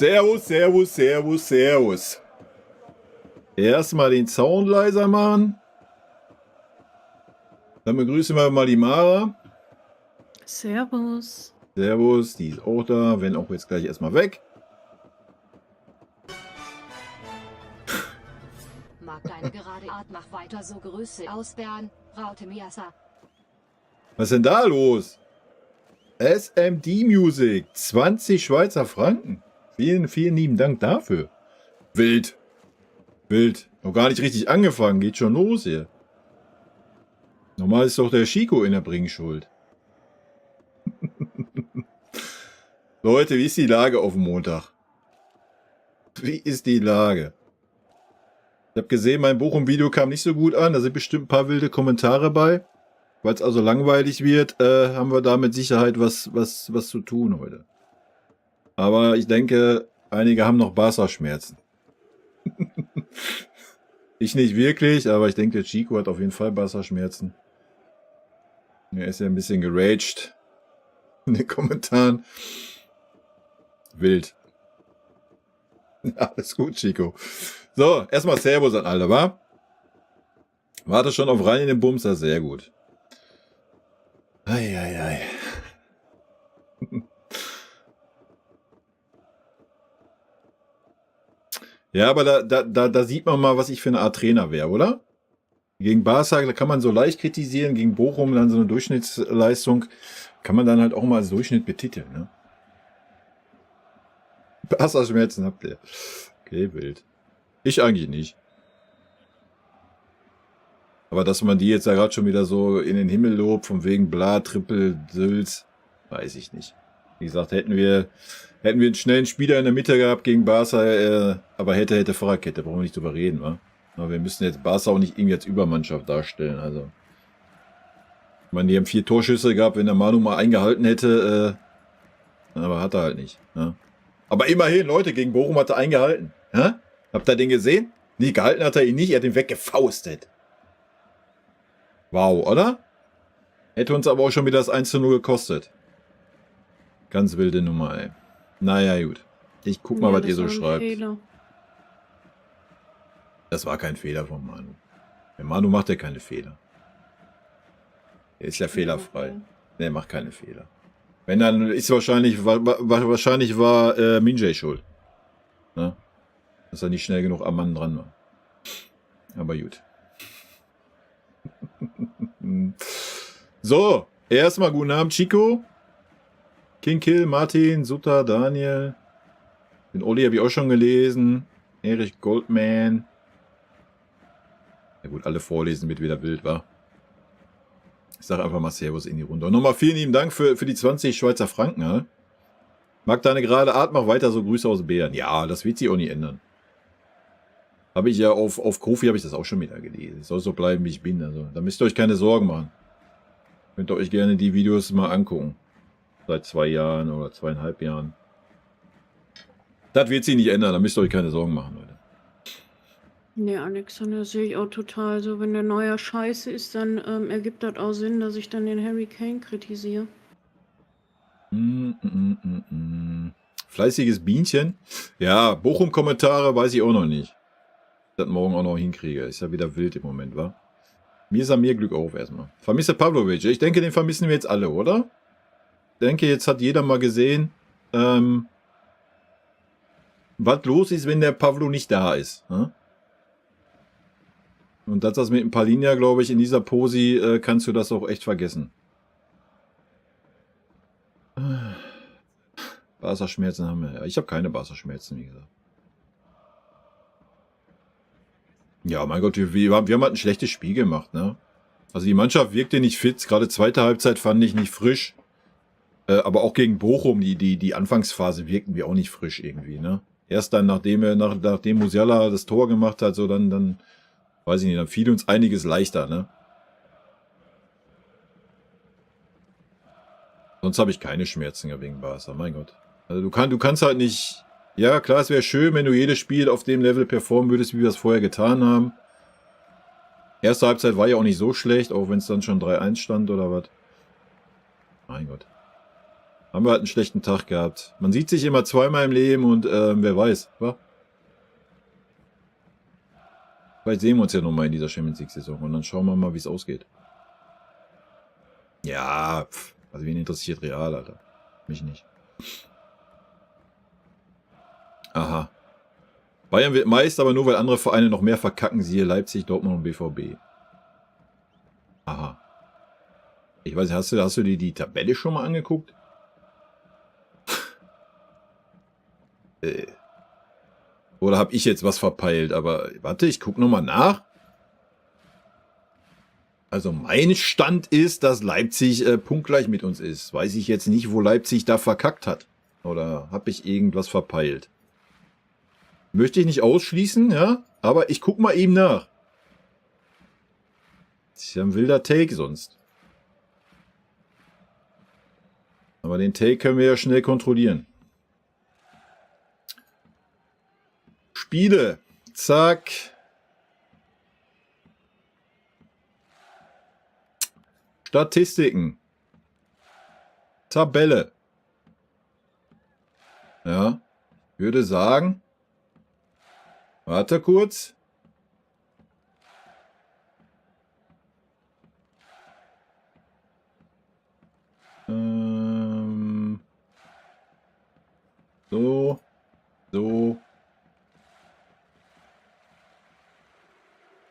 Servus, servus, servus, servus. Erstmal den Sound leiser machen. Dann begrüßen wir mal die Mara. Servus. Servus, die ist auch da, wenn auch jetzt gleich erstmal weg. Mag deine gerade Art, mach weiter so, Grüße aus Bern, Raute Miasa. Was ist denn da los? SMD Music, 20 Schweizer Franken. Vielen, vielen lieben Dank dafür. Wild. Wild. Noch gar nicht richtig angefangen, geht schon los hier. Normal ist doch der Chico in der Bringschuld. Leute, wie ist die Lage auf dem Montag? Wie ist die Lage? Ich habe gesehen, mein Bochum-Video kam nicht so gut an. Da sind bestimmt ein paar wilde Kommentare bei. Weil es also langweilig wird, haben wir da mit Sicherheit was zu tun heute. Aber ich denke, einige haben noch Barca-Schmerzen. Ich nicht wirklich, aber ich denke, der Chico hat auf jeden Fall Barca-Schmerzen. Er ist ja ein bisschen geraged in den Kommentaren. Wild. Alles gut, Chico. So, erstmal Servus an alle, wa? Warte schon auf rein in den Bumser, sehr gut. Eieiei. Ja, aber da sieht man mal, was ich für eine Art Trainer wäre, oder? Gegen Barca, da kann man so leicht kritisieren, gegen Bochum dann so eine Durchschnittsleistung, kann man dann halt auch mal als Durchschnitt betiteln, ne? Barca-Schmerzen habt ihr. Okay, wild. Ich eigentlich nicht. Aber dass man die jetzt ja gerade schon wieder so in den Himmel lobt, von wegen bla, Triple, Sülz, weiß ich nicht. Wie gesagt, hätten wir einen schnellen Spieler in der Mitte gehabt gegen Barca, aber hätte Fahrradkette, brauchen wir nicht drüber reden, wa? Aber wir müssen jetzt Barca auch nicht irgendwie als Übermannschaft darstellen, also. Ich meine, die haben 4 Torschüsse gehabt, wenn der Manu mal eingehalten hätte, aber hat er halt nicht, ne? Aber immerhin, Leute, gegen Bochum hat er eingehalten, ja? Habt ihr den gesehen? Nee, gehalten hat er ihn nicht, er hat ihn weggefaustet. Wow, oder? Hätte uns aber auch schon wieder das 1:0 gekostet. Ganz wilde Nummer, ey. Naja, gut. Ich guck mal, was ihr so schreibt. Fehler. Das war kein Fehler von Manu. Der Manu macht ja keine Fehler. Er ist ja fehlerfrei. Der macht keine Fehler. Wenn dann ist wahrscheinlich war Minjay schuld. Ne? Dass er nicht schnell genug am Mann dran war. Aber gut. So, erstmal guten Abend, Chico. King Kill, Martin, Sutta, Daniel. Den Olli habe ich auch schon gelesen. Erich Goldman. Ja gut, alle vorlesen wird wieder wild, wa? Ich sage einfach mal Servus in die Runde. Und nochmal vielen lieben Dank für die 20 Schweizer Franken. Ja? Mag deine gerade Art, mach weiter so, Grüße aus Bären. Ja, das wird sich auch nicht ändern. Habe ich ja auf Kofi habe ich das auch schon wieder gelesen. Ich soll so bleiben, wie ich bin. Also, da müsst ihr euch keine Sorgen machen. Könnt ihr euch gerne die Videos mal angucken. Seit 2 Jahren oder 2,5 Jahren. Das wird sich nicht ändern, da müsst ihr euch keine Sorgen machen, Leute. Nee, Alexander, sehe ich auch total so. Wenn der neuer Scheiße ist, dann ergibt das auch Sinn, dass ich dann den Harry Kane kritisiere. Fleißiges Bienchen. Ja, Bochum-Kommentare weiß ich auch noch nicht. Das morgen auch noch hinkriege. Ist ja wieder wild im Moment, wa? Mir ist mir Glück auf erstmal. Vermisse Pavlovic. Ich denke, den vermissen wir jetzt alle, oder? Ich denke, jetzt hat jeder mal gesehen, was los ist, wenn der Pavlo nicht da ist. Ne? Und das mit dem Palinja, glaube ich, in dieser Posi kannst du das auch echt vergessen. Barca-Schmerzen haben wir. Ja, ich habe keine Barca-Schmerzen, wie gesagt. Ja, mein Gott, wir haben halt ein schlechtes Spiel gemacht, ne? Also die Mannschaft wirkte nicht fit. Gerade zweite Halbzeit fand ich nicht frisch. Aber auch gegen Bochum, die Anfangsphase wirkten wir auch nicht frisch irgendwie, ne? Erst dann, nachdem Musiala das Tor gemacht hat, so dann, weiß ich nicht, dann fiel uns einiges leichter, ne? Sonst habe ich keine Schmerzen wegen Barca, mein Gott. Also du kannst halt nicht, ja klar, es wäre schön, wenn du jedes Spiel auf dem Level performen würdest, wie wir es vorher getan haben. Erste Halbzeit war ja auch nicht so schlecht, auch wenn es dann schon 3-1 stand oder was. Mein Gott. Haben wir halt einen schlechten Tag gehabt. Man sieht sich immer zweimal im Leben und wer weiß, wa? Vielleicht sehen wir uns ja nochmal in dieser Champions League-Saison und dann schauen wir mal, wie es ausgeht. Ja, also wen interessiert Real, Alter? Mich nicht. Aha. Bayern wird Meister, aber nur weil andere Vereine noch mehr verkacken, siehe Leipzig, Dortmund und BVB. Aha. Ich weiß nicht, hast du dir die Tabelle schon mal angeguckt? Oder habe ich jetzt was verpeilt? Aber warte, ich gucke nochmal nach. Also mein Stand ist, dass Leipzig punktgleich mit uns ist. Weiß ich jetzt nicht, wo Leipzig da verkackt hat. Oder habe ich irgendwas verpeilt? Möchte ich nicht ausschließen, ja? Aber ich guck mal eben nach. Das ist ja ein wilder Take sonst. Aber den Take können wir ja schnell kontrollieren. Spiele. Zack. Statistiken. Tabelle. Ja. Würde sagen. Warte kurz. So.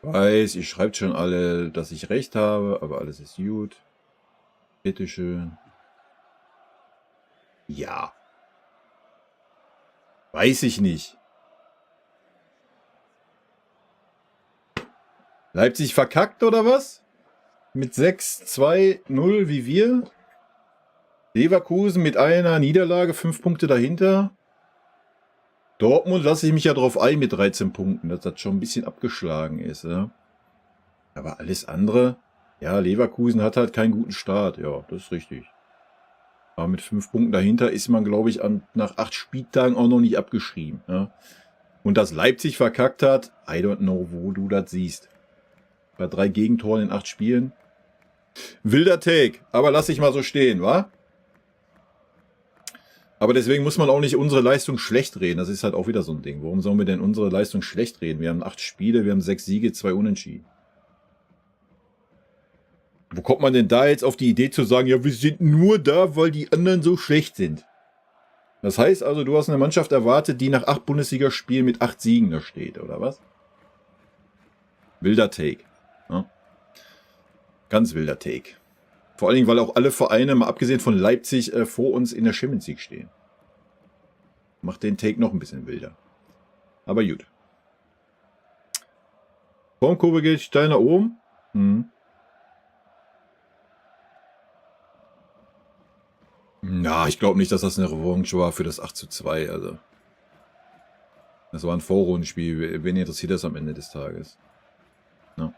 Weiß, ihr schreibt schon alle, dass ich recht habe, aber alles ist gut. Bitteschön. Ja. Weiß ich nicht. Leipzig verkackt oder was? Mit 6-2-0 wie wir. Leverkusen mit einer Niederlage, 5 Punkte dahinter. Dortmund lasse ich mich ja drauf ein mit 13 Punkten, dass das schon ein bisschen abgeschlagen ist. Ja? Aber alles andere, ja, Leverkusen hat halt keinen guten Start. Ja, das ist richtig. Aber mit 5 Punkten dahinter ist man, glaube ich, nach 8 Spieltagen auch noch nicht abgeschrieben. Ja? Und dass Leipzig verkackt hat, I don't know, wo du das siehst. Bei 3 Gegentoren in 8 Spielen. Wilder Take, aber lass ich mal so stehen, wa? Aber deswegen muss man auch nicht unsere Leistung schlecht reden. Das ist halt auch wieder so ein Ding. Warum sollen wir denn unsere Leistung schlecht reden? Wir haben 8 Spiele, wir haben 6 Siege, 2 Unentschieden. Wo kommt man denn da jetzt auf die Idee zu sagen, ja, wir sind nur da, weil die anderen so schlecht sind? Das heißt also, du hast eine Mannschaft erwartet, die nach 8 Bundesligaspielen mit 8 Siegen da steht, oder was? Wilder Take. Ja. Ganz wilder Take. Vor allen Dingen, weil auch alle Vereine, mal abgesehen von Leipzig, vor uns in der Champions League stehen. Macht den Take noch ein bisschen wilder. Aber gut. Formkurve geht steil nach oben. Ja, ich glaube nicht, dass das eine Revanche war für das 8:2. Also. Das war ein Vorrundenspiel. Wen interessiert das am Ende des Tages? Ja.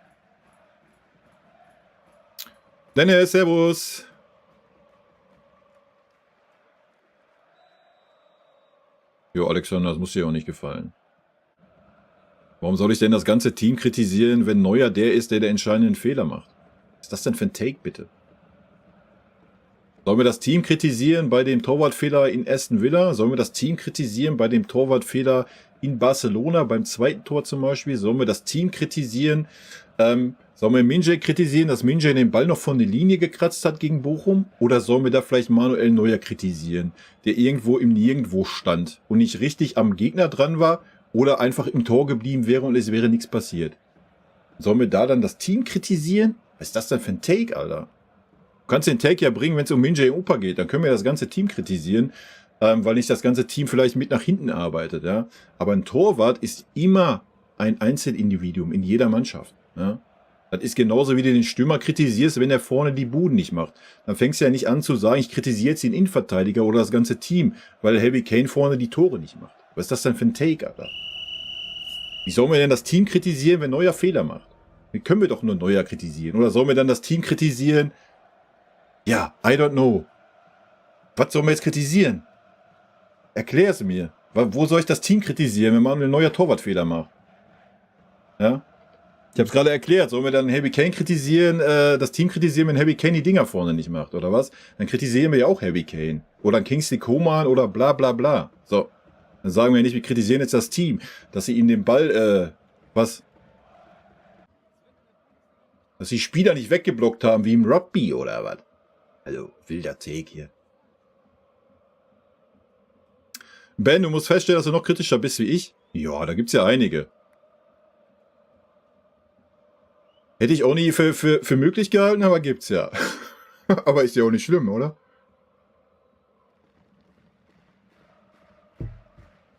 Dennis, servus. Jo, Alexander, das muss dir auch nicht gefallen. Warum soll ich denn das ganze Team kritisieren, wenn Neuer der ist, der den entscheidenden Fehler macht? Was ist das denn für ein Take, bitte? Sollen wir das Team kritisieren bei dem Torwartfehler in Aston Villa? Sollen wir das Team kritisieren bei dem Torwartfehler in Barcelona, beim zweiten Tor zum Beispiel? Sollen wir das Team kritisieren? Sollen wir Minje kritisieren, dass Minje den Ball noch von der Linie gekratzt hat gegen Bochum? Oder sollen wir da vielleicht Manuel Neuer kritisieren, der irgendwo im Nirgendwo stand und nicht richtig am Gegner dran war oder einfach im Tor geblieben wäre und es wäre nichts passiert? Sollen wir da dann das Team kritisieren? Was ist das denn für ein Take, Alter? Du kannst den Take ja bringen, wenn es um Minje Opa geht. Dann können wir das ganze Team kritisieren, weil nicht das ganze Team vielleicht mit nach hinten arbeitet. Ja? Aber ein Torwart ist immer ein Einzelindividuum in jeder Mannschaft. Ja? Das ist genauso, wie du den Stürmer kritisierst, wenn er vorne die Buden nicht macht. Dann fängst du ja nicht an zu sagen, ich kritisiere jetzt den Innenverteidiger oder das ganze Team, weil Harry Kane vorne die Tore nicht macht. Was ist das denn für ein Take, Alter? Wie sollen wir denn das Team kritisieren, wenn Neuer Fehler macht? Dann können wir doch nur Neuer kritisieren. Oder sollen wir dann das Team kritisieren? Ja, I don't know. Was sollen wir jetzt kritisieren? Erklär es mir. Wo soll ich das Team kritisieren, wenn man einen neuen Torwartfehler macht? Ja? Ich habe es gerade erklärt. Sollen wir dann Harry Kane kritisieren, das Team kritisieren, wenn Harry Kane die Dinger vorne nicht macht, oder was? Dann kritisieren wir ja auch Harry Kane. Oder Kingsley Coman oder bla bla bla. So. Dann sagen wir nicht, wir kritisieren jetzt das Team, dass sie ihm den Ball, dass die Spieler nicht weggeblockt haben, wie im Rugby oder was? Also, wilder Take hier. Ben, du musst feststellen, dass du noch kritischer bist wie ich. Ja, da gibt's ja einige. Hätte ich auch nie für möglich gehalten, aber gibt's ja. Aber ist ja auch nicht schlimm, oder?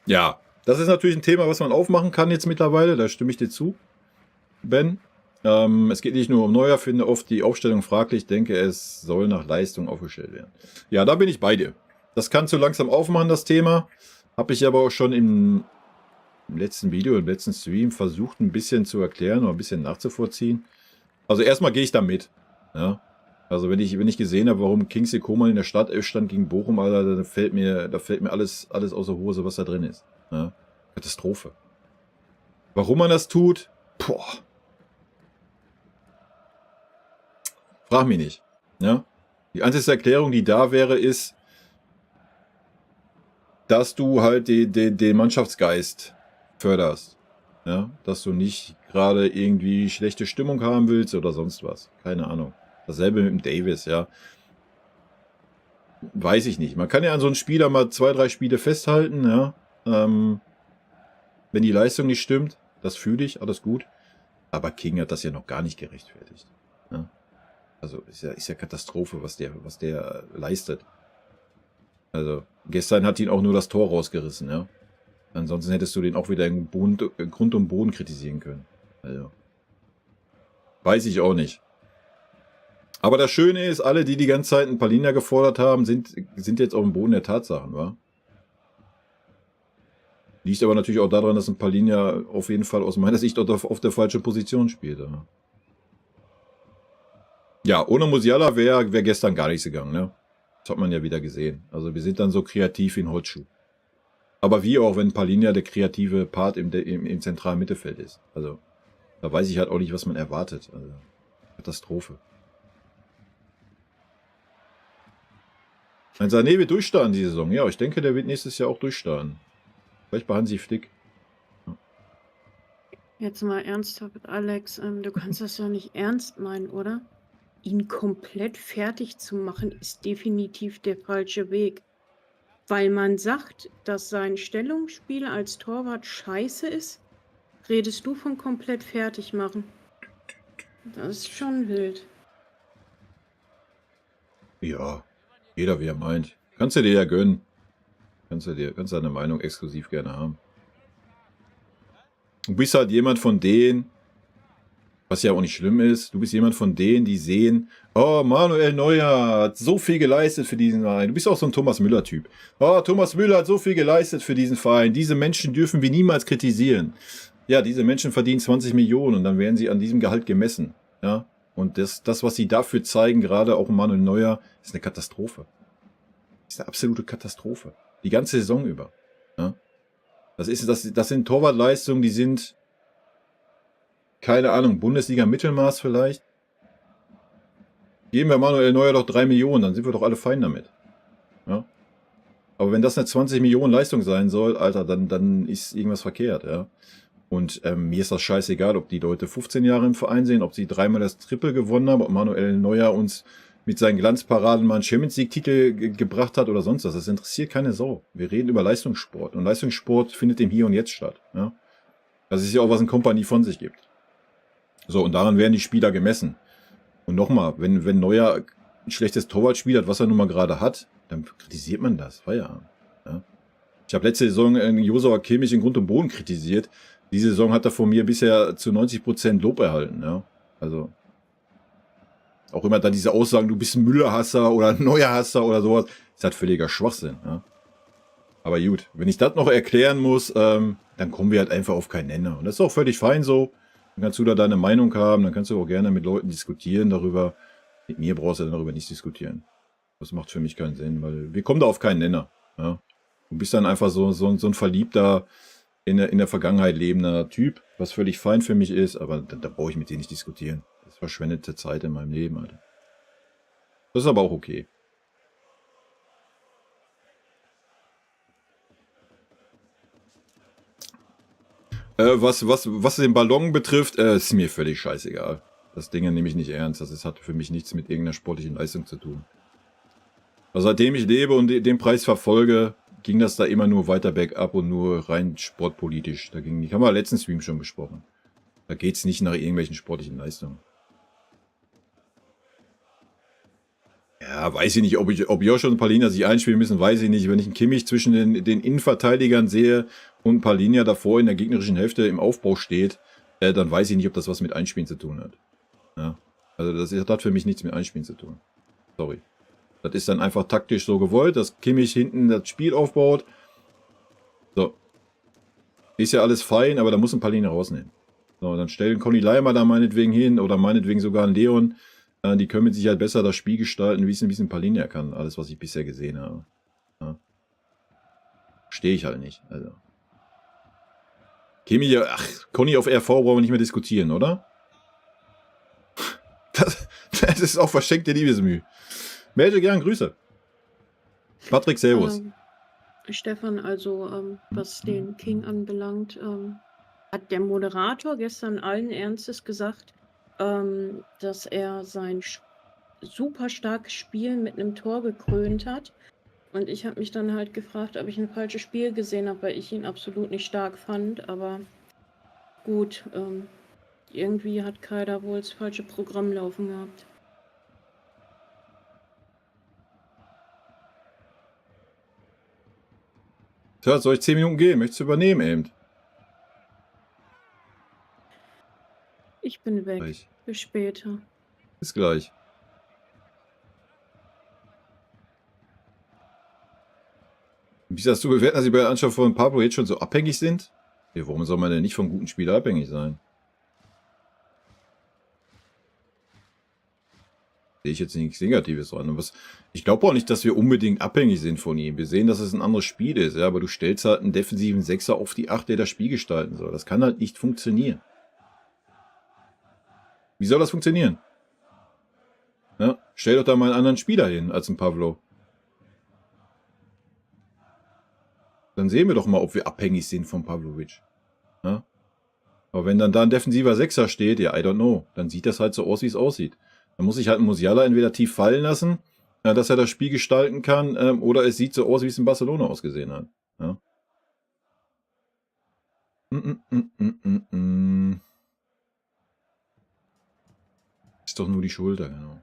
Ja, das ist natürlich ein Thema, was man aufmachen kann jetzt mittlerweile. Da stimme ich dir zu, Ben. Es geht nicht nur um Neuer, finde oft die Aufstellung fraglich. Denke, es soll nach Leistung aufgestellt werden. Ja, da bin ich bei dir. Das kannst du langsam aufmachen, das Thema. Habe ich aber auch schon im letzten Video, im letzten Stream versucht, ein bisschen zu erklären oder ein bisschen nachzuvollziehen. Also erstmal gehe ich da mit. Ja? Also wenn ich gesehen habe, warum Kingsley Coman in der Startelf stand gegen Bochum, Alter, da fällt mir alles aus der Hose, was da drin ist. Ja? Katastrophe. Warum man das tut? Boah. Frag mich nicht. Ja? Die einzige Erklärung, die da wäre, ist, dass du halt den Mannschaftsgeist förderst. Ja? Dass du nicht gerade irgendwie schlechte Stimmung haben willst oder sonst was. Keine Ahnung. Dasselbe mit dem Davis, ja. Weiß ich nicht. Man kann ja an so einen Spieler mal 2, 3 Spiele festhalten, ja. Wenn die Leistung nicht stimmt, das fühle ich, alles gut. Aber King hat das ja noch gar nicht gerechtfertigt. Ja? Also ist ja Katastrophe, was der leistet. Also gestern hat ihn auch nur das Tor rausgerissen, ja. Ansonsten hättest du den auch wieder in Grund und Boden kritisieren können. Also weiß ich auch nicht. Aber das Schöne ist, alle, die ganze Zeit einen Palhinha gefordert haben, sind jetzt auf dem Boden der Tatsachen, wa? Liegt aber natürlich auch daran, dass ein Palhinha auf jeden Fall aus meiner Sicht auf der falschen Position spielt. Ja, ohne Musiala wäre gestern gar nichts gegangen, ne? Das hat man ja wieder gesehen. Also wir sind dann so kreativ wie ein Holzschuh. Aber wie auch, wenn Palhinha der kreative Part im zentralen Mittelfeld ist. Also da weiß ich halt auch nicht, was man erwartet. Also Katastrophe. Ein Sané wird durchstarten die Saison. Ja, ich denke, der wird nächstes Jahr auch durchstarten. Vielleicht bei Hansi Flick. Ja. Jetzt mal ernsthaft, Alex, du kannst das ja nicht ernst meinen, oder? Ihn komplett fertig zu machen, ist definitiv der falsche Weg. Weil man sagt, dass sein Stellungsspiel als Torwart scheiße ist, redest du von komplett fertig machen. Das ist schon wild. Ja, jeder wie er meint. Kannst du dir ja gönnen. Kannst deine Meinung exklusiv gerne haben. Du bist halt jemand von denen, was ja auch nicht schlimm ist, du bist jemand von denen, die sehen, oh, Manuel Neuer hat so viel geleistet für diesen Verein. Du bist auch so ein Thomas Müller-Typ. Oh, Thomas Müller hat so viel geleistet für diesen Verein. Diese Menschen dürfen wir niemals kritisieren. Ja, diese Menschen verdienen 20 Millionen und dann werden sie an diesem Gehalt gemessen. Ja, und das, was sie dafür zeigen, gerade auch Manuel Neuer, ist eine Katastrophe. Ist eine absolute Katastrophe. Die ganze Saison über. Ja? Das sind Torwartleistungen, die sind, keine Ahnung, Bundesliga-Mittelmaß vielleicht. Geben wir Manuel Neuer doch 3 Millionen, dann sind wir doch alle fein damit. Ja? Aber wenn das eine 20 Millionen Leistung sein soll, Alter, dann ist irgendwas verkehrt. Ja? Und mir ist das scheißegal, ob die Leute 15 Jahre im Verein sind, ob sie 3-mal das Triple gewonnen haben, ob Manuel Neuer uns mit seinen Glanzparaden mal einen Champions League-Titel gebracht hat oder sonst was. Das interessiert keine Sau. Wir reden über Leistungssport. Und Leistungssport findet im Hier und Jetzt statt. Ja? Das ist ja auch, was ein Kompanie von sich gibt. So, und daran werden die Spieler gemessen. Und nochmal, wenn Neuer ein schlechtes Torwartspiel hat, was er nun mal gerade hat, dann kritisiert man das. Feierabend. Ja? Ich habe letzte Saison Josua Kimmich in Grund und Boden kritisiert. Diese Saison hat er von mir bisher zu 90% Lob erhalten. Ja? Also auch immer da diese Aussagen, du bist ein Müller-Hasser oder ein Neuer-Hasser oder sowas, ist halt völliger Schwachsinn. Ja? Aber gut, wenn ich das noch erklären muss, dann kommen wir halt einfach auf keinen Nenner. Und das ist auch völlig fein so. Dann kannst du da deine Meinung haben, dann kannst du auch gerne mit Leuten diskutieren darüber. Mit mir brauchst du darüber nicht diskutieren. Das macht für mich keinen Sinn, weil wir kommen da auf keinen Nenner. Ja? Du bist dann einfach so ein verliebter in der Vergangenheit lebender Typ, was völlig fein für mich ist, aber da brauche ich mit denen nicht diskutieren. Das ist verschwendete Zeit in meinem Leben, Alter. Das ist aber auch okay. Was den Ballon betrifft, ist mir völlig scheißegal. Das Ding nehme ich nicht ernst. Das hat für mich nichts mit irgendeiner sportlichen Leistung zu tun. Also seitdem ich lebe und den Preis verfolge, ging das da immer nur weiter bergab und nur rein sportpolitisch. Da ging nicht. Haben wir letzten Stream schon besprochen. Da geht es nicht nach irgendwelchen sportlichen Leistungen. Ja, weiß ich nicht, ob Josh und Palhinha sich einspielen müssen, weiß ich nicht. Wenn ich einen Kimmich zwischen den Innenverteidigern sehe und Palhinha davor in der gegnerischen Hälfte im Aufbau steht, dann weiß ich nicht, ob das was mit Einspielen zu tun hat. Ja, also das hat für mich nichts mit Einspielen zu tun. Sorry. Das ist dann einfach taktisch so gewollt, dass Kimmich hinten das Spiel aufbaut. So. Ist ja alles fein, aber da muss ein Palhinha rausnehmen. So, dann stellen Conny Leimer da meinetwegen hin oder meinetwegen sogar ein Leon. Die können mit Sicherheit besser das Spiel gestalten, wie es ein Palhinha kann. Alles, was ich bisher gesehen habe. Ja. Stehe ich halt nicht. Also. Kimmich, Conny auf RV brauchen wir nicht mehr diskutieren, oder? Das ist auch verschenkte Liebesmüh. Melde gern Grüße. Patrick, servus. Stefan, also was den King anbelangt, hat der Moderator gestern allen Ernstes gesagt, dass er sein super starkes Spiel mit einem Tor gekrönt hat. Und ich habe mich dann halt gefragt, ob ich ein falsches Spiel gesehen habe, weil ich ihn absolut nicht stark fand. Aber gut, irgendwie hat Kai da wohl das falsche Programm laufen gehabt. Tja, soll ich 10 Minuten gehen? Möchtest du übernehmen eben? Ich bin weg. Gleich. Bis später. Bis gleich. Wie sagst du bewerten, dass sie bei der Anschaffung von Pablo jetzt schon so abhängig sind? Ja, warum soll man denn nicht von guten Spielern abhängig sein? Sehe ich jetzt nichts Negatives dran. Und ich glaube auch nicht, dass wir unbedingt abhängig sind von ihm. Wir sehen, dass es ein anderes Spiel ist, ja, aber du stellst halt einen defensiven Sechser auf die 8, der das Spiel gestalten soll. Das kann halt nicht funktionieren. Wie soll das funktionieren? Ja, stell doch da mal einen anderen Spieler hin als ein Pavlo. Dann sehen wir doch mal, ob wir abhängig sind von Pavlovic. Ja? Aber wenn dann da ein defensiver Sechser steht, ja, I don't know, dann sieht das halt so aus, wie es aussieht. Dann muss ich halt einen Musiala entweder tief fallen lassen, dass er das Spiel gestalten kann, oder es sieht so aus, wie es in Barcelona ausgesehen hat. Ja? Ist doch nur die Schulter, genau.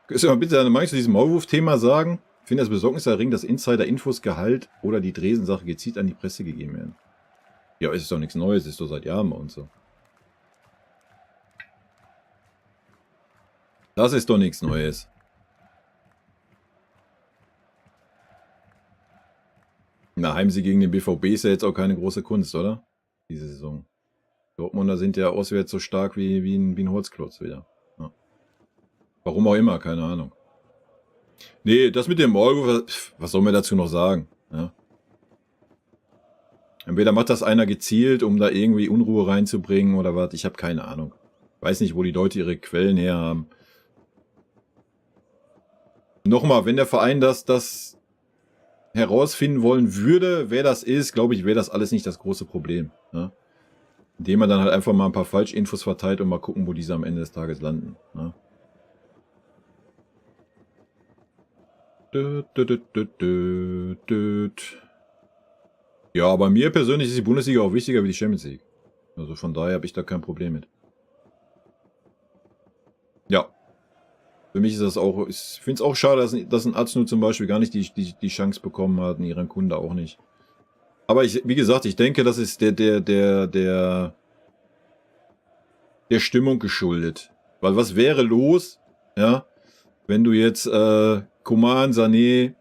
Kannst du mal bitte deine Meinung zu diesem Maulwurf-Thema sagen? Ich finde das besorgniserregend, dass Insider-Infos, Gehalt oder die Dresensache gezielt an die Presse gegeben werden. Ja, es ist doch nichts Neues, ist doch seit Jahren bei uns so. Das ist doch nichts Neues. Na, Heimsieg gegen den BVB ist ja jetzt auch keine große Kunst, oder? Diese Saison. Dortmunder sind ja auswärts so stark wie ein Holzklotz wieder. Ja. Warum auch immer, keine Ahnung. Nee, das mit dem Maulwurf, was soll man dazu noch sagen? Ja. Entweder macht das einer gezielt, um da irgendwie Unruhe reinzubringen oder was. Ich habe keine Ahnung. Weiß nicht, wo die Leute ihre Quellen her haben. Nochmal, wenn der Verein das herausfinden wollen würde, wer das ist, glaube ich, wäre das alles nicht das große Problem. Ne? Indem man dann halt einfach mal ein paar Falschinfos verteilt und mal gucken, wo diese am Ende des Tages landen. Ne? Ja, bei mir persönlich ist die Bundesliga auch wichtiger wie die Champions League. Also von daher habe ich da kein Problem mit. Ja. Für mich ist das auch, ich finde es auch schade, dass ein Aznu zum Beispiel gar nicht die Chance bekommen hat, und ihren Kunde auch nicht. Aber wie gesagt, ich denke, das ist der Stimmung geschuldet. Weil was wäre los, ja, wenn du jetzt Coman, Sané,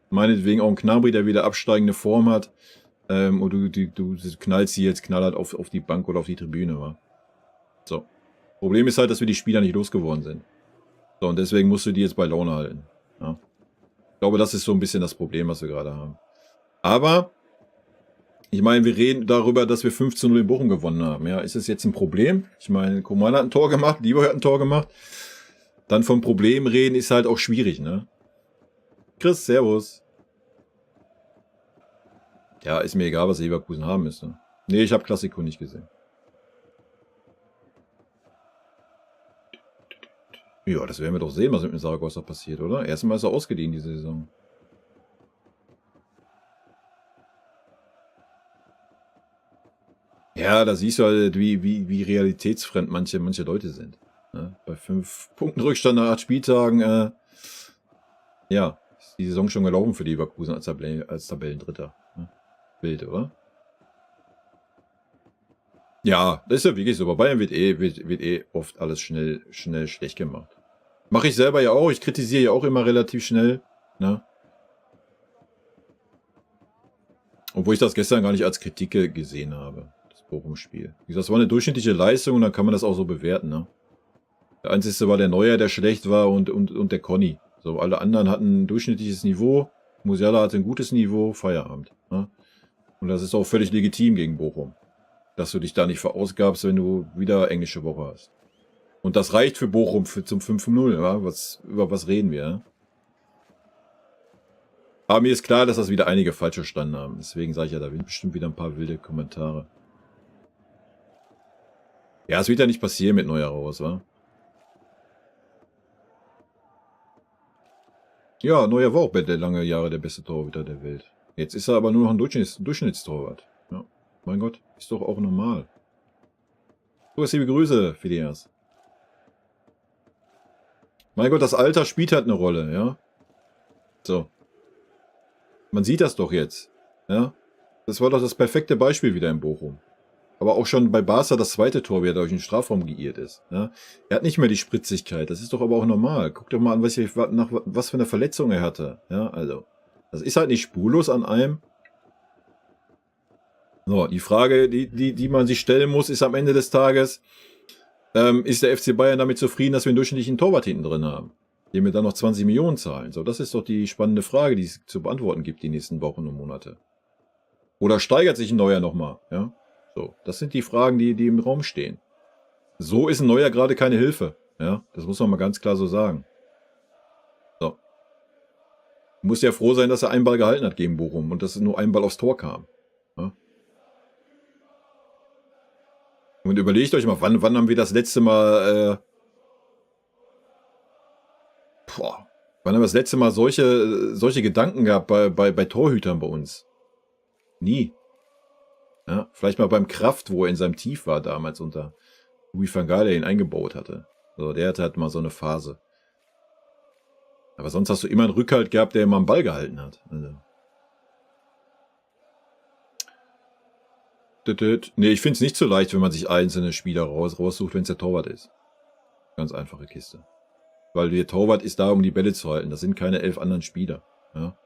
meinetwegen auch ein Gnabry, der wieder absteigende Form hat, und du knallst sie jetzt knallhart auf die Bank oder auf die Tribüne, wa? So. Problem ist halt, dass wir die Spieler nicht losgeworden sind. So, und deswegen musst du die jetzt bei Laune halten. Ja. Ich glaube, das ist so ein bisschen das Problem, was wir gerade haben. Aber, ich meine, wir reden darüber, dass wir 15-0 in Bochum gewonnen haben. Ja, ist es jetzt ein Problem? Ich meine, Koman hat ein Tor gemacht, Lieber hat ein Tor gemacht. Dann vom Problem reden ist halt auch schwierig, ne? Chris, servus. Ja, ist mir egal, was Leverkusen haben müsste. Nee, ich habe Klassiko nicht gesehen. Ja, das werden wir doch sehen, was mit dem Saragossa passiert, oder? Erstmal ist er ausgeliehen diese Saison. Ja, da siehst du halt, wie realitätsfremd manche Leute sind. Ne? Bei 5 Punkten Rückstand nach 8 Spieltagen, ja, ist die Saison schon gelaufen für Leverkusen als Tabellendritter. Ne? Wild, oder? Ja, das ist ja wirklich so. Bei Bayern wird eh oft alles schnell schlecht gemacht. Mache ich selber ja auch. Ich kritisiere ja auch immer relativ schnell. Ne? Obwohl ich das gestern gar nicht als Kritik gesehen habe. Das Bochum-Spiel. Wie gesagt, das war eine durchschnittliche Leistung und dann kann man das auch so bewerten. Ne? Der einzige war der Neuer, der schlecht war und der Conny. So, alle anderen hatten ein durchschnittliches Niveau. Musiala hatte ein gutes Niveau. Feierabend. Ne? Und das ist auch völlig legitim gegen Bochum. Dass du dich da nicht verausgabst, wenn du wieder englische Woche hast. Und das reicht für Bochum zum 5-0. Ja? Über was reden wir? Ja? Aber mir ist klar, dass das wieder einige falsch verstanden haben. Deswegen sage ich ja, da sind bestimmt wieder ein paar wilde Kommentare. Ja, es wird ja nicht passieren mit Neuer raus, wa? Ja, Neuer war auch bei der lange Jahre der beste Torhüter der Welt. Jetzt ist er aber nur noch ein Durchschnittstorwart. Ja, mein Gott, ist doch auch normal. So, liebe Grüße, Phileas. Mein Gott, das Alter spielt halt eine Rolle, ja. So. Man sieht das doch jetzt. Ja. Das war doch das perfekte Beispiel wieder in Bochum. Aber auch schon bei Barca das zweite Tor, wie er durch den Strafraum geirrt ist. Ja. Er hat nicht mehr die Spritzigkeit. Das ist doch aber auch normal. Guck doch mal an, was für eine Verletzung er hatte. Ja, also. Das ist halt nicht spurlos an einem. So, die Frage, die man sich stellen muss, ist am Ende des Tages, ist der FC Bayern damit zufrieden, dass wir einen durchschnittlichen Torwart hinten drin haben? Dem wir dann noch 20 Millionen zahlen. So, das ist doch die spannende Frage, die es zu beantworten gibt die nächsten Wochen und Monate. Oder steigert sich ein Neuer nochmal? Ja? So, das sind die Fragen, die im Raum stehen. So ist ein Neuer gerade keine Hilfe. Ja, das muss man mal ganz klar so sagen. So. Du musst ja froh sein, dass er einen Ball gehalten hat gegen Bochum und dass nur ein Ball aufs Tor kam. Ja? Und überlegt euch mal, wann haben wir das letzte Mal wann haben wir das letzte Mal solche Gedanken gehabt bei Torhütern bei uns? Nie. Ja, vielleicht mal beim Kraft, wo er in seinem Tief war damals unter Louis van Gaal, der ihn eingebaut hatte. So, der hatte halt mal so eine Phase. Aber sonst hast du immer einen Rückhalt gehabt, der immer einen Ball gehalten hat. Also. Nee, ich finde es nicht so leicht, wenn man sich einzelne Spieler raussucht, wenn es der Torwart ist. Ganz einfache Kiste. Weil der Torwart ist da, um die Bälle zu halten. Das sind keine 11 anderen Spieler. Ja.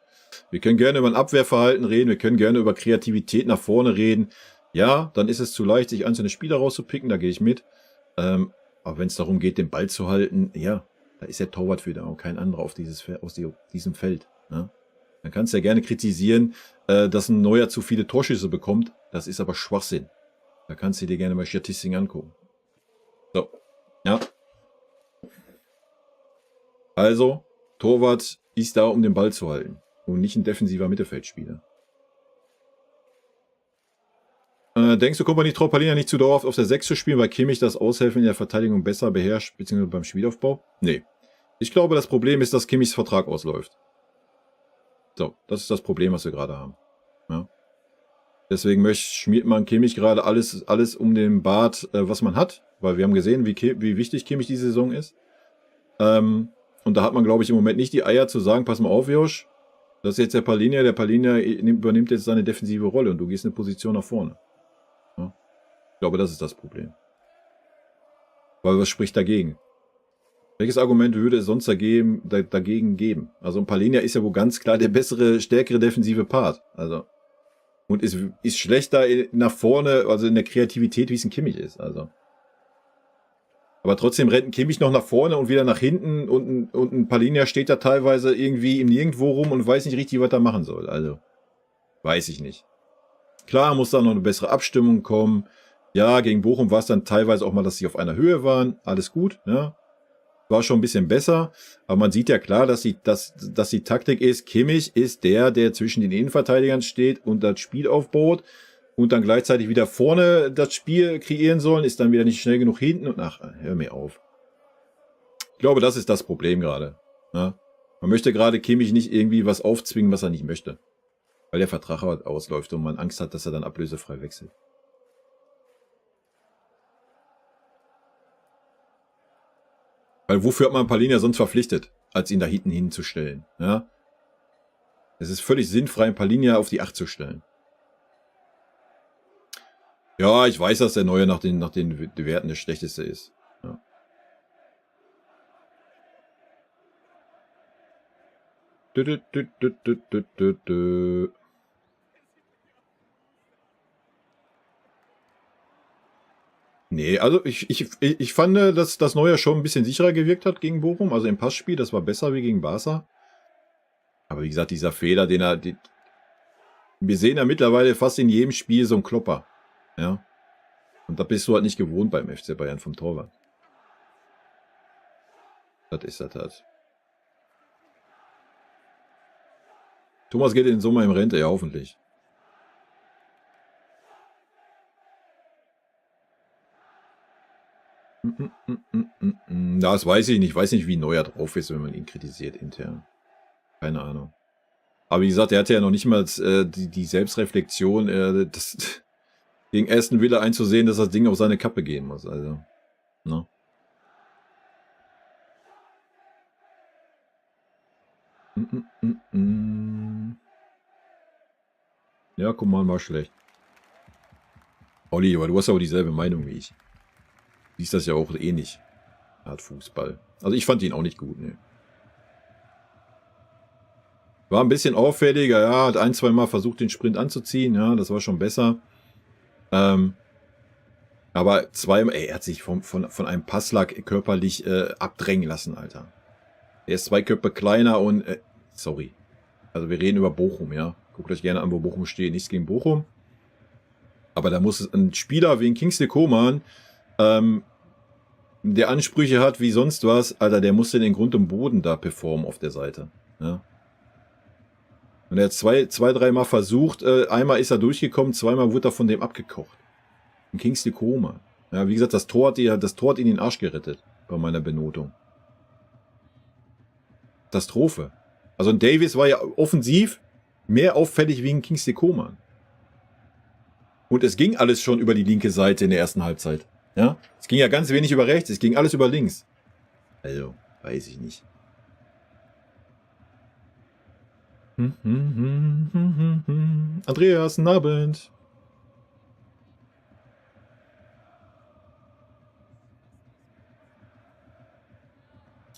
Wir können gerne über ein Abwehrverhalten reden. Wir können gerne über Kreativität nach vorne reden. Ja, dann ist es zu leicht, sich einzelne Spieler rauszupicken. Da gehe ich mit. Aber wenn es darum geht, den Ball zu halten, ja, da ist der Torwart für da und kein anderer aus diesem Feld. Ja. Dann kannst du ja gerne kritisieren, dass ein Neuer zu viele Torschüsse bekommt. Das ist aber Schwachsinn. Da kannst du dir gerne mal Statistiken angucken. So, ja. Also, Torwart ist da, um den Ball zu halten. Und nicht ein defensiver Mittelfeldspieler. Denkst du, Kompanie traut Palhinha nicht zu dauerhaft auf der 6 zu spielen, weil Kimmich das Aushelfen in der Verteidigung besser beherrscht, beziehungsweise beim Spielaufbau? Nee. Ich glaube, das Problem ist, dass Kimmichs Vertrag ausläuft. So, das ist das Problem, was wir gerade haben. Ja. Deswegen schmiert man Kimmich gerade alles um den Bart, was man hat. Weil wir haben gesehen, wie wichtig Kimmich diese Saison ist. Und da hat man, glaube ich, im Moment nicht die Eier zu sagen, pass mal auf, Josh, das ist jetzt der Palhinha übernimmt jetzt seine defensive Rolle und du gehst eine Position nach vorne. Ja? Ich glaube, das ist das Problem. Weil was spricht dagegen? Welches Argument würde es sonst dagegen geben? Also ein Palhinha ist ja wohl ganz klar der bessere, stärkere defensive Part. Also und ist schlechter nach vorne, also in der Kreativität, wie es ein Kimmich ist. Also Aber trotzdem rennt ein Kimmich noch nach vorne und wieder nach hinten und ein Palhinha steht da teilweise irgendwie im Nirgendwo rum und weiß nicht richtig, was er machen soll. Also, weiß ich nicht. Klar muss da noch eine bessere Abstimmung kommen. Ja, gegen Bochum war es dann teilweise auch mal, dass sie auf einer Höhe waren. Alles gut, ja. War schon ein bisschen besser. Aber man sieht ja klar, dass die Taktik ist, Kimmich ist der zwischen den Innenverteidigern steht und das Spiel aufbaut und dann gleichzeitig wieder vorne das Spiel kreieren sollen, ist dann wieder nicht schnell genug hinten und ach, hör mir auf. Ich glaube, das ist das Problem gerade. Ja? Man möchte gerade Kimmich nicht irgendwie was aufzwingen, was er nicht möchte. Weil der Vertrag halt ausläuft und man Angst hat, dass er dann ablösefrei wechselt. Weil wofür hat man Palhinha sonst verpflichtet, als ihn da hinten hinzustellen? Ja? Es ist völlig sinnfrei, Palhinha auf die 8 zu stellen. Ja, ich weiß, dass der Neue nach den Werten der schlechteste ist. Ja. Nee, also ich fand, dass das Neue schon ein bisschen sicherer gewirkt hat gegen Bochum. Also im Passspiel, das war besser wie gegen Barca. Aber wie gesagt, dieser Fehler, wir sehen ja mittlerweile fast in jedem Spiel so einen Klopper. Ja. Und da bist du halt nicht gewohnt beim FC Bayern vom Torwart. Das ist das halt. Thomas geht in den Sommer in Rente, ja, hoffentlich. Das weiß ich nicht. Ich weiß nicht, wie Neuer drauf ist, wenn man ihn kritisiert intern. Keine Ahnung. Aber wie gesagt, er hatte ja noch nicht mal die Selbstreflexion, gegen Aston Villa einzusehen, dass das Ding auf seine Kappe gehen muss. Also, ne? Ja, guck mal, war schlecht. Olli, aber du hast aber dieselbe Meinung wie ich. Siehst das ja auch ähnlich. Art Fußball. Also ich fand ihn auch nicht gut, ne. War ein bisschen auffälliger, ja, hat 1-2 Mal versucht, den Sprint anzuziehen, ja, das war schon besser. Aber zweimal, er hat sich von einem Passlack körperlich abdrängen lassen, Alter. Er ist 2 Köpfe kleiner und, sorry. Also wir reden über Bochum, ja. Guckt euch gerne an, wo Bochum steht. Nichts gegen Bochum. Aber da muss ein Spieler wie ein Kingsley Coman, der Ansprüche hat wie sonst was, Alter, der muss den Grund und Boden da performen auf der Seite. Ja. Und er hat 2-3 Mal versucht, einmal ist er durchgekommen, 2-mal wurde er von dem abgekocht. Ein Kingsley Coman. Ja, wie gesagt, das Tor hat ihn in den Arsch gerettet, bei meiner Benotung. Katastrophe. Also ein Davies war ja offensiv mehr auffällig wie ein Kingsley Coman. Und es ging alles schon über die linke Seite in der ersten Halbzeit. Ja, es ging ja ganz wenig über rechts, es ging alles über links. Also, weiß ich nicht. Andreas, guten Abend.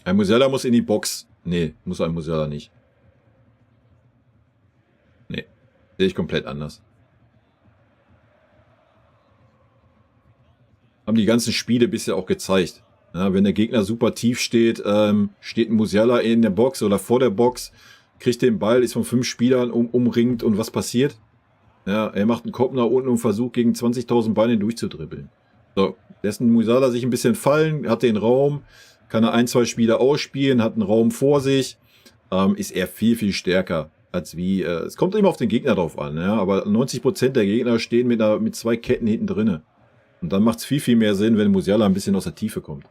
Ein Musiala muss in die Box. Nee, muss ein Musiala nicht. Nee, sehe ich komplett anders. Haben die ganzen Spiele bisher auch gezeigt. Ja, wenn der Gegner super tief steht, steht ein Musiala in der Box oder vor der Box, kriegt den Ball, ist von 5 Spielern umringt und was passiert? Ja, er macht einen Kopf nach unten und versucht gegen 20.000 Beine durchzudribbeln. So, lässt ein Musiala sich ein bisschen fallen, hat den Raum, kann er 1-2 Spieler ausspielen, hat einen Raum vor sich, ist er viel, viel stärker als wie, es kommt immer auf den Gegner drauf an, ja, aber 90% der Gegner stehen mit 2 Ketten hinten drinne. Und dann macht es viel, viel mehr Sinn, wenn Musiala ein bisschen aus der Tiefe kommt.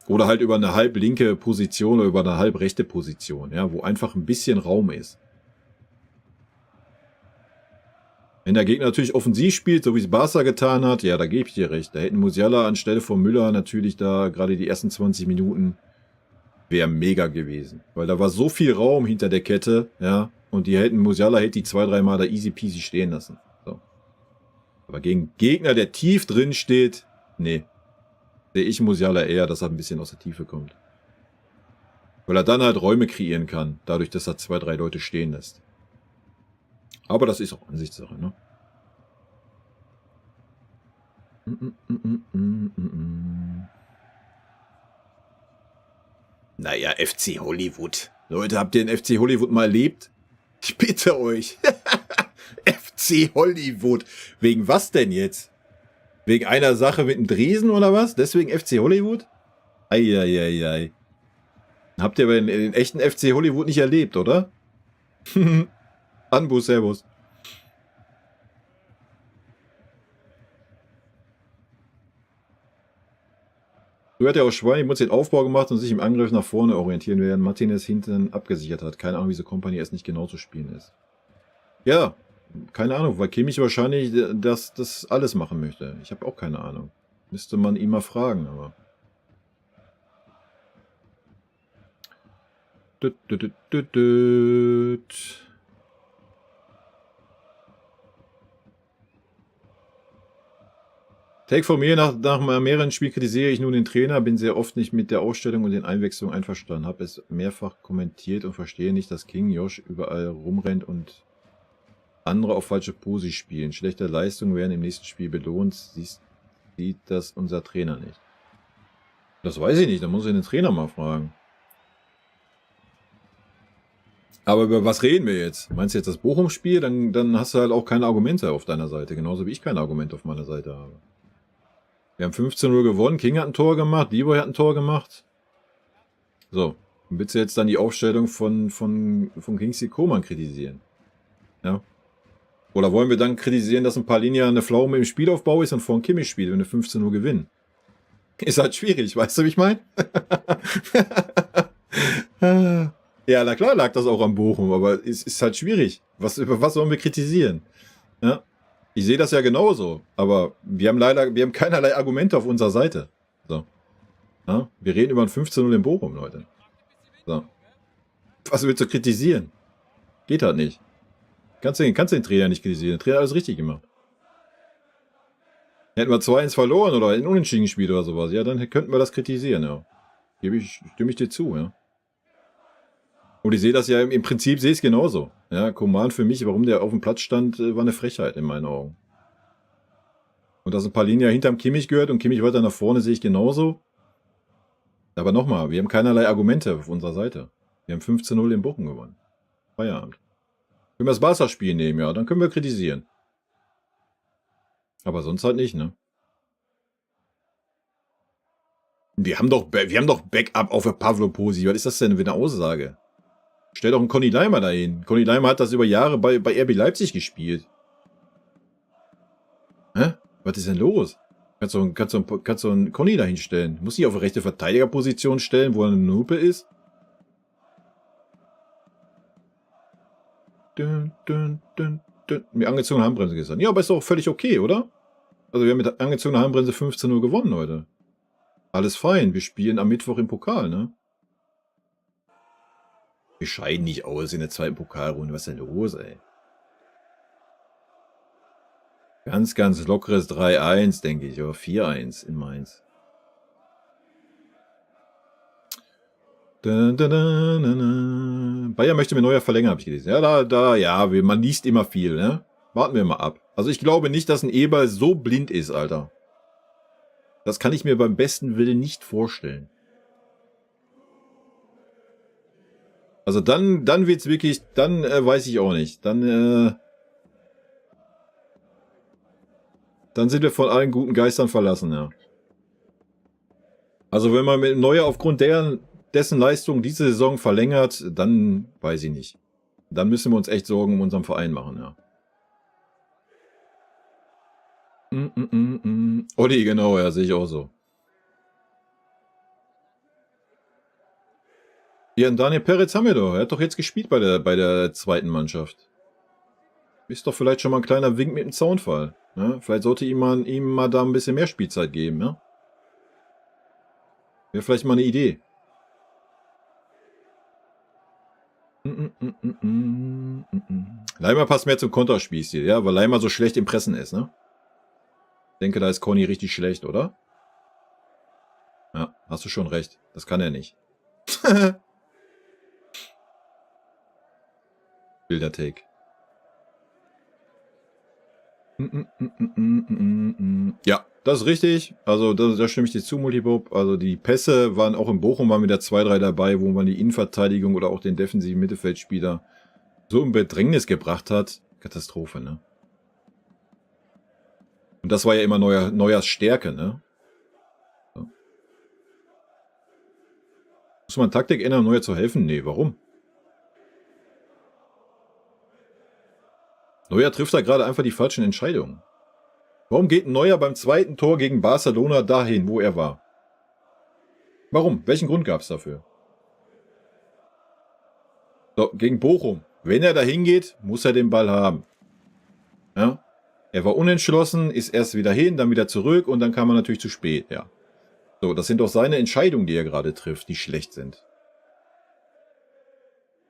Oder halt über eine halb linke Position oder über eine halb rechte Position, ja, wo einfach ein bisschen Raum ist. Wenn der Gegner natürlich offensiv spielt, so wie es Barca getan hat, ja, da gebe ich dir recht. Da hätten Musiala anstelle von Müller natürlich da gerade die ersten 20 Minuten wäre mega gewesen. Weil da war so viel Raum hinter der Kette, ja, und Musiala hätte die 2-3 Mal da easy peasy stehen lassen. So. Aber gegen Gegner, der tief drin steht, nee. Sehe ich Musiala eher, dass er ein bisschen aus der Tiefe kommt. Weil er dann halt Räume kreieren kann, dadurch, dass er 2-3 Leute stehen lässt. Aber das ist auch Ansichtssache, ne? Naja, FC Hollywood. Leute, habt ihr den FC Hollywood mal erlebt? Ich bitte euch. FC Hollywood. Wegen was denn jetzt? Wegen einer Sache mit dem Dresen oder was? Deswegen FC Hollywood? Eieiei. Habt ihr aber den echten FC Hollywood nicht erlebt, oder? Anbus, Servus. So hat er aus Schweinimund den Aufbau gemacht und sich im Angriff nach vorne orientieren, während Martinez hinten abgesichert hat. Keine Ahnung, wie so Company es nicht genau zu spielen ist. Ja, keine Ahnung, weil Kimmich wahrscheinlich das alles machen möchte. Ich habe auch keine Ahnung. Müsste man ihn mal fragen, aber... Take von mir, nach mehreren Spielen kritisiere ich nun den Trainer, bin sehr oft nicht mit der Ausstellung und den Einwechslungen einverstanden, habe es mehrfach kommentiert und verstehe nicht, dass King Josh überall rumrennt und andere auf falsche Posi spielen. Schlechte Leistungen werden im nächsten Spiel belohnt, sieht das unser Trainer nicht. Das weiß ich nicht, da muss ich den Trainer mal fragen. Aber über was reden wir jetzt? Meinst du jetzt das Bochum-Spiel? Dann hast du halt auch keine Argumente auf deiner Seite, genauso wie ich keine Argumente auf meiner Seite habe. Wir haben 15-0 gewonnen, King hat ein Tor gemacht, Leroy hat ein Tor gemacht. So, willst du jetzt dann die Aufstellung von Kingsley Coman kritisieren? Ja. Oder wollen wir dann kritisieren, dass ein paar Linien eine Pflaume im Spielaufbau ist und vor ein Kimmich spielt, wenn wir 15-0 gewinnen? Ist halt schwierig, weißt du, wie ich meine? Ja, na klar lag das auch am Bochum, aber es ist halt schwierig. Über was sollen wir kritisieren? Ja. Ich sehe das ja genauso, aber wir haben keinerlei Argumente auf unserer Seite. So. Ja, wir reden über ein 15-0 in Bochum, Leute. So. Was willst du kritisieren? Geht halt nicht. Kannst du den Trainer nicht kritisieren. Der Trainer hat alles richtig gemacht. Hätten wir 2-1 verloren oder ein Unentschieden gespielt oder sowas, ja, dann könnten wir das kritisieren, ja. Stimme ich dir zu, ja. Und ich sehe das ja, im Prinzip sehe ich es genauso. Ja, Coman für mich, warum der auf dem Platz stand, war eine Frechheit in meinen Augen. Und dass ein paar Linien hinterm Kimmich gehört und Kimmich weiter nach vorne, sehe ich genauso. Aber nochmal, wir haben keinerlei Argumente auf unserer Seite. Wir haben 15-0 in Bochum gewonnen. Feierabend. Wenn wir das Barca-Spiel nehmen, ja, dann können wir kritisieren. Aber sonst halt nicht, ne? Wir haben doch Backup auf der Pavlo Posi. Was ist das denn für eine Aussage? Stell doch einen Conny Leimer dahin. Conny Leimer hat das über Jahre bei RB Leipzig gespielt. Hä? Was ist denn los? Kannst du einen Conny dahin stellen? Muss ich auf eine rechte Verteidigerposition stellen, wo er eine Nupe ist? Mit angezogener Handbremse gestern. Ja, aber ist doch völlig okay, oder? Also wir haben mit angezogener Handbremse 15-0 gewonnen heute. Alles fein. Wir spielen am Mittwoch im Pokal, ne? Wir scheiden nicht aus in der zweiten Pokalrunde. Was ist denn los, ey? Ganz, ganz lockeres 3-1, denke ich. Oder 4-1 in Mainz. Bayern möchte mit Neuer verlängern, habe ich gelesen. Ja, man liest immer viel, ne? Warten wir mal ab. Also ich glaube nicht, dass ein Eber so blind ist, Alter. Das kann ich mir beim besten Willen nicht vorstellen. Also dann wird's wirklich, dann weiß ich auch nicht. Dann sind wir von allen guten Geistern verlassen, ja. Also wenn man mit Neuer aufgrund dessen Leistung diese Saison verlängert, dann weiß ich nicht. Dann müssen wir uns echt Sorgen um unseren Verein machen, ja. Olli, genau, ja, sehe ich auch so. Ja, und Daniel Peretz haben wir doch. Er hat doch jetzt gespielt bei der zweiten Mannschaft. Ist doch vielleicht schon mal ein kleiner Wink mit dem Zaunfall. Ne? Vielleicht sollte ihm mal da ein bisschen mehr Spielzeit geben, ne? Wäre vielleicht mal eine Idee. Leimer passt mehr zum Konterspielstil, ja, weil Leimer so schlecht im Pressen ist, ne? Ich denke, da ist Conny richtig schlecht, oder? Ja, hast du schon recht. Das kann er nicht. Bilder-Take. Ja, Das ist richtig. Also da stimme ich dir zu, Multibob. Also die Pässe waren auch in Bochum, waren wieder 2, 3 dabei, wo man die Innenverteidigung oder auch den defensiven Mittelfeldspieler so in Bedrängnis gebracht hat. Katastrophe, ne? Und das war ja immer Neuers Stärke, ne? So. Muss man Taktik ändern, um Neuer zu helfen? Nee, warum? Neuer trifft da gerade einfach die falschen Entscheidungen. Warum geht ein Neuer beim zweiten Tor gegen Barcelona dahin, wo er war? Warum? Welchen Grund gab es dafür? So, gegen Bochum. Wenn er dahin geht, muss er den Ball haben. Ja? Er war unentschlossen, ist erst wieder hin, dann wieder zurück und dann kam er natürlich zu spät. Ja. So, das sind doch seine Entscheidungen, die er gerade trifft, die schlecht sind.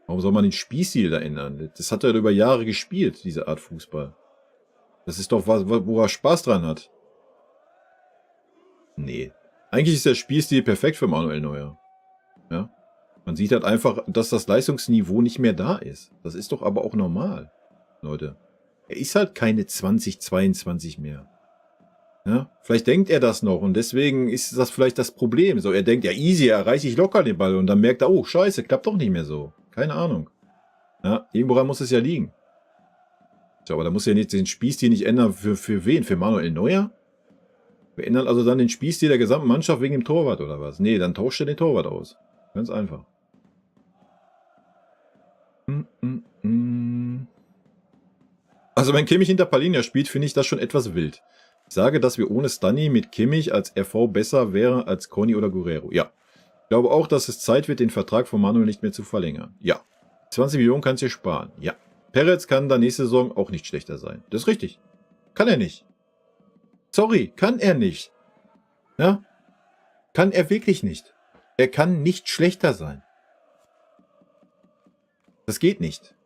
Warum soll man den Spielstil da ändern? Das hat er über Jahre gespielt, diese Art Fußball. Das ist doch was, wo er Spaß dran hat. Nee. Eigentlich ist der Spielstil perfekt für Manuel Neuer. Ja. Man sieht halt einfach, dass das Leistungsniveau nicht mehr da ist. Das ist doch aber auch normal, Leute. Er ist halt keine 2022 mehr. Ja. Vielleicht denkt er das noch und deswegen ist das vielleicht das Problem. So, er denkt, ja easy, erreiche ich locker den Ball und dann merkt er, oh scheiße, klappt doch nicht mehr so. Keine Ahnung. Ja, irgendworan muss es ja liegen. So, aber da muss ja nicht den Spielstil nicht ändern. Für wen? Für Manuel Neuer? Wir ändern also dann den Spielstil der gesamten Mannschaft wegen dem Torwart oder was? Nee, dann tauscht er den Torwart aus. Ganz einfach. Also wenn Kimmich hinter Palhinha spielt, finde ich das schon etwas wild. Ich sage, dass wir ohne Stani mit Kimmich als RV besser wäre als Conny oder Guerrero. Ja. Ich glaube auch, dass es Zeit wird, den Vertrag von Manuel nicht mehr zu verlängern. Ja. 20 Millionen kannst du dir sparen. Ja. Peretz kann da nächste Saison auch nicht schlechter sein. Das ist richtig. Kann er nicht. Sorry, kann er nicht. Ja? Kann er wirklich nicht. Er kann nicht schlechter sein. Das geht nicht.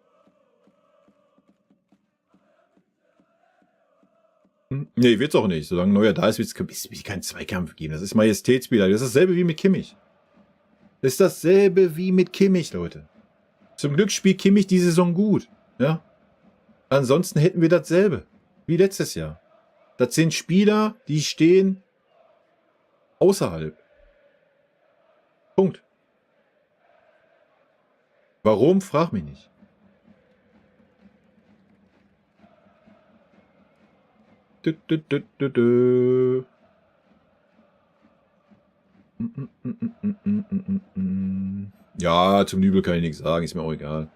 Nee, wird's auch nicht. Solange Neuer da ist, wird es keinen Zweikampf geben. Das ist Majestätsspieler. Das ist dasselbe wie mit Kimmich. Das ist dasselbe wie mit Kimmich, Leute. Zum Glück spielt Kimmich die Saison gut. Ja? Ansonsten hätten wir dasselbe. Wie letztes Jahr. Das sind Spieler, die stehen außerhalb. Punkt. Warum? Frag mich nicht. Ja, zum Nübel kann ich nichts sagen, ist mir auch egal.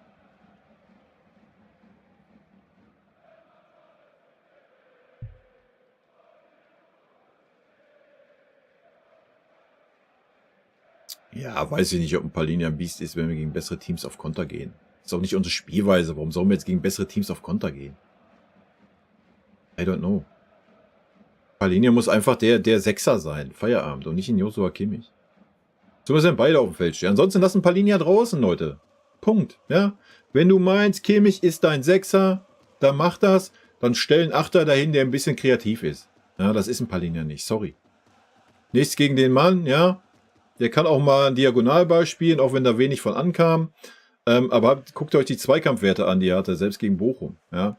Ja, weiß ich nicht, ob ein Palhinha ein Biest ist, wenn wir gegen bessere Teams auf Konter gehen. Ist auch nicht unsere Spielweise. Warum sollen wir jetzt gegen bessere Teams auf Konter gehen? I don't know. Palhinha muss einfach der Sechser sein. Feierabend und nicht in Joshua Kimmich. So müssen beide auf dem Feld stehen. Ansonsten lassen Palhinha draußen, Leute. Punkt. Ja? Wenn du meinst, Kimmich ist dein Sechser, dann mach das. Dann stell einen Achter dahin, der ein bisschen kreativ ist. Ja, das ist ein Palhinha nicht. Sorry. Nichts gegen den Mann, ja. Der kann auch mal einen Diagonalball spielen, auch wenn da wenig von ankam. Aber guckt euch die Zweikampfwerte an, die er hatte, selbst gegen Bochum. Ja.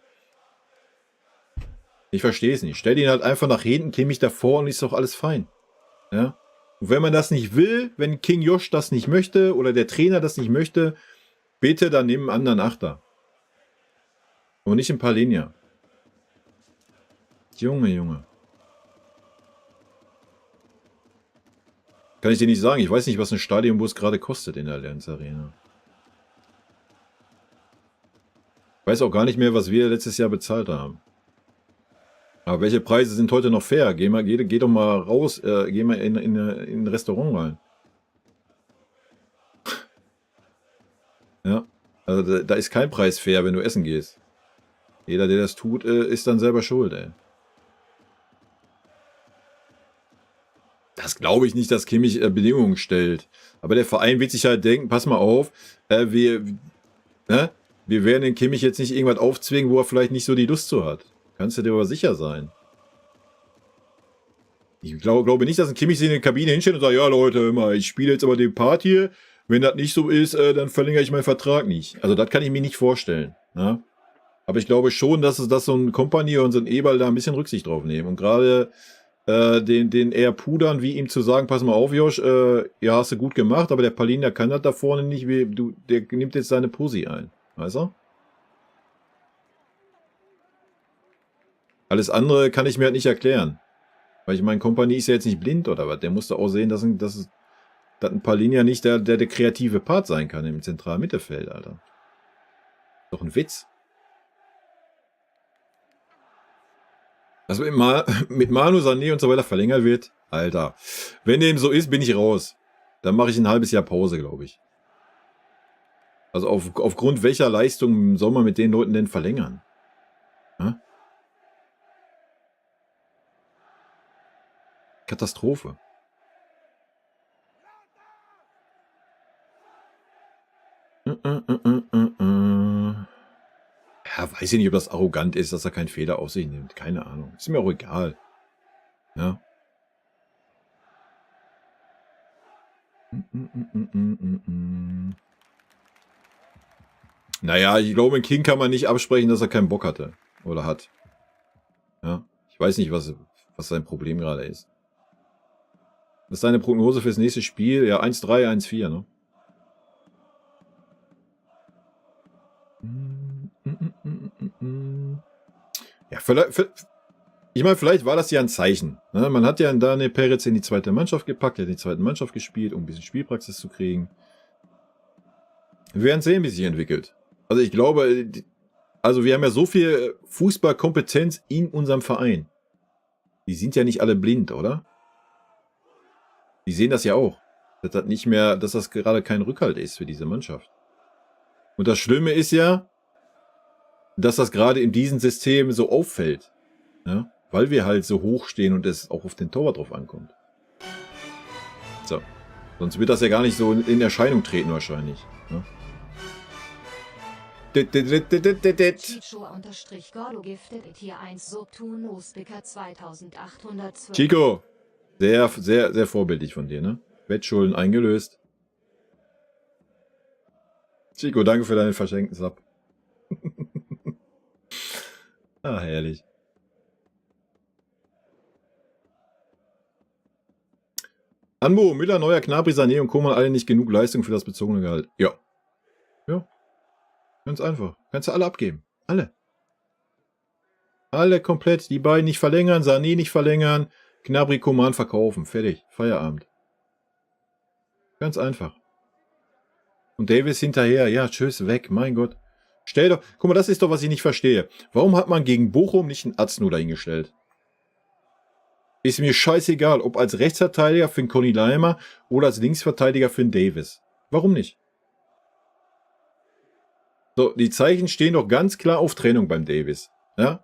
Ich verstehe es nicht. Stellt ihn halt einfach nach hinten, Kimmich davor und ist doch alles fein. Ja. Und wenn man das nicht will, wenn King Josh das nicht möchte oder der Trainer das nicht möchte, bitte dann nimm einen anderen Achter. Und nicht einen Palhinha. Junge. Kann ich dir nicht sagen. Ich weiß nicht, was ein Stadionbus gerade kostet in der Allianz Arena. Ich weiß auch gar nicht mehr, was wir letztes Jahr bezahlt haben. Aber welche Preise sind heute noch fair? Geh doch mal raus, geh mal in ein Restaurant rein. Ja, also da ist kein Preis fair, wenn du essen gehst. Jeder, der das tut, ist dann selber schuld, ey. Das glaube ich nicht, dass Kimmich Bedingungen stellt. Aber der Verein wird sich halt denken, pass mal auf, wir werden den Kimmich jetzt nicht irgendwas aufzwingen, wo er vielleicht nicht so die Lust zu hat. Kannst du dir aber sicher sein. Ich glaube nicht, dass ein Kimmich sich in der Kabine hinstellt und sagt, ja Leute, immer, ich spiele jetzt aber den Part hier. Wenn das nicht so ist, dann verlängere ich meinen Vertrag nicht. Also das kann ich mir nicht vorstellen. Ja? Aber ich glaube schon, dass so ein Kompanie und so ein Eberl da ein bisschen Rücksicht drauf nehmen. Und gerade den eher pudern, wie ihm zu sagen, pass mal auf, Josh, ja, hast du gut gemacht, aber der Palin, kann das da vorne nicht, der nimmt jetzt seine Pussy ein. Weißt du? Alles andere kann ich mir halt nicht erklären. Weil ich meine, Kompanie ist ja jetzt nicht blind oder was. Der musste auch sehen, dass ein Palin ja nicht der kreative Part sein kann im zentralen Mittelfeld, Alter. Doch ein Witz. Also mit Manu, Sané und so weiter verlängert wird, Alter. Wenn dem so ist, bin ich raus. Dann mache ich ein halbes Jahr Pause, glaube ich. Also aufgrund welcher Leistung soll man mit den Leuten denn verlängern? Ja? Katastrophe. Ja, weiß ich nicht, ob das arrogant ist, dass er keinen Fehler auf sich nimmt. Keine Ahnung. Ist mir auch egal. Ja. Naja, ich glaube, King kann man nicht absprechen, dass er keinen Bock hatte. Oder hat. Ja. Ich weiß nicht, was sein Problem gerade ist. Was ist deine Prognose fürs nächste Spiel? Ja, 1-3, 1-4, ne? Ja, ich meine, vielleicht war das ja ein Zeichen. Ne? Man hat ja Daniel Peretz in die zweite Mannschaft gepackt, er hat in die zweite Mannschaft gespielt, um ein bisschen Spielpraxis zu kriegen. Wir werden sehen, wie sich entwickelt. Also ich glaube, wir haben ja so viel Fußballkompetenz in unserem Verein. Die sind ja nicht alle blind, oder? Die sehen das ja auch. Dass das gerade kein Rückhalt ist für diese Mannschaft. Und das Schlimme ist ja, dass das gerade in diesem System so auffällt. Ja? Weil wir halt so hoch stehen und es auch auf den Torwart drauf ankommt. So. Sonst wird das ja gar nicht so in Erscheinung treten wahrscheinlich. Ja? Chico, sehr, sehr, sehr vorbildlich von dir, ne? Wettschulden eingelöst. Chico, danke für deinen verschenkten Sub. Ah, herrlich. Anbo, Müller, Neuer, Gnabry, Sané und Koman alle nicht genug Leistung für das bezogene Gehalt. Ja. Ja. Ganz einfach. Kannst du alle abgeben. Alle. Alle komplett. Die beiden nicht verlängern, Sané nicht verlängern, Gnabry, Koman verkaufen. Fertig. Feierabend. Ganz einfach. Und Davis hinterher. Ja, tschüss, weg. Mein Gott. Stell doch. Guck mal, das ist doch, was ich nicht verstehe. Warum hat man gegen Bochum nicht einen Aznu dahingestellt? Ist mir scheißegal, ob als Rechtsverteidiger für einen Conny Leimer oder als Linksverteidiger für einen Davis. Warum nicht? So, die Zeichen stehen doch ganz klar auf Trennung beim Davis. Ja?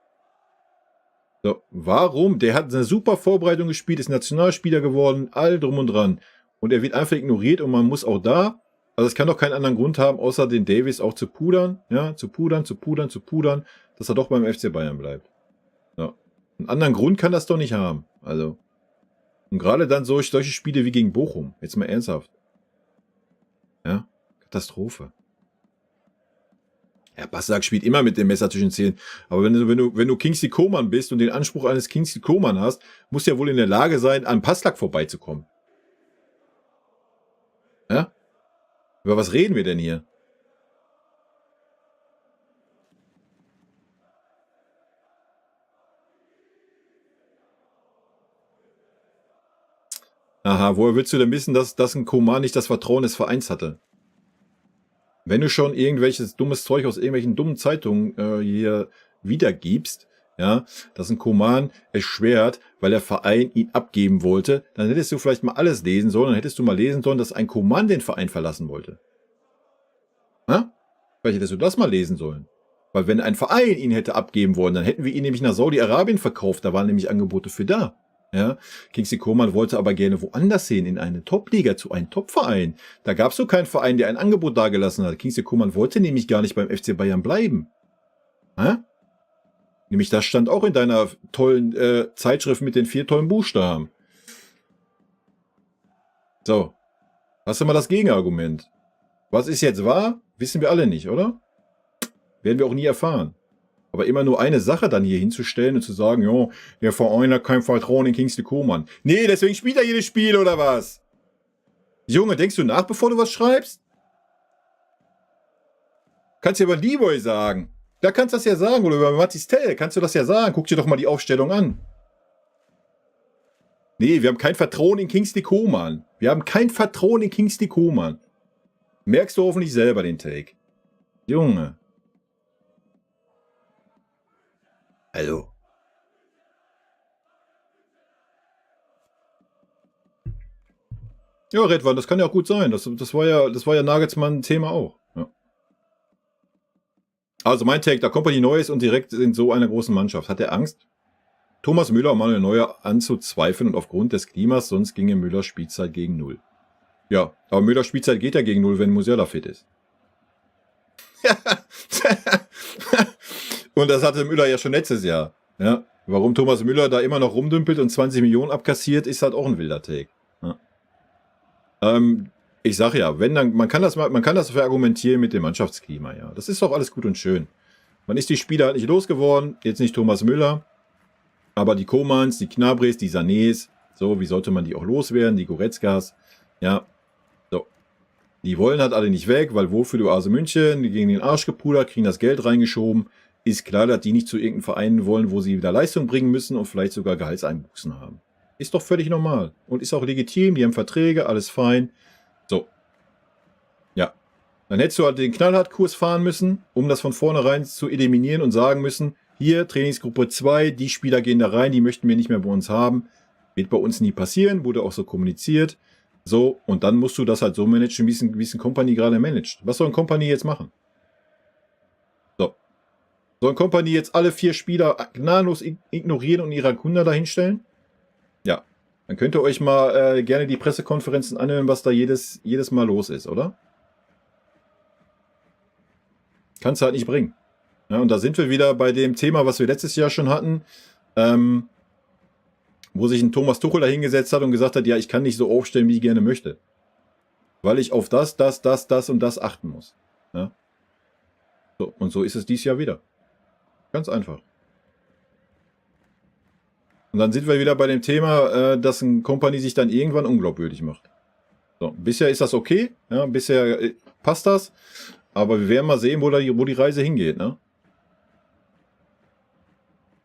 So, warum? Der hat eine super Vorbereitung gespielt, ist Nationalspieler geworden, all drum und dran. Und er wird einfach ignoriert und man muss auch da, also es kann doch keinen anderen Grund haben, außer den Davis auch zu pudern, ja, zu pudern, dass er doch beim FC Bayern bleibt. Ja. Einen anderen Grund kann das doch nicht haben. Also. Und gerade dann solche Spiele wie gegen Bochum. Jetzt mal ernsthaft. Ja. Katastrophe. Ja, Basak spielt immer mit dem Messer zwischen den Zähnen. Aber wenn du Kingsley Coman bist und den Anspruch eines Kingsley Coman hast, musst du ja wohl in der Lage sein, an Passlack vorbeizukommen. Ja? Über was reden wir denn hier? Aha, woher willst du denn wissen, dass ein Coman nicht das Vertrauen des Vereins hatte? Wenn du schon irgendwelches dummes Zeug aus irgendwelchen dummen Zeitungen hier wiedergibst, ja, dass ein Coman erschwert, weil der Verein ihn abgeben wollte, dann hättest du vielleicht mal alles lesen sollen, dann hättest du mal lesen sollen, dass ein Coman den Verein verlassen wollte. Ja? Vielleicht hättest du das mal lesen sollen. Weil wenn ein Verein ihn hätte abgeben wollen, dann hätten wir ihn nämlich nach Saudi-Arabien verkauft, da waren nämlich Angebote für da. Ja, Kingsley Coman wollte aber gerne woanders hin, in eine Top-Liga, zu einem Top-Verein. Da gab es so keinen Verein, der ein Angebot dargelassen hat. Kingsley Coman wollte nämlich gar nicht beim FC Bayern bleiben. Ja? Nämlich das stand auch in deiner tollen Zeitschrift mit den 4 tollen Buchstaben. So, hast du mal das Was ist jetzt wahr? Wissen wir alle nicht, oder? Werden wir auch nie erfahren. Aber immer nur eine Sache dann hier hinzustellen und zu sagen, jo, der Verein hat kein Vertrauen in Kingsley Coman. Nee, deswegen spielt er jedes Spiel, oder was? Junge, denkst du nach, bevor du was schreibst? Kannst du ja über Leroy sagen. Da kannst du das ja sagen. Oder über Mathis Tell kannst du das ja sagen. Guck dir doch mal die Aufstellung an. Nee, wir haben kein Vertrauen in Kingsley Coman. Wir haben kein Vertrauen in Kingsley Coman. Merkst du hoffentlich selber den Take. Junge. Hallo. Ja, Redwan, das kann ja auch gut sein. Das war ja Nagelsmann-Thema auch. Ja. Also mein Take, da kommt die Neues und direkt in so einer großen Mannschaft. Hat er Angst, Thomas Müller und Manuel Neuer anzuzweifeln und aufgrund des Klimas, sonst ginge Müllers Spielzeit gegen 0. Ja, aber Müllers Spielzeit geht ja gegen 0, wenn Musiala fit ist. Und das hatte Müller ja schon letztes Jahr. Ja, warum Thomas Müller da immer noch rumdümpelt und 20 Millionen abkassiert, ist halt auch ein wilder Take. Ja. Ich sage ja, wenn dann, man kann das verargumentieren mit dem Mannschaftsklima, ja. Das ist doch alles gut und schön. Man ist die Spieler halt nicht losgeworden, jetzt nicht Thomas Müller, aber die Komans, die Knabris, die Sanés, so, wie sollte man die auch loswerden, die Goretzkas, ja. So. Die wollen halt alle nicht weg, weil wofür du Ase München, die gegen den Arsch gepudert, kriegen das Geld reingeschoben. Ist klar, dass die nicht zu irgendeinem Verein wollen, wo sie wieder Leistung bringen müssen und vielleicht sogar Gehaltseinbußen haben. Ist doch völlig normal. Und ist auch legitim, die haben Verträge, alles fein. So. Ja. Dann hättest du halt den Knallhart-Kurs fahren müssen, um das von vornherein zu eliminieren und sagen müssen, hier, Trainingsgruppe 2, die Spieler gehen da rein, die möchten wir nicht mehr bei uns haben. Wird bei uns nie passieren, wurde auch so kommuniziert. So, und dann musst du das halt so managen, wie es ein Company gerade managt. Was soll ein Company jetzt machen? Soll ein Company jetzt alle 4 Spieler gnadenlos ignorieren und ihre Kunden dahinstellen? Ja. Dann könnt ihr euch mal gerne die Pressekonferenzen anhören, was da jedes Mal los ist, oder? Kannst du halt nicht bringen. Ja, und da sind wir wieder bei dem Thema, was wir letztes Jahr schon hatten, wo sich ein Thomas Tuchel da hingesetzt hat und gesagt hat, ja, ich kann nicht so aufstellen, wie ich gerne möchte. Weil ich auf das und das achten muss. Ja? So, und so ist es dieses Jahr wieder. Ganz einfach. Und dann sind wir wieder bei dem Thema, dass ein Company sich dann irgendwann unglaubwürdig macht. So, bisher ist das okay, ja, bisher passt das, aber wir werden mal sehen, wo die Reise hingeht, ne?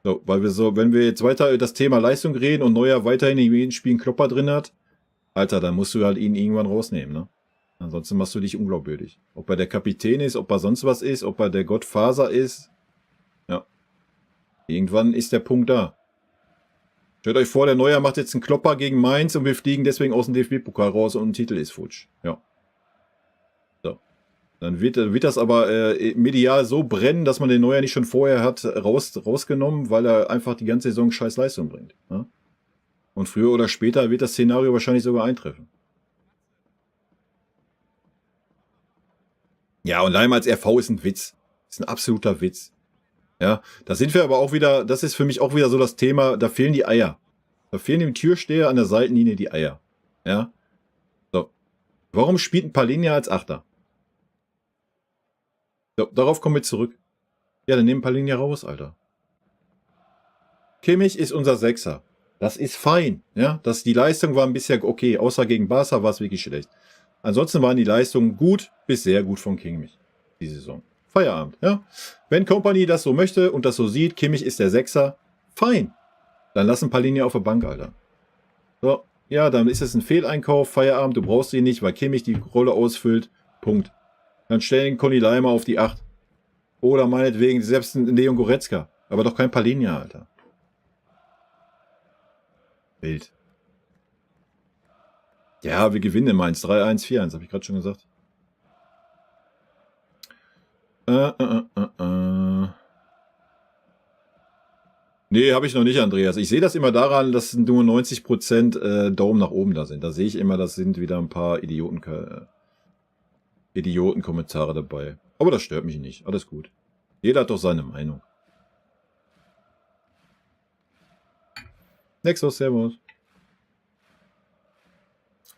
So, weil wenn wir jetzt weiter das Thema Leistung reden und Neuer weiterhin in jedem Spiel einen Klopper drin hat, Alter, dann musst du halt ihn irgendwann rausnehmen, ne? Ansonsten machst du dich unglaubwürdig. Ob er der Kapitän ist, ob er sonst was ist, ob er der Gottfaser ist. Ja. Irgendwann ist der Punkt da. Stellt euch vor, der Neuer macht jetzt einen Klopper gegen Mainz und wir fliegen deswegen aus dem DFB-Pokal raus und ein Titel ist futsch. Ja. So. Dann wird das aber medial so brennen, dass man den Neuer nicht schon vorher hat rausgenommen, weil er einfach die ganze Saison scheiß Leistung bringt. Ja? Und früher oder später wird das Szenario wahrscheinlich sogar eintreffen. Ja, und Leim als RV ist ein Witz. Ist ein absoluter Witz. Ja, da sind wir aber auch wieder, das ist für mich auch wieder so das Thema, da fehlen die Eier. Da fehlen dem Türsteher an der Seitenlinie die Eier. Ja. So. Warum spielt ein Palhinha als Achter? So, darauf kommen wir zurück. Ja, dann nehmen Palhinha raus, Alter. Kimmich ist unser Sechser. Das ist fein. Ja, die Leistung war ein bisschen okay. Außer gegen Barca war es wirklich schlecht. Ansonsten waren die Leistungen gut bis sehr gut von Kimmich. Die Saison. Feierabend, ja. Wenn Company das so möchte und das so sieht, Kimmich ist der Sechser, fein. Dann lassen Palhinha auf der Bank, Alter. So, ja, dann ist es ein Fehleinkauf, Feierabend, du brauchst ihn nicht, weil Kimmich die Rolle ausfüllt, Punkt. Dann stellen Conny Leimer auf die 8. Oder meinetwegen selbst ein Leon Goretzka, aber doch kein Palhinha, Alter. Wild. Ja, wir gewinnen in Mainz, 3-1, 4-1, habe ich gerade schon gesagt. Nee, habe ich noch nicht, Andreas. Ich sehe das immer daran, dass nur 90% Daumen nach oben da sind. Da sehe ich immer, das sind wieder ein paar Idioten-Kommentare dabei. Aber das stört mich nicht. Alles gut. Jeder hat doch seine Meinung. Nexus, servus.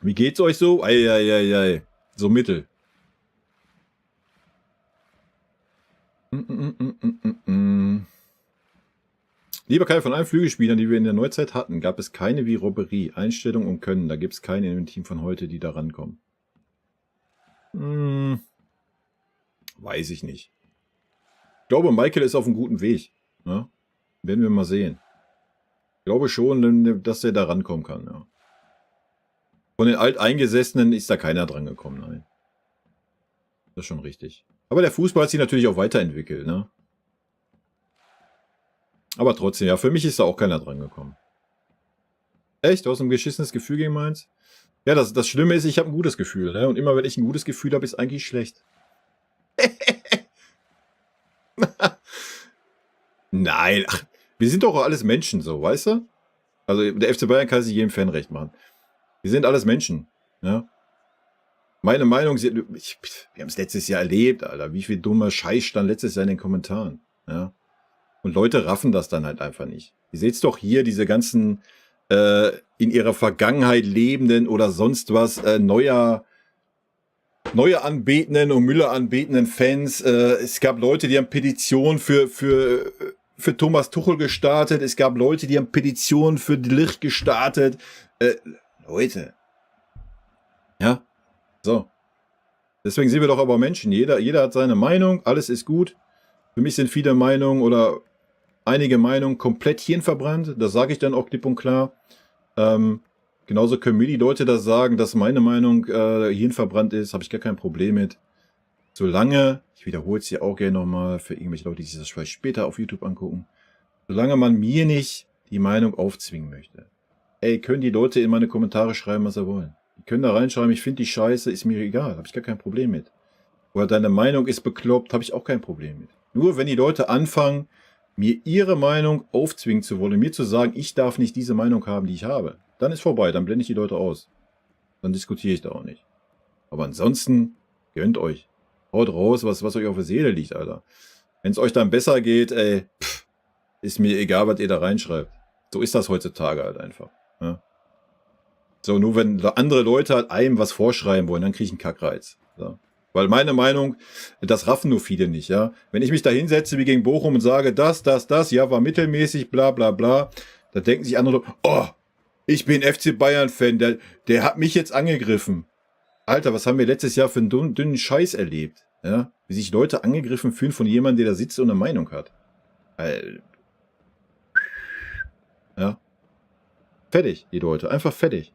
Wie geht's euch so? Eieieiei. So mittel. Lieber Kai, von allen Flügelspielern, die wir in der Neuzeit hatten, gab es keine wie Robberie, Einstellung und Können. Da gibt es keine in dem Team von heute, die da rankommen. Weiß ich nicht. Ich glaube, Michael ist auf einem guten Weg. Ja? Werden wir mal sehen. Ich glaube schon, dass der da rankommen kann. Ja. Von den Alteingesessenen ist da keiner dran gekommen, nein. Das ist schon richtig. Aber der Fußball hat sich natürlich auch weiterentwickelt, ne? Aber trotzdem, ja, für mich ist da auch keiner dran gekommen. Echt? Du hast ein geschissenes Gefühl gegen Mainz? Ja, das Schlimme ist, ich habe ein gutes Gefühl, ne? Und immer wenn ich ein gutes Gefühl habe, ist eigentlich schlecht. Nein, ach, wir sind doch alles Menschen so, weißt du? Also der FC Bayern kann sich jedem Fan recht machen. Wir sind alles Menschen, ja? Meine Meinung, wir haben es letztes Jahr erlebt, Alter. Wie viel dummer Scheiß stand letztes Jahr in den Kommentaren, ja? Und Leute raffen das dann halt einfach nicht. Ihr seht's doch hier, diese ganzen in ihrer Vergangenheit lebenden oder sonst was neue anbetenden und Müller anbetenden Fans. Es gab Leute, die haben Petitionen für Thomas Tuchel gestartet. Es gab Leute, die haben Petitionen für De Ligt gestartet. Leute. Ja, so. Deswegen sind wir doch aber Menschen. Jeder hat seine Meinung. Alles ist gut. Für mich sind viele Meinungen oder einige Meinungen komplett hirnverbrannt. Das sage ich dann auch klipp und klar. Genauso können mir die Leute das sagen, dass meine Meinung hirnverbrannt ist. Habe ich gar kein Problem mit. Solange, ich wiederhole es hier auch gerne nochmal für irgendwelche Leute, die sich das vielleicht später auf YouTube angucken. Solange man mir nicht die Meinung aufzwingen möchte. Ey, können die Leute in meine Kommentare schreiben, was sie wollen. Die können da reinschreiben, ich finde die scheiße, ist mir egal. Habe ich gar kein Problem mit. Oder deine Meinung ist bekloppt, habe ich auch kein Problem mit. Nur wenn die Leute anfangen, mir ihre Meinung aufzwingen zu wollen, mir zu sagen, ich darf nicht diese Meinung haben, die ich habe, dann ist vorbei, dann blende ich die Leute aus. Dann diskutiere ich da auch nicht. Aber ansonsten, gönnt euch. Haut raus, was euch auf der Seele liegt, Alter. Wenn es euch dann besser geht, ey, ist mir egal, was ihr da reinschreibt. So ist das heutzutage halt einfach. Ja. So, nur wenn andere Leute halt einem was vorschreiben wollen, dann kriege ich einen Kackreiz. So. Weil meine Meinung, das raffen nur viele nicht, ja. Wenn ich mich da hinsetze wie gegen Bochum und sage, das, ja, war mittelmäßig, bla, bla, bla, da denken sich andere, oh, ich bin FC Bayern-Fan, der hat mich jetzt angegriffen. Alter, was haben wir letztes Jahr für einen dünnen Scheiß erlebt, ja. Wie sich Leute angegriffen fühlen von jemandem, der da sitzt und eine Meinung hat. Ja. Fertig, die Leute, einfach fertig.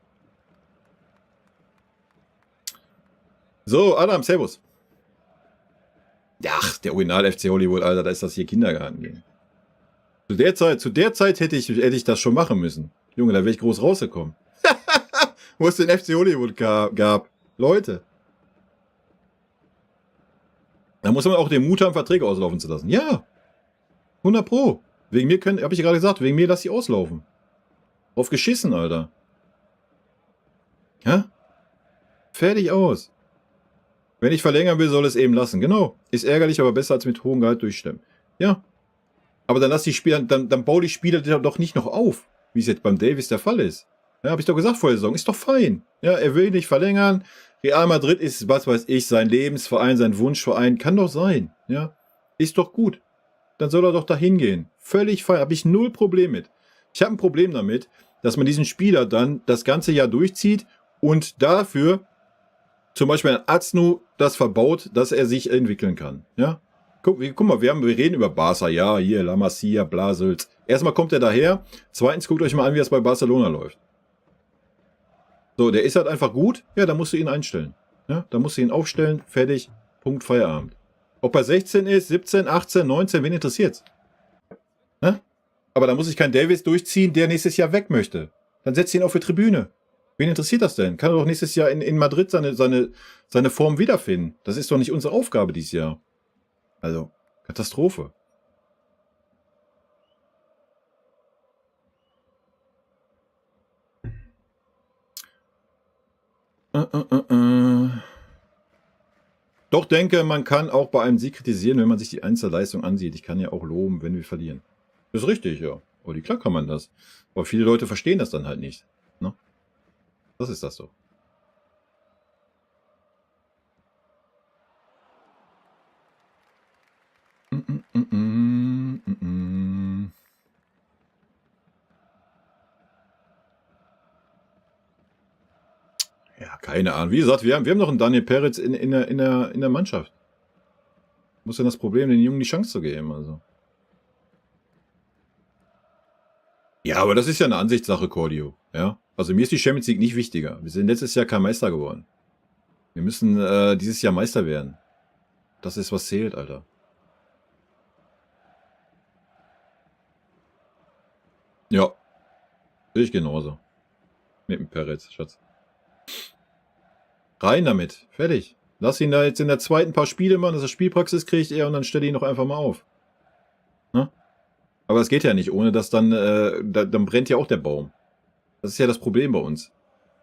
So, Adam, servus. Ja, der Original FC Hollywood, Alter, da ist das hier Kindergarten gehen. Zu der Zeit hätte ich das schon machen müssen. Junge, da wäre ich groß rausgekommen. Wo es den FC Hollywood gab. Leute. Da muss man auch den Mut haben, Verträge auslaufen zu lassen. Ja. 100 Pro. Wegen mir habe ich gerade gesagt, wegen mir lass sie auslaufen. Auf geschissen, Alter. Ja? Fertig aus. Wenn ich verlängern will, soll es eben lassen. Genau. Ist ärgerlich, aber besser als mit hohem Gehalt durchstimmen. Ja. Aber dann lass die Spieler, dann bau die Spieler doch nicht noch auf. Wie es jetzt beim Davis der Fall ist. Ja, habe ich doch gesagt vor der Saison. Ist doch fein. Ja, er will nicht verlängern. Real Madrid ist, was weiß ich, sein Lebensverein, sein Wunschverein. Kann doch sein. Ja. Ist doch gut. Dann soll er doch dahin gehen. Völlig fein. Habe ich null Problem mit. Ich habe ein Problem damit, dass man diesen Spieler dann das ganze Jahr durchzieht und dafür zum Beispiel ein Aznu das verbaut, dass er sich entwickeln kann. Ja? Guck mal, wir reden über Barca. Ja, hier, La Masia, Blasels. Erstmal kommt er daher. Zweitens, guckt euch mal an, wie das bei Barcelona läuft. So, der ist halt einfach gut. Ja, da musst du ihn einstellen. Ja, da musst du ihn aufstellen. Fertig. Punkt, Feierabend. Ob er 16 ist, 17, 18, 19, wen interessiert's? Ja? Aber da muss ich keinen Davis durchziehen, der nächstes Jahr weg möchte. Dann setzt ihn auf die Tribüne. Wen interessiert das denn? Kann er doch nächstes Jahr in Madrid seine Form wiederfinden. Das ist doch nicht unsere Aufgabe dieses Jahr. Also, Katastrophe. Doch denke, man kann auch bei einem Sieg kritisieren, wenn man sich die Einzelleistung ansieht. Ich kann ja auch loben, wenn wir verlieren. Das ist richtig, ja. Oh, klar kann man das. Aber viele Leute verstehen das dann halt nicht. Ne? Das ist das so. Ja, keine Ahnung. Wie gesagt, wir haben noch einen Daniel Peretz in der Mannschaft. Muss denn das Problem, den Jungen die Chance zu geben, also. Ja, aber das ist ja eine Ansichtssache, Cordio. Ja? Also mir ist die Champions League nicht wichtiger. Wir sind letztes Jahr kein Meister geworden. Wir müssen dieses Jahr Meister werden. Das ist, was zählt, Alter. Ja. Sehe ich genauso. Mit dem Peretz, Schatz. Rein damit. Fertig. Lass ihn da jetzt in der zweiten paar Spiele machen, dass er Spielpraxis kriegt und dann stell ihn doch einfach mal auf. Ne? Aber es geht ja nicht, ohne dass dann, dann brennt ja auch der Baum. Das ist ja das Problem bei uns.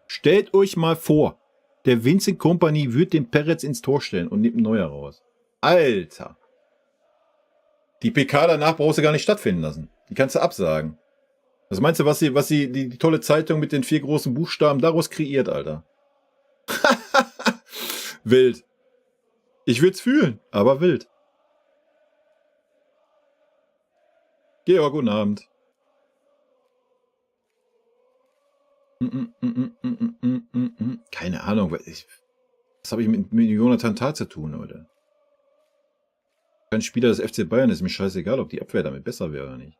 Stellt euch mal vor, der Vincent Kompany wird den Peretz ins Tor stellen und nimmt einen Neuer raus. Alter. Die PK danach brauchst du gar nicht stattfinden lassen. Die kannst du absagen. Was meinst du, was die tolle Zeitung mit den 4 großen Buchstaben daraus kreiert, Alter? Wild. Ich würde es fühlen, aber wild. Georg, guten Abend. Keine Ahnung. Was habe ich mit Jonathan Tah zu tun, oder? Kein Spieler des FC Bayern, ist mir scheißegal, ob die Abwehr damit besser wäre oder nicht.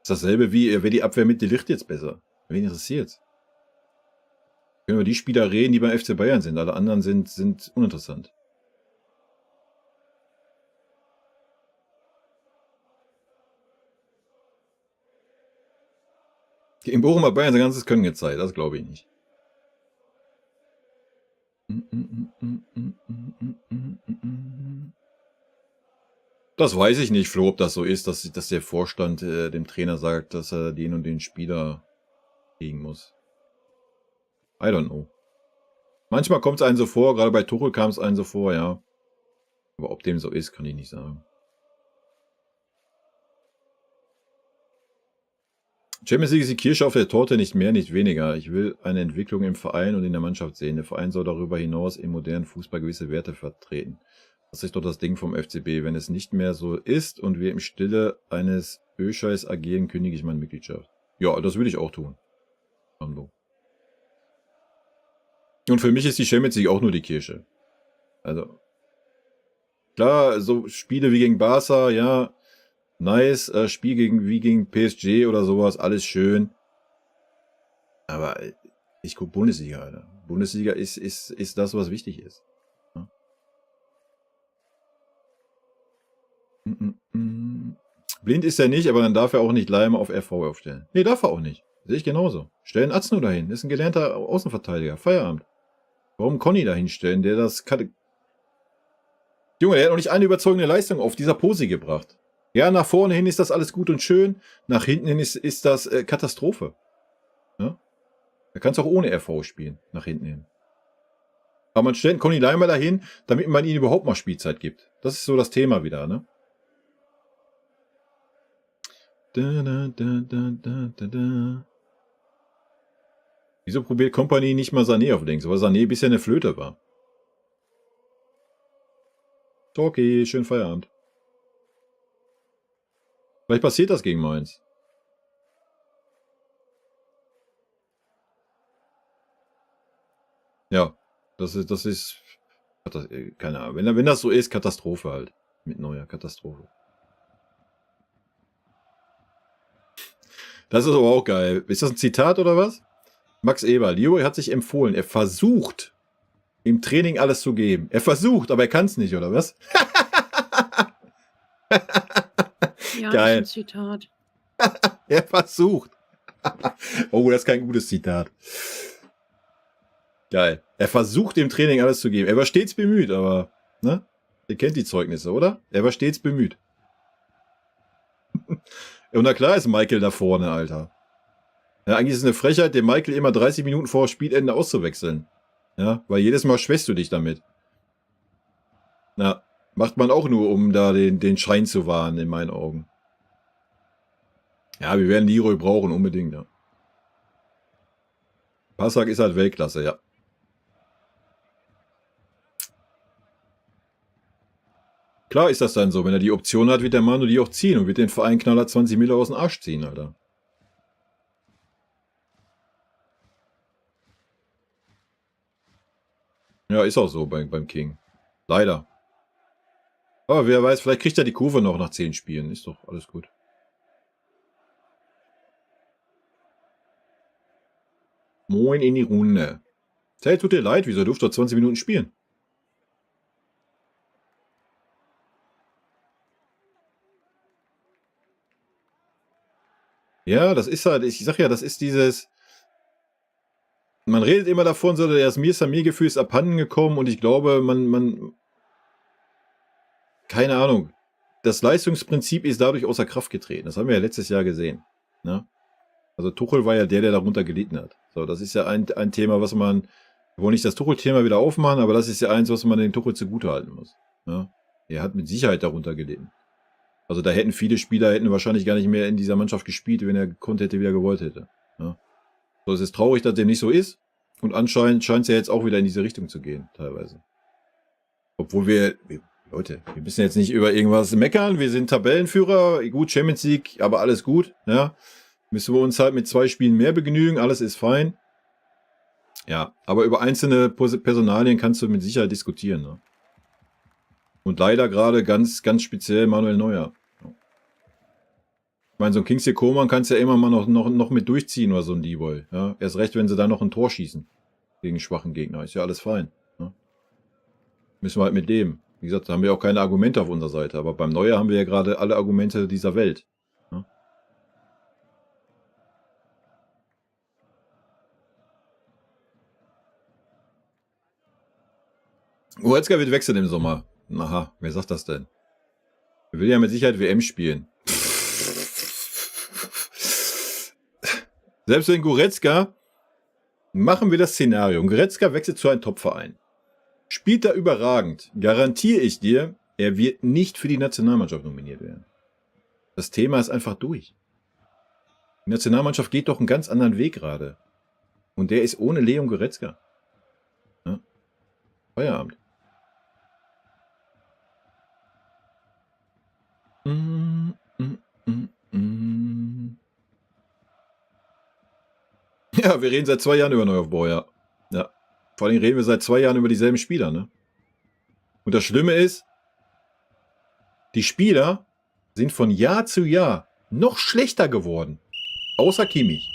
Ist dasselbe wie, wäre die Abwehr mit De Ligt jetzt besser? Wen interessiert's? Können wir die Spieler reden, die beim FC Bayern sind. Alle anderen sind uninteressant. Gegen Bochumer Bayern sein ganzes Können gezeigt. Das glaube ich nicht. Das weiß ich nicht, Flo, ob das so ist, dass der Vorstand dem Trainer sagt, dass er den und den Spieler kriegen muss. I don't know. Manchmal kommt es einem so vor, gerade bei Tuchel kam es einem so vor, ja. Aber ob dem so ist, kann ich nicht sagen. Champions League ist die Kirsche auf der Torte, nicht mehr, nicht weniger. Ich will eine Entwicklung im Verein und in der Mannschaft sehen. Der Verein soll darüber hinaus im modernen Fußball gewisse Werte vertreten. Das ist doch das Ding vom FCB. Wenn es nicht mehr so ist und wir im Stille eines Ölscheiß agieren, kündige ich meine Mitgliedschaft. Ja, das würde ich auch tun. Und für mich ist die Champions League auch nur die Kirsche. Also, klar, so Spiele wie gegen Barca, ja, nice. Spiel wie gegen PSG oder sowas, alles schön. Aber ich gucke Bundesliga, Alter. Bundesliga ist das, was wichtig ist. Ja. Blind ist er nicht, aber dann darf er auch nicht Leimer auf RV aufstellen. Nee, darf er auch nicht. Sehe ich genauso. Stellen Aznu dahin. Ist ein gelernter Außenverteidiger. Feierabend. Warum Conny dahin stellen, der das... Junge, der hat noch nicht eine überzeugende Leistung auf dieser Pose gebracht. Ja, nach vorne hin ist das alles gut und schön. Nach hinten hin ist das Katastrophe. Ja? Da kannst du auch ohne RV spielen. Nach hinten hin. Aber man stellt Conny Leimer dahin, damit man ihm überhaupt mal Spielzeit gibt. Das ist so das Thema wieder, ne? Wieso probiert Kompany nicht mal Sané auf links? Weil Sané bisher eine Flöte war. Okay, schönen Feierabend. Vielleicht passiert das gegen Mainz. Ja, das ist keine Ahnung. Wenn das so ist, Katastrophe halt. Mit Neuer, Katastrophe. Das ist aber auch geil. Ist das ein Zitat oder was? Max Eber, Leroy hat sich empfohlen. Er versucht, im Training alles zu geben. Er versucht, aber er kann es nicht, oder was? Ja, geil. das ist ein Zitat. Er versucht. Oh, das ist kein gutes Zitat. Geil. Er versucht, im Training alles zu geben. Er war stets bemüht, aber, ne? Ihr kennt die Zeugnisse, oder? Er war stets bemüht. Und na klar ist Michael da vorne, Alter. Ja, eigentlich ist es eine Frechheit, den Michael immer 30 Minuten vor Spielende auszuwechseln. Ja, weil jedes Mal schwächst du dich damit. Na, macht man auch nur, um da den Schein zu wahren, in meinen Augen. Ja, wir werden Leroy brauchen, unbedingt, ja. Passak ist halt Weltklasse, ja. Klar ist das dann so. Wenn er die Option hat, wird der Mann die auch ziehen und wird den Verein Knaller 20 Mille aus dem Arsch ziehen, Alter. Ja, ist auch so beim King. Leider. Aber wer weiß, vielleicht kriegt er die Kurve noch nach 10 Spielen. Ist doch alles gut. Moin in die Runde. Hey, tut dir leid, wieso durfte er 20 Minuten spielen? Ja, das ist halt, ich sag ja, das ist dieses... Man redet immer davon, so das Mir-Samir-Gefühl ist abhanden gekommen und ich glaube, keine Ahnung. Das Leistungsprinzip ist dadurch außer Kraft getreten. Das haben wir ja letztes Jahr gesehen. Ne? Also Tuchel war ja der darunter gelitten hat. So, das ist ja ein Thema, was man, ich will nicht das Tuchel-Thema wieder aufmachen, aber das ist ja eins, was man den Tuchel zugutehalten muss. Ne? Er hat mit Sicherheit darunter gelitten. Also da hätten viele Spieler wahrscheinlich gar nicht mehr in dieser Mannschaft gespielt, wenn er gekonnt hätte, wie er gewollt hätte. Ne? So, es ist traurig, dass dem nicht so ist. Und anscheinend scheint es ja jetzt auch wieder in diese Richtung zu gehen, teilweise. Obwohl Leute, wir müssen jetzt nicht über irgendwas meckern. Wir sind Tabellenführer, gut, Champions League, aber alles gut. Ja, müssen wir uns halt mit 2 Spielen mehr begnügen, alles ist fein. Ja, aber über einzelne Personalien kannst du mit Sicherheit diskutieren. Ne? Und leider gerade ganz, ganz speziell Manuel Neuer. Ich meine, so ein Kingsley Coman kannst ja immer mal noch mit durchziehen oder so ein D-Boy. Ja? Erst recht, wenn sie da noch ein Tor schießen gegen schwachen Gegner. Ist ja alles fein. Ne? Müssen wir halt mit dem. Wie gesagt, da haben wir auch keine Argumente auf unserer Seite. Aber beim Neuer haben wir ja gerade alle Argumente dieser Welt. Ne? Goretzka wird wechseln im Sommer. Aha, wer sagt das denn? Er will ja mit Sicherheit WM spielen. Selbst wenn Goretzka, machen wir das Szenario, Goretzka wechselt zu einem Topverein. Spielt er überragend, garantiere ich dir, er wird nicht für die Nationalmannschaft nominiert werden. Das Thema ist einfach durch. Die Nationalmannschaft geht doch einen ganz anderen Weg gerade. Und der ist ohne Leon Goretzka. Ja? Feierabend. Ja, wir reden seit 2 Jahren über Neuaufbau, ja. Ja. Vor allem reden wir seit 2 Jahren über dieselben Spieler, ne? Und das Schlimme ist, die Spieler sind von Jahr zu Jahr noch schlechter geworden. Außer Kimmich.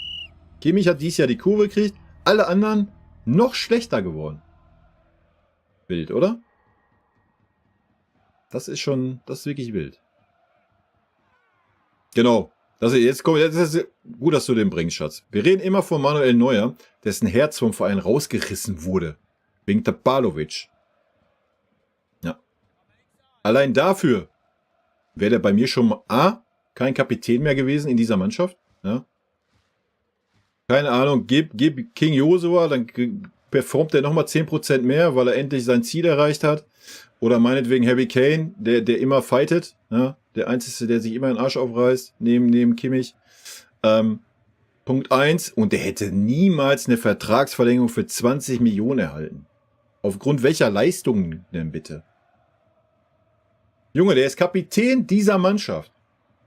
Kimmich hat dieses Jahr die Kurve gekriegt, alle anderen noch schlechter geworden. Wild, oder? Das ist wirklich wild. Genau. Das ist gut, dass du den bringst, Schatz. Wir reden immer von Manuel Neuer, dessen Herz vom Verein rausgerissen wurde. Wegen Tapalovic. Ja. Allein dafür wäre der bei mir schon mal kein Kapitän mehr gewesen in dieser Mannschaft. Ja. Keine Ahnung, gib King Josua, dann performt er nochmal 10% mehr, weil er endlich sein Ziel erreicht hat. Oder meinetwegen Harry Kane, der immer fightet. Ja. Der Einzige, der sich immer den Arsch aufreißt, neben Kimmich. Punkt 1. Und der hätte niemals eine Vertragsverlängerung für 20 Millionen erhalten. Aufgrund welcher Leistungen denn bitte? Junge, der ist Kapitän dieser Mannschaft.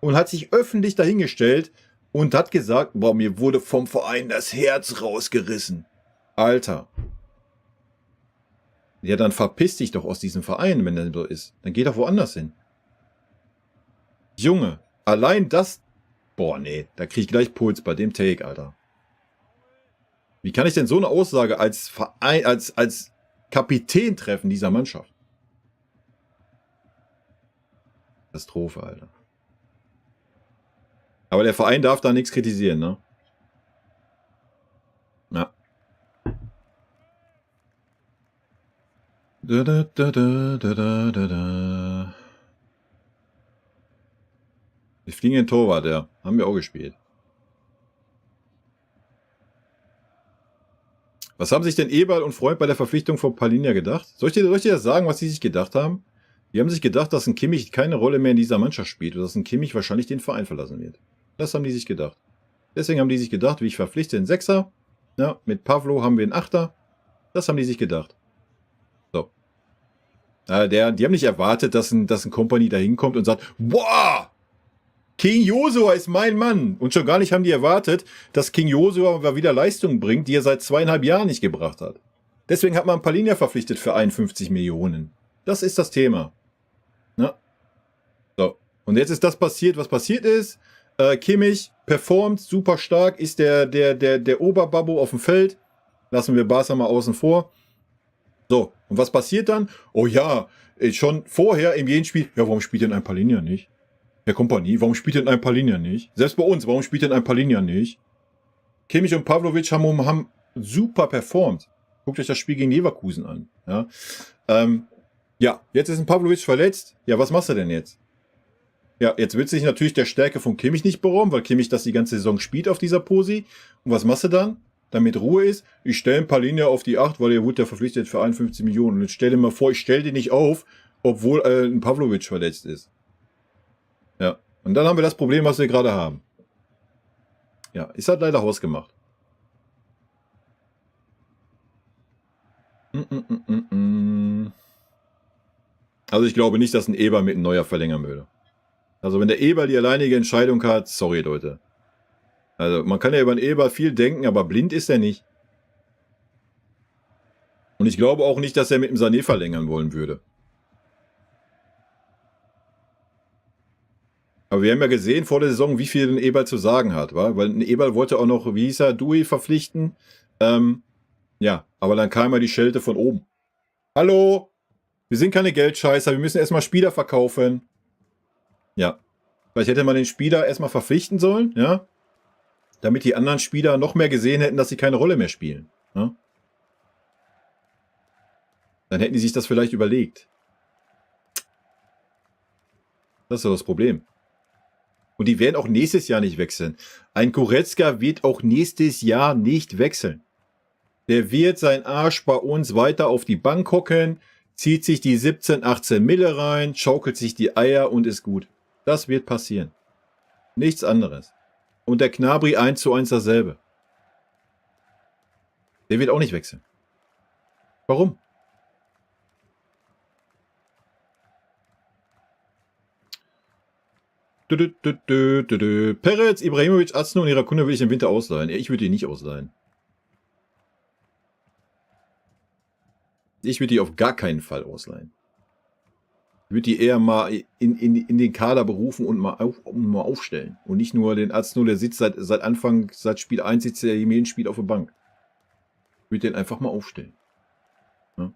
Und hat sich öffentlich dahingestellt und hat gesagt, boah, mir wurde vom Verein das Herz rausgerissen. Alter. Ja, dann verpiss dich doch aus diesem Verein, wenn der so ist. Dann geh doch woanders hin. Junge, allein das... Boah, nee, da krieg ich gleich Puls bei dem Take, Alter. Wie kann ich denn so eine Aussage als Verein, als Kapitän treffen dieser Mannschaft? Katastrophe, Alter. Aber der Verein darf da nichts kritisieren, ne? Ja. Die fliegen in Torwart, ja. Haben wir auch gespielt. Was haben sich denn Eberl und Freund bei der Verpflichtung von Palinja gedacht? Soll ich dir das sagen, was sie sich gedacht haben? Die haben sich gedacht, dass ein Kimmich keine Rolle mehr in dieser Mannschaft spielt und dass ein Kimmich wahrscheinlich den Verein verlassen wird. Das haben die sich gedacht. Deswegen haben die sich gedacht, wie ich verpflichte einen Sechser. Ja, mit Pavlo haben wir einen Achter. Das haben die sich gedacht. So. Die haben nicht erwartet, dass ein Company da hinkommt und sagt, boah! King Josua ist mein Mann. Und schon gar nicht haben die erwartet, dass King Josua wieder Leistungen bringt, die er seit 2,5 Jahren nicht gebracht hat. Deswegen hat man Palinja verpflichtet für 51 Millionen. Das ist das Thema. Ne? So. Und jetzt ist das passiert, was passiert ist. Kimmich performt super stark, ist der Oberbabbo auf dem Feld. Lassen wir Barca mal außen vor. So, und was passiert dann? Oh ja, schon vorher in jedem Spiel, ja, warum spielt denn ein Palinja nicht? Herr Kompanie, warum spielt denn ein Palinja nicht? Selbst bei uns, warum spielt denn ein Palinja nicht? Kimmich und Pavlovic haben super performt. Guckt euch das Spiel gegen Leverkusen an. Ja, ja, jetzt ist ein Pavlovic verletzt. Ja, was machst du denn jetzt? Ja, jetzt wird sich natürlich der Stärke von Kimmich nicht berauben, weil Kimmich das die ganze Saison spielt auf dieser Posi. Und was machst du dann? Damit Ruhe ist, ich stelle ein Palinja auf die 8, weil er wurde ja verpflichtet für 51 Millionen. Und jetzt stell dir mal vor, ich stelle den nicht auf, obwohl ein Pavlovic verletzt ist. Ja, und dann haben wir das Problem, was wir gerade haben. Ja, ist halt leider hausgemacht. Also ich glaube nicht, dass ein Eber mit einem Neuer verlängern würde. Also wenn der Eber die alleinige Entscheidung hat, sorry Leute. Also man kann ja über einen Eber viel denken, aber blind ist er nicht. Und ich glaube auch nicht, dass er mit dem Sané verlängern wollen würde. Aber wir haben ja gesehen vor der Saison, wie viel ein Eberl zu sagen hat, wa? Weil ein Eberl wollte auch noch, wie hieß er, Dui verpflichten. Ja, aber dann kam ja die Schelte von oben. Hallo, wir sind keine Geldscheißer, wir müssen erstmal Spieler verkaufen. Ja, vielleicht hätte man den Spieler erstmal verpflichten sollen, ja, damit die anderen Spieler noch mehr gesehen hätten, dass sie keine Rolle mehr spielen. Ja? Dann hätten die sich das vielleicht überlegt. Das ist doch das Problem. Und die werden auch nächstes Jahr nicht wechseln. Ein Goretzka wird auch nächstes Jahr nicht wechseln. Der wird sein Arsch bei uns weiter auf die Bank hocken, zieht sich die 17, 18 Mille rein, schaukelt sich die Eier und ist gut. Das wird passieren. Nichts anderes. Und der Gnabry 1:1 dasselbe. Der wird auch nicht wechseln. Warum? Peretz, Ibrahimovic, Azno und Irakunde will ich im Winter ausleihen. Ich würde die nicht ausleihen. Ich würde die auf gar keinen Fall ausleihen. Ich würde die eher mal in den Kader berufen und mal aufstellen. Und nicht nur den Azno, der sitzt seit Anfang, seit Spiel 1 sitzt er jeden Spiel auf der Bank. Ich würde den einfach mal aufstellen. Ja?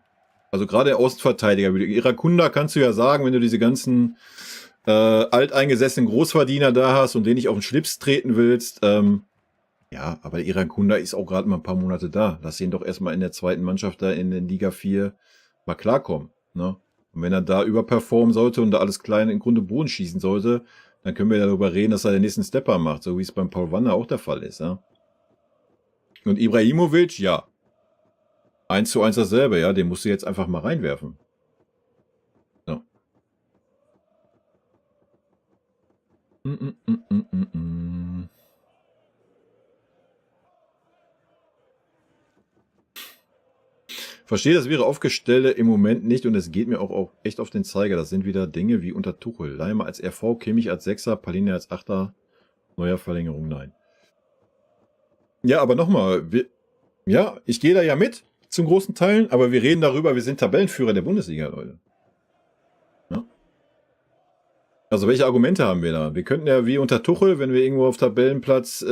Also gerade der Außenverteidiger. Irakunda kannst du ja sagen, wenn du diese ganzen alteingesessenen Großverdiener da hast und den nicht auf den Schlips treten willst. Ja, aber Irakunda ist auch gerade mal ein paar Monate da. Lass ihn doch erstmal in der zweiten Mannschaft da in Liga 4 mal klarkommen. Ne? Und wenn er da überperformen sollte und da alles klein in Grund und Boden schießen sollte, dann können wir darüber reden, dass er den nächsten Stepper macht, so wie es beim Paul Wander auch der Fall ist. Ja? Und Ibrahimovic, ja. 1:1 dasselbe, ja, den musst du jetzt einfach mal reinwerfen. So. Verstehe das wäre aufgestellte im Moment nicht und es geht mir auch echt auf den Zeiger. Das sind wieder Dinge wie unter Tuchel. Leimer als RV, Kimmich als Sechser, Palinja als Achter, neuer Verlängerung, nein. Ja, aber nochmal, ja, ich gehe da ja mit zum großen Teil, aber wir reden darüber, wir sind Tabellenführer der Bundesliga, Leute. Ja? Also welche Argumente haben wir da? Wir könnten ja wie unter Tuchel, wenn wir irgendwo auf Tabellenplatz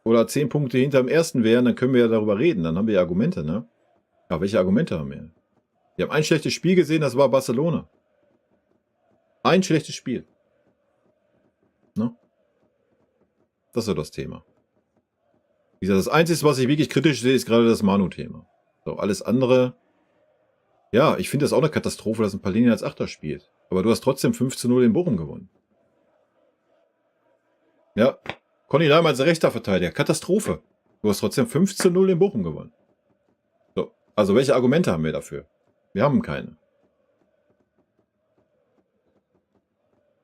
oder 10 Punkte hinter dem ersten wären, dann können wir ja darüber reden, dann haben wir ja Argumente, ne? Ja, welche Argumente haben wir? Wir haben ein schlechtes Spiel gesehen, das war Barcelona. Ein schlechtes Spiel. Ne? Das ist ja das Thema. Wie gesagt, das Einzige, was ich wirklich kritisch sehe, ist gerade das Manu-Thema. So, alles andere, ja, ich finde das auch eine Katastrophe, dass ein Palinja als Achter spielt. Aber du hast trotzdem 5:0 in Bochum gewonnen. Ja, Conny Leimer als rechter Verteidiger, Katastrophe. Du hast trotzdem 5:0 in Bochum gewonnen. So, also welche Argumente haben wir dafür? Wir haben keine.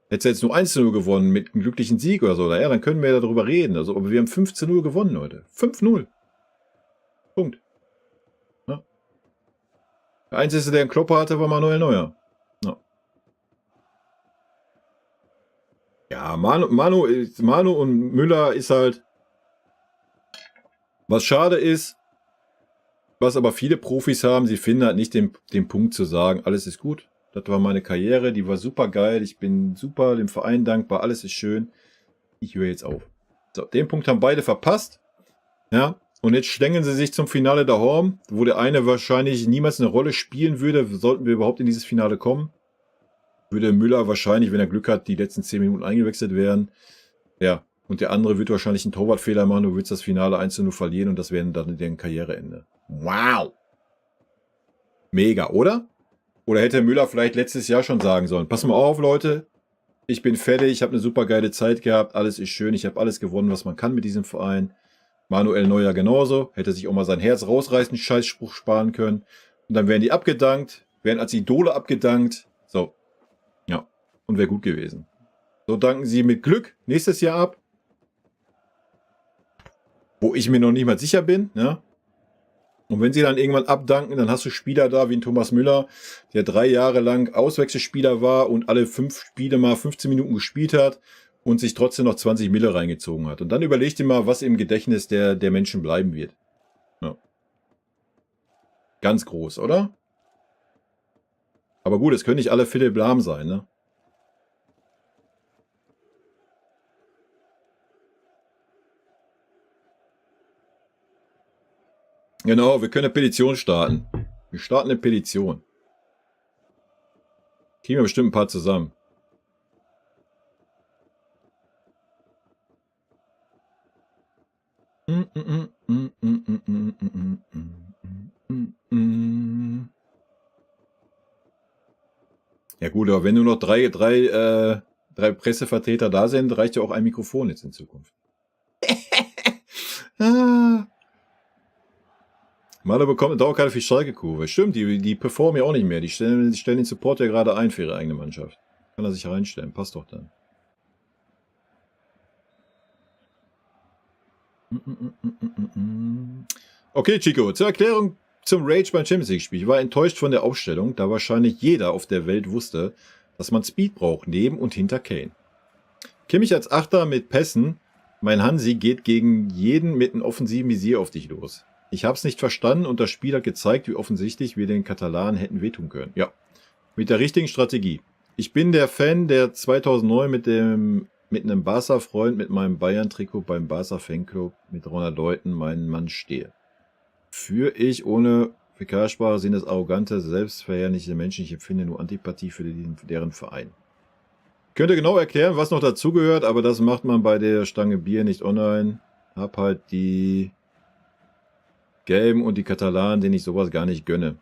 Hättest du jetzt nur 1:0 gewonnen mit einem glücklichen Sieg oder so, ja, dann können wir ja darüber reden. Also, aber wir haben 5:0 gewonnen, Leute. 5:0. Punkt. Ja. Der Einzige, der einen Klopper hatte, war Manuel Neuer. Ja, ja Manu und Müller ist halt, was schade ist, Was aber viele Profis haben, sie finden halt nicht den Punkt zu sagen, alles ist gut. Das war meine Karriere, die war super geil, ich bin super dem Verein dankbar, alles ist schön. Ich höre jetzt auf. So, den Punkt haben beide verpasst. Ja, und jetzt schlängeln sie sich zum Finale daheim, wo der eine wahrscheinlich niemals eine Rolle spielen würde, sollten wir überhaupt in dieses Finale kommen. Würde Müller wahrscheinlich, wenn er Glück hat, die letzten 10 Minuten eingewechselt werden. Ja, und der andere wird wahrscheinlich einen Torwartfehler machen, du würdest das Finale 1:0 verlieren und das wäre dann dein Karriereende. Wow! Mega, oder? Oder hätte Müller vielleicht letztes Jahr schon sagen sollen, pass mal auf, Leute, ich bin fertig, ich habe eine super geile Zeit gehabt, alles ist schön, ich habe alles gewonnen, was man kann mit diesem Verein. Manuel Neuer genauso, hätte sich auch mal sein Herz rausreißen, Scheißspruch sparen können. Und dann wären die abgedankt, wären als Idole abgedankt. So, ja, und wäre gut gewesen. So danken sie mit Glück nächstes Jahr ab. Wo ich mir noch nicht mal sicher bin, ne? Und wenn sie dann irgendwann abdanken, dann hast du Spieler da wie ein Thomas Müller, der 3 Jahre lang Auswechselspieler war und alle 5 Spiele mal 15 Minuten gespielt hat und sich trotzdem noch 20 Mille reingezogen hat. Und dann überleg dir mal, was im Gedächtnis der Menschen bleiben wird. Ja. Ganz groß, oder? Aber gut, es können nicht alle Philipp Lahm sein, ne? Genau, wir können eine Petition starten. Wir starten eine Petition. Kriegen wir bestimmt ein paar zusammen. Ja gut, aber wenn nur noch drei Pressevertreter da sind, reicht ja auch ein Mikrofon jetzt in Zukunft. Maler bekommt eine Dauerkarte für Schalke-Kurve. Stimmt, die performen ja auch nicht mehr. Die stellen den Support ja gerade ein für ihre eigene Mannschaft. Kann er sich reinstellen. Passt doch dann. Okay, Chico. Zur Erklärung zum Rage beim Champions League-Spiel. Ich war enttäuscht von der Aufstellung, da wahrscheinlich jeder auf der Welt wusste, dass man Speed braucht, neben und hinter Kane. Kimmich als Achter mit Pässen. Mein Hansi geht gegen jeden mit einem offensiven Visier auf dich los. Ich habe es nicht verstanden und das Spiel hat gezeigt, wie offensichtlich wir den Katalanen hätten wehtun können. Ja, mit der richtigen Strategie. Ich bin der Fan, der 2009 mit einem Barca-Freund mit meinem Bayern-Trikot beim Barca-Fanclub mit 300 Leuten meinen Mann stehe. Für ich ohne Fäkalsprache sind es arrogante, selbstverherrliche Menschen. Ich empfinde nur Antipathie für deren Verein. Ich könnte genau erklären, was noch dazugehört, aber das macht man bei der Stange Bier nicht online. Hab halt die Gelben und die Katalanen, denen ich sowas gar nicht gönne.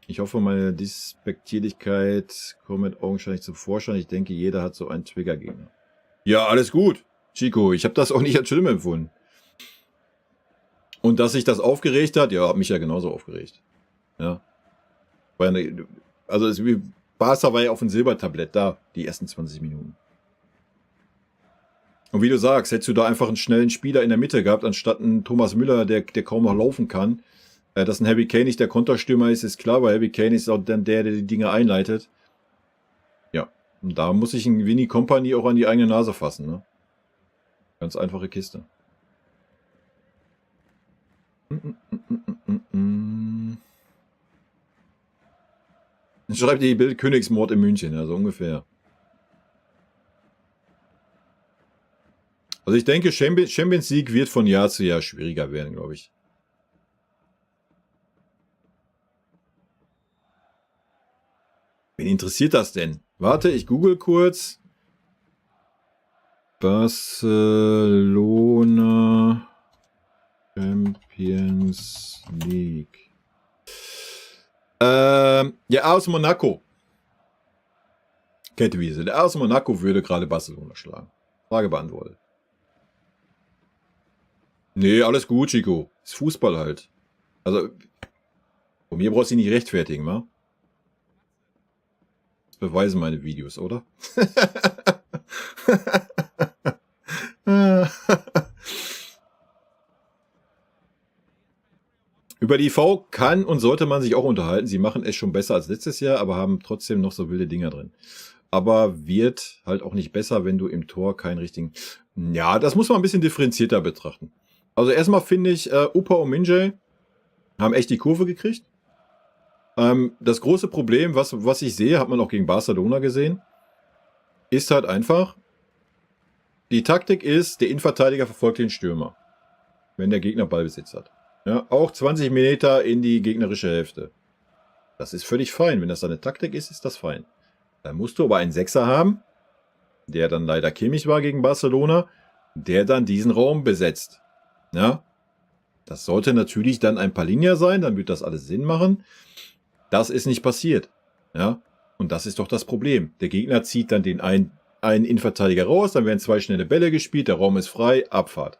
Ich hoffe, meine Despektierlichkeit kommt augenscheinlich zum Vorschein. Ich denke, jeder hat so einen Triggergegner. Ja, alles gut, Chico. Ich habe das auch nicht als schlimm empfunden. Und dass sich das aufgeregt hat, ja, hat mich ja genauso aufgeregt. Ja. Also, Barca war ja auf dem Silbertablett da, die ersten 20 Minuten. Und wie du sagst, hättest du da einfach einen schnellen Spieler in der Mitte gehabt, anstatt einen Thomas Müller, der kaum noch laufen kann. Dass ein Harry Kane nicht der Konterstürmer ist klar, weil Harry Kane ist auch dann der die Dinge einleitet. Ja, und da muss ich einen Vinny Kompany auch an die eigene Nase fassen. Ne? Ganz einfache Kiste. Schreibt die Bild Königsmord in München, also ungefähr. Also ich denke, Champions League wird von Jahr zu Jahr schwieriger werden, glaube ich. Wen interessiert das denn? Warte, ich google kurz. Barcelona Champions League. Ja, aus Monaco. Kettewiese. Der aus Monaco würde gerade Barcelona schlagen. Frage beantwortet. Nee, alles gut, Chico. Ist Fußball halt. Also, von mir brauchst du dich nicht rechtfertigen, wa? Das beweisen meine Videos, oder? Über die IV kann und sollte man sich auch unterhalten. Sie machen es schon besser als letztes Jahr, aber haben trotzdem noch so wilde Dinger drin. Aber wird halt auch nicht besser, wenn du im Tor keinen richtigen... Ja, das muss man ein bisschen differenzierter betrachten. Also erstmal finde ich Upa Ominje Haben echt die Kurve gekriegt. Das große Problem, was ich sehe, hat man auch gegen Barcelona gesehen, ist halt einfach, die Taktik ist, der Innenverteidiger verfolgt den Stürmer, wenn der Gegner Ballbesitz hat. Ja, auch 20 Meter in die gegnerische Hälfte. Das ist völlig fein. Wenn das deine Taktik ist, ist das fein. Dann musst du aber einen Sechser haben, der dann leider Kimmich war gegen Barcelona, der dann diesen Raum besetzt. Ja, das sollte natürlich dann ein Palinja sein, dann wird das alles Sinn machen. Das ist nicht passiert. Ja, und das ist doch das Problem. Der Gegner zieht dann den einen Innenverteidiger raus, dann werden 2 schnelle Bälle gespielt, der Raum ist frei, Abfahrt.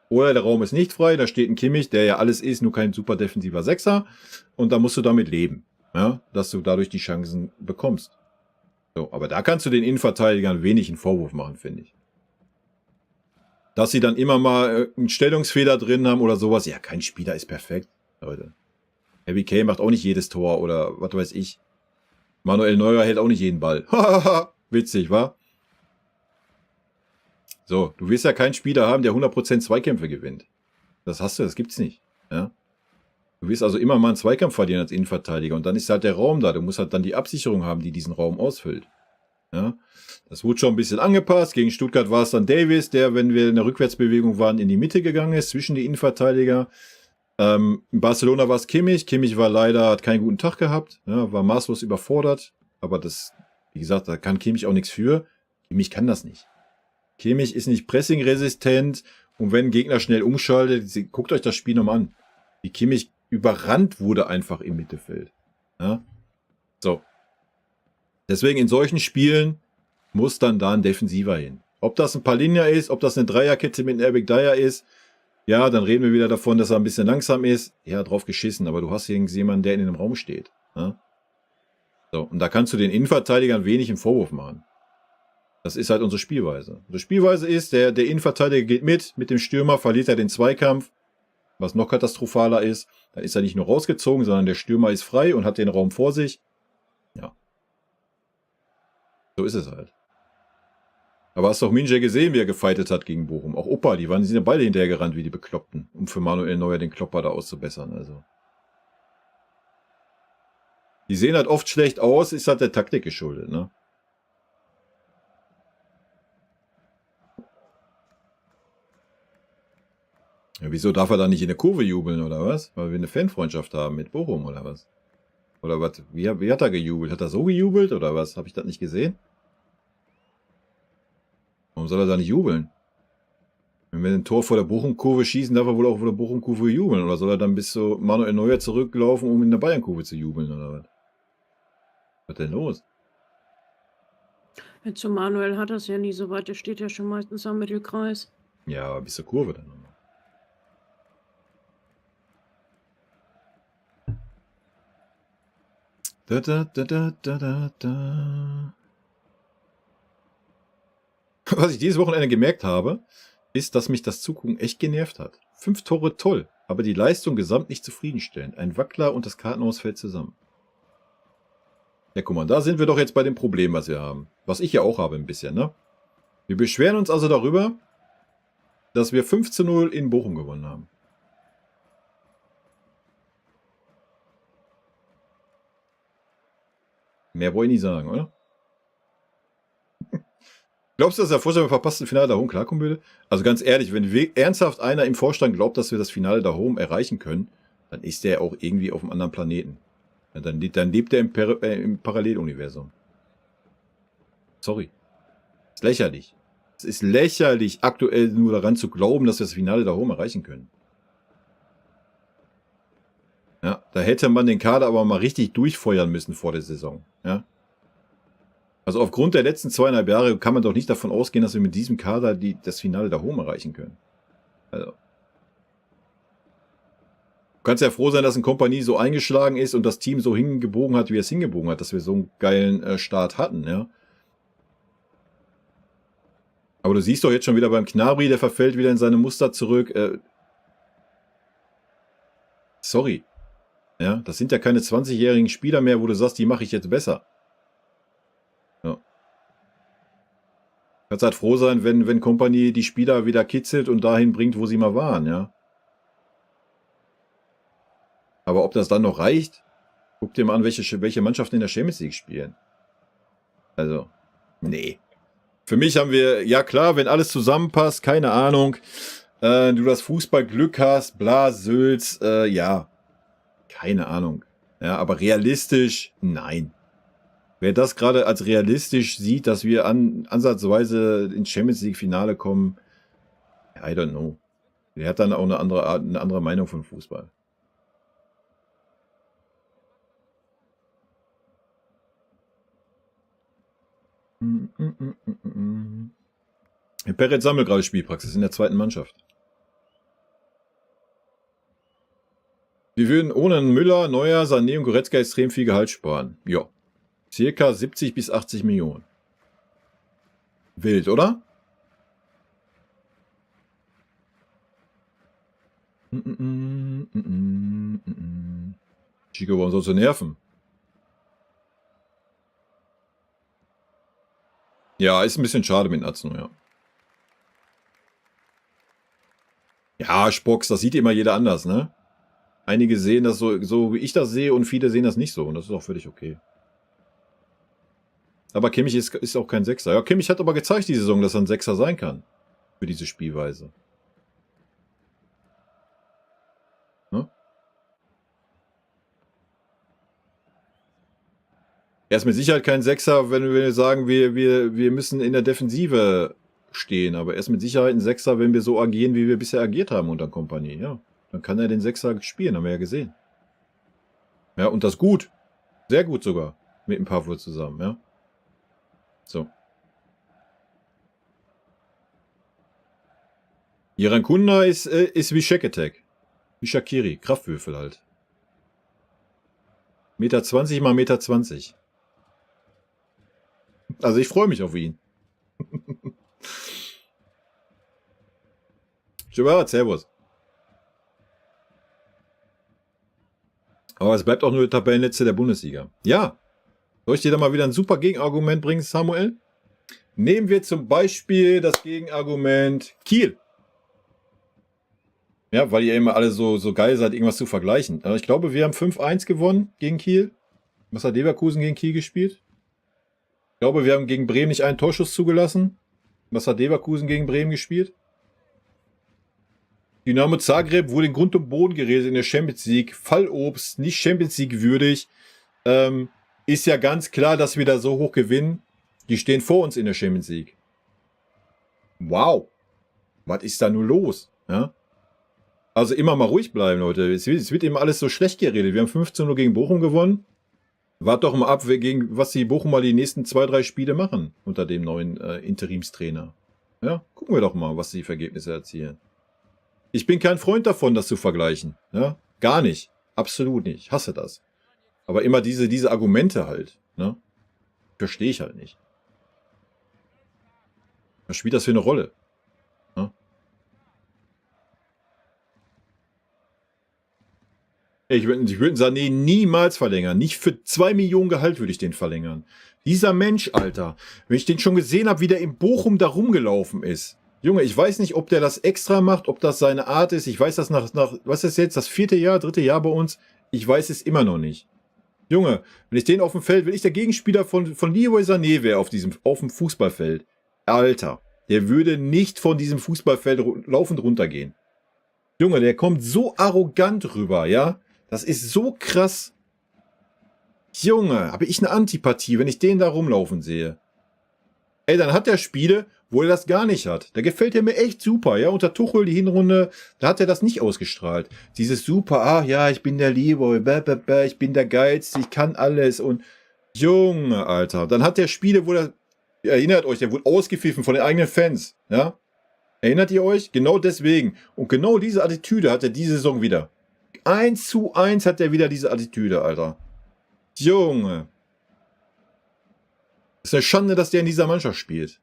Oder der Raum ist nicht frei, da steht ein Kimmich, der ja alles ist, nur kein super defensiver Sechser. Und da musst du damit leben, ja, dass du dadurch die Chancen bekommst. So, aber da kannst du den Innenverteidigern wenig einen Vorwurf machen, finde ich. Dass sie dann immer mal einen Stellungsfehler drin haben oder sowas. Ja, kein Spieler ist perfekt, Leute. Harry Kane macht auch nicht jedes Tor oder was weiß ich. Manuel Neuer hält auch nicht jeden Ball. Witzig, wa? So, du wirst ja keinen Spieler haben, der 100% Zweikämpfe gewinnt. Das hast du, das gibt's nicht. Ja? Du wirst also immer mal einen Zweikampf verlieren als Innenverteidiger und dann ist halt der Raum da. Du musst halt dann die Absicherung haben, die diesen Raum ausfüllt. Ja? Das wurde schon ein bisschen angepasst. Gegen Stuttgart war es dann Davis, der, wenn wir in der Rückwärtsbewegung waren, in die Mitte gegangen ist, zwischen die Innenverteidiger. In Barcelona war es Kimmich. Kimmich war leider, hat keinen guten Tag gehabt, ja, war maßlos überfordert. Aber das, wie gesagt, da kann Kimmich auch nichts für. Kimmich kann das nicht. Kimmich ist nicht pressingresistent und wenn ein Gegner schnell umschaltet, guckt euch das Spiel nochmal an. Wie Kimmich überrannt wurde einfach im Mittelfeld. Ja? So. Deswegen in solchen Spielen muss dann da ein Defensiver hin. Ob das ein Palinja ist, ob das eine Dreierkette mit einem Eric Dyer ist, ja, dann reden wir wieder davon, dass er ein bisschen langsam ist. Ja, drauf geschissen, aber du hast hier jemanden, der in dem Raum steht. Ja? So, und da kannst du den Innenverteidigern wenig einen Vorwurf machen. Das ist halt unsere Spielweise. Unsere Spielweise ist, der Innenverteidiger geht mit dem Stürmer verliert er den Zweikampf, was noch katastrophaler ist. Dann ist er nicht nur rausgezogen, sondern der Stürmer ist frei und hat den Raum vor sich. Ja. So ist es halt. Aber hast doch Minje gesehen, wie er gefightet hat gegen Bochum. Auch Opa, die sind ja beide hinterhergerannt wie die Bekloppten, um für Manuel Neuer den Klopper da auszubessern. Also. Die sehen halt oft schlecht aus, ist halt der Taktik geschuldet, ne? Ja, wieso darf er da nicht in der Kurve jubeln, oder was? Weil wir eine Fanfreundschaft haben mit Bochum, oder was? Oder was? Wie hat er gejubelt? Hat er so gejubelt, oder was? Habe ich das nicht gesehen? Warum soll er da nicht jubeln? Wenn wir ein Tor vor der Bochum-Kurve schießen, darf er wohl auch vor der Bochum-Kurve jubeln. Oder soll er dann bis zu Manuel Neuer zurücklaufen, um in der Bayern-Kurve zu jubeln, oder was? Was ist denn los? Zu Manuel hat das ja nie so weit. Der steht ja schon meistens am Mittelkreis. Ja, aber bis zur Kurve dann nochmal. Was ich dieses Wochenende gemerkt habe, ist, dass mich das Zugucken echt genervt hat. 5 Tore toll, aber die Leistung gesamt nicht zufriedenstellend. Ein Wackler und das Kartenhaus fällt zusammen. Ja, guck mal, da sind wir doch jetzt bei dem Problem, was wir haben. Was ich ja auch habe ein bisschen, ne? Wir beschweren uns also darüber, dass wir 5:0 in Bochum gewonnen haben. Mehr wollte ich nicht sagen, oder? Glaubst du, dass der Vorstand mit verpassten Finale da oben klarkommen würde? Also ganz ehrlich, wenn ernsthaft einer im Vorstand glaubt, dass wir das Finale da oben erreichen können, dann ist der auch irgendwie auf einem anderen Planeten. Ja, dann lebt er im Paralleluniversum. Sorry. Ist lächerlich. Es ist lächerlich, aktuell nur daran zu glauben, dass wir das Finale da oben erreichen können. Ja, da hätte man den Kader aber mal richtig durchfeuern müssen vor der Saison. Ja. Also aufgrund der letzten 2,5 Jahre kann man doch nicht davon ausgehen, dass wir mit diesem Kader das Finale da oben erreichen können. Also. Du kannst ja froh sein, dass ein Kompanie so eingeschlagen ist und das Team so hingebogen hat, wie es hingebogen hat, dass wir so einen geilen Start hatten, ja. Aber du siehst doch jetzt schon wieder beim Gnabry, der verfällt wieder in seine Muster zurück. Sorry. Ja, das sind ja keine 20-jährigen Spieler mehr, wo du sagst, die mache ich jetzt besser. Ja. Kannst halt froh sein, wenn Kompanie die Spieler wieder kitzelt und dahin bringt, wo sie mal waren, ja. Aber ob das dann noch reicht, guck dir mal an, welche Mannschaften in der Champions League spielen. Also, nee. Für mich haben wir, ja klar, wenn alles zusammenpasst, keine Ahnung, du das Fußballglück hast, bla, Sülz, ja, keine Ahnung. Ja, aber realistisch, nein. Wer das gerade als realistisch sieht, dass wir ansatzweise ins Champions League Finale kommen, I don't know. Der hat dann auch eine andere Meinung von Fußball. Perez sammelt gerade Spielpraxis in der zweiten Mannschaft. Wir würden ohne Müller, Neuer, Sané und Goretzka extrem viel Gehalt sparen. Ja. Circa 70 bis 80 Millionen. Wild, oder? Chico, warum sollst du nerven? Ja, ist ein bisschen schade mit Nazno, ja. Ja, Spocks, das sieht immer jeder anders, ne? Einige sehen das so wie ich das sehe und viele sehen das nicht so und das ist auch völlig okay. Aber Kimmich ist auch kein Sechser. Ja, Kimmich hat aber gezeigt die Saison, dass er ein Sechser sein kann. Für diese Spielweise. Ne? Er ist mit Sicherheit kein Sechser, wenn wir sagen, wir müssen in der Defensive stehen. Aber er ist mit Sicherheit ein Sechser, wenn wir so agieren, wie wir bisher agiert haben unter Kompanie. Ja, dann kann er den Sechser spielen, haben wir ja gesehen. Ja, und das gut. Sehr gut sogar. Mit ein paar zusammen, ja. So. Jirankunda ist wie Shack Attack. Wie Shaqiri. Kraftwürfel halt. 1,20 Meter mal 1,20 Meter. Also ich freue mich auf ihn. Schöber, servus. Aber es bleibt auch nur der Tabellenletzte der Bundesliga. Ja. Soll ich dir da mal wieder ein super Gegenargument bringen, Samuel? Nehmen wir zum Beispiel das Gegenargument Kiel. Ja, weil ihr immer alle so geil seid, irgendwas zu vergleichen. Ich glaube, wir haben 5-1 gewonnen gegen Kiel. Was hat Leverkusen gegen Kiel gespielt? Ich glaube, wir haben gegen Bremen nicht einen Torschuss zugelassen. Was hat Leverkusen gegen Bremen gespielt? Dynamo Zagreb wurde in Grund und Boden geredet in der Champions League. Fallobst, nicht Champions League würdig. Ist ja ganz klar, dass wir da so hoch gewinnen. Die stehen vor uns in der Champions League. Wow. Was ist da nur los? Ja? Also immer mal ruhig bleiben, Leute. Es wird eben alles so schlecht geredet. Wir haben 15-0 gegen Bochum gewonnen. Wart doch mal ab, gegen was die Bochum mal die nächsten 2-3 Spiele machen unter dem neuen Interimstrainer. Ja, gucken wir doch mal, was die Ergebnisse erzielen. Ich bin kein Freund davon, das zu vergleichen. Ja, gar nicht. Absolut nicht. Ich hasse das. Aber immer diese Argumente halt. Ne? Verstehe ich halt nicht. Was spielt das für eine Rolle? Ne? Ich würde Sané niemals verlängern. Nicht für 2 Millionen Gehalt würde ich den verlängern. Dieser Mensch, Alter. Wenn ich den schon gesehen habe, wie der in Bochum da rumgelaufen ist. Junge, ich weiß nicht, ob der das extra macht, ob das seine Art ist. Ich weiß das nach was ist jetzt, das 4. Jahr, 3. Jahr bei uns? Ich weiß es immer noch nicht. Junge, wenn ich den auf dem Feld, wenn ich der Gegenspieler von Leroy Sané wäre auf dem Fußballfeld. Alter, der würde nicht von diesem Fußballfeld laufend runtergehen. Junge, der kommt so arrogant rüber, ja? Das ist so krass. Junge, habe ich eine Antipathie, wenn ich den da rumlaufen sehe. Ey, dann hat er Spiele, wo er das gar nicht hat. Da gefällt er mir echt super, ja. Unter Tuchel, die Hinrunde, da hat er das nicht ausgestrahlt. Dieses super, ja, ich bin der Leroy, ich bin der Geilste, ich kann alles und Junge, Alter. Dann hat er Spiele, wo er, erinnert euch, der wurde ausgepfiffen von den eigenen Fans, ja. Erinnert ihr euch? Genau deswegen. Und genau diese Attitüde hat er diese Saison wieder. 1:1 hat er wieder diese Attitüde, Alter. Junge. Ist eine Schande, dass der in dieser Mannschaft spielt.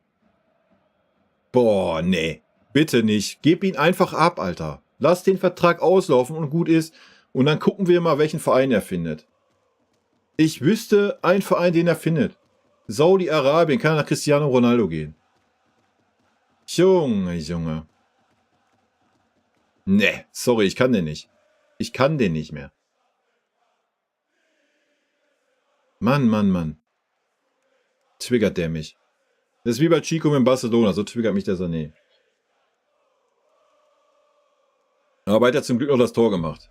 Boah, nee. Bitte nicht. Gib ihn einfach ab, Alter. Lass den Vertrag auslaufen und gut ist. Und dann gucken wir mal, welchen Verein er findet. Ich wüsste einen Verein, den er findet. Saudi-Arabien, kann er nach Cristiano Ronaldo gehen. Junge. Nee, sorry, ich kann den nicht. Ich kann den nicht mehr. Mann, Mann, Mann. Triggert der mich. Das ist wie bei Chico in Barcelona, so triggert mich der Sané. Aber er hat zum Glück noch das Tor gemacht.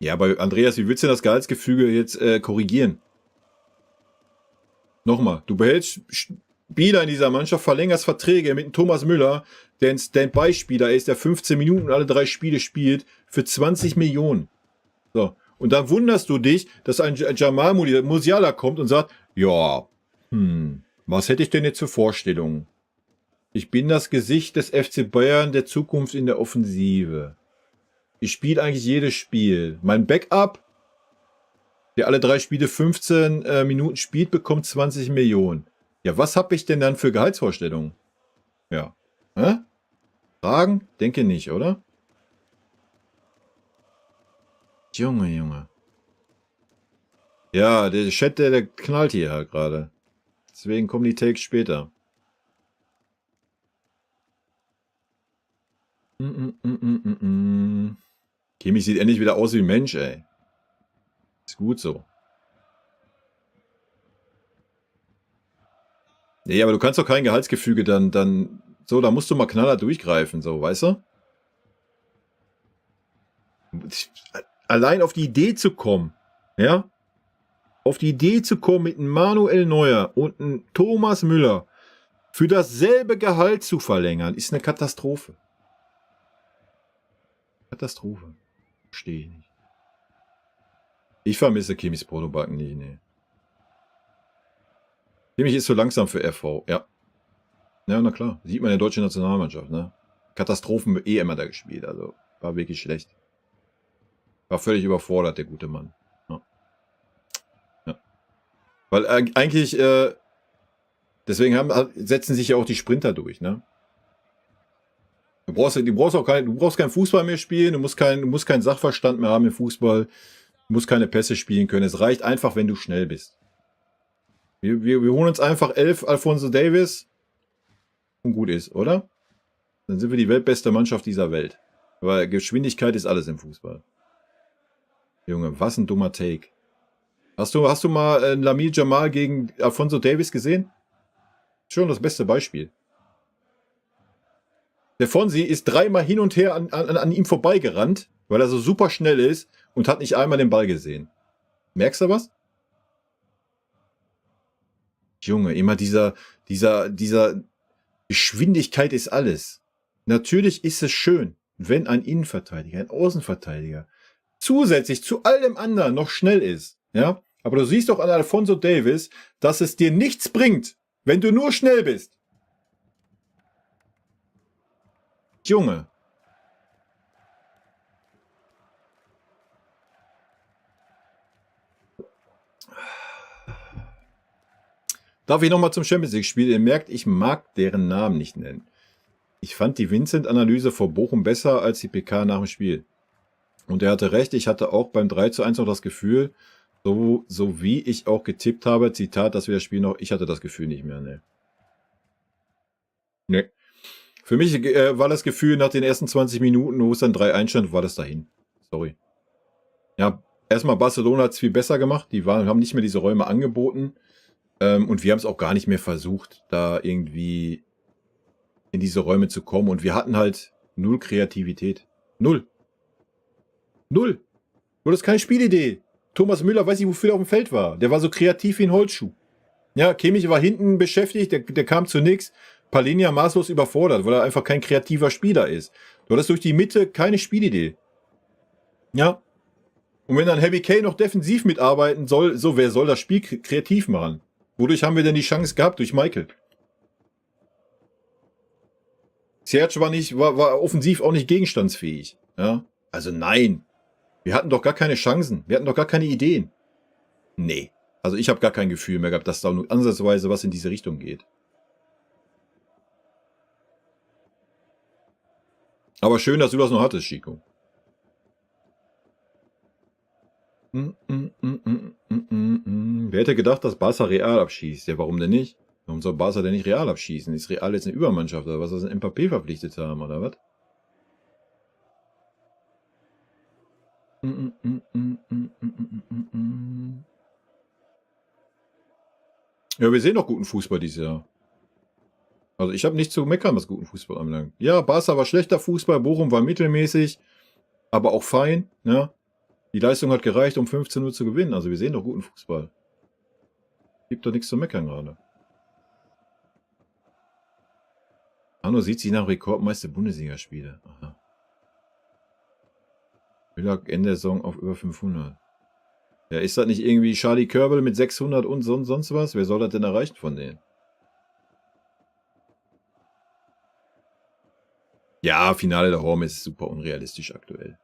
Ja, aber Andreas, wie willst du denn das Gehaltsgefüge jetzt korrigieren? Nochmal, du behältst Spieler in dieser Mannschaft, verlängerst Verträge mit dem Thomas Müller, der ein Standby-Spieler ist, der 15 Minuten alle 3 Spiele spielt, für 20 Millionen. So. Und dann wunderst du dich, dass ein Jamal Musiala kommt und sagt, ja, was hätte ich denn jetzt für Vorstellungen? Ich bin das Gesicht des FC Bayern der Zukunft in der Offensive. Ich spiele eigentlich jedes Spiel. Mein Backup, der alle 3 Spiele 15 Minuten spielt, bekommt 20 Millionen. Ja, was habe ich denn dann für Gehaltsvorstellungen? Ja. Hä? Fragen? Denke nicht, oder? Junge, Junge. Ja, der Chat, der knallt hier halt gerade. Deswegen kommen die Takes später. Kimmich sieht endlich wieder aus wie ein Mensch, ey. Ist gut so. Nee, aber du kannst doch kein Gehaltsgefüge dann so, da musst du mal knaller durchgreifen, so, weißt du? Allein auf die Idee zu kommen, ja? Auf die Idee zu kommen, mit einem Manuel Neuer und einem Thomas Müller für dasselbe Gehalt zu verlängern, ist eine Katastrophe. Katastrophe. Verstehe ich nicht. Ich vermisse Kimmichs Protobacken nicht, nee. Kimmich ist so langsam für RV, ja. Ja, na klar. Sieht man in der deutschen Nationalmannschaft, ne? Katastrophen immer da gespielt, also war wirklich schlecht. War völlig überfordert, der gute Mann. Ja. Ja. Weil eigentlich, deswegen setzen sich ja auch die Sprinter durch, ne? Du brauchst keinen Fußball mehr spielen, du musst keinen Sachverstand mehr haben im Fußball, du musst keine Pässe spielen können. Es reicht einfach, wenn du schnell bist. Wir holen uns einfach 11 Alphonso Davies und gut ist, oder? Dann sind wir die weltbeste Mannschaft dieser Welt. Aber Geschwindigkeit ist alles im Fußball. Junge, was ein dummer Take. Hast du mal Lamine Jamal gegen Alphonso Davies gesehen? Schon das beste Beispiel. Der Fonsi ist 3-mal hin und her an ihm vorbeigerannt, weil er so super schnell ist und hat nicht einmal den Ball gesehen. Merkst du was? Junge, immer dieser Geschwindigkeit ist alles. Natürlich ist es schön, wenn ein Innenverteidiger, ein Außenverteidiger zusätzlich zu allem anderen noch schnell ist. Ja? Aber du siehst doch an Alphonso Davies, dass es dir nichts bringt, wenn du nur schnell bist. Junge. Darf ich nochmal zum Champions League-Spiel? Ihr merkt, ich mag deren Namen nicht nennen. Ich fand die Vincent-Analyse vor Bochum besser als die PK nach dem Spiel. Und er hatte recht, ich hatte auch beim 3:1 noch das Gefühl, so wie ich auch getippt habe, Zitat, dass wir das Spiel noch, ich hatte das Gefühl nicht mehr, ne. Ne. Für mich war das Gefühl nach den ersten 20 Minuten, wo es dann 3:1 stand, war das dahin. Sorry. Ja, erstmal Barcelona hat es viel besser gemacht, haben nicht mehr diese Räume angeboten. Und wir haben es auch gar nicht mehr versucht, da irgendwie in diese Räume zu kommen. Und wir hatten halt 0 Kreativität. 0. Du hattest keine Spielidee. Thomas Müller, weiß nicht, wofür er auf dem Feld war. Der war so kreativ wie ein Holzschuh. Ja, Kimmich war hinten beschäftigt, der kam zu nichts. Palhinha maßlos überfordert, weil er einfach kein kreativer Spieler ist. Du hattest durch die Mitte keine Spielidee. Ja. Und wenn dann Harry Kane noch defensiv mitarbeiten soll, so wer soll das Spiel kreativ machen? Wodurch haben wir denn die Chance gehabt? Durch Michael. Serge war offensiv auch nicht gegenstandsfähig. Ja? Also nein. Wir hatten doch gar keine Chancen. Wir hatten doch gar keine Ideen. Nee. Also ich habe gar kein Gefühl mehr gehabt, dass da nur ansatzweise was in diese Richtung geht. Aber schön, dass du das noch hattest, Chico. Wer hätte gedacht, dass Barca Real abschießt? Ja, warum denn nicht? Warum soll Barca denn nicht Real abschießen? Ist Real jetzt eine Übermannschaft oder was, das ein Mbappé verpflichtet haben oder was? Ja, wir sehen doch guten Fußball dieses Jahr. Also ich habe nichts zu meckern, was guten Fußball anbelangt. Ja, Barca war schlechter Fußball, Bochum war mittelmäßig, aber auch fein. Ne? Die Leistung hat gereicht, um 15-0 zu gewinnen. Also wir sehen doch guten Fußball. Gibt doch nichts zu meckern gerade. Hanno sieht sich nach Rekordmeister Bundesligaspiele. Aha. Müller Ende der Saison auf über 500. Ja, ist das nicht irgendwie Charlie Körbel mit 600 und sonst was? Wer soll das denn erreichen von denen? Ja, Finale der Horm ist super unrealistisch aktuell.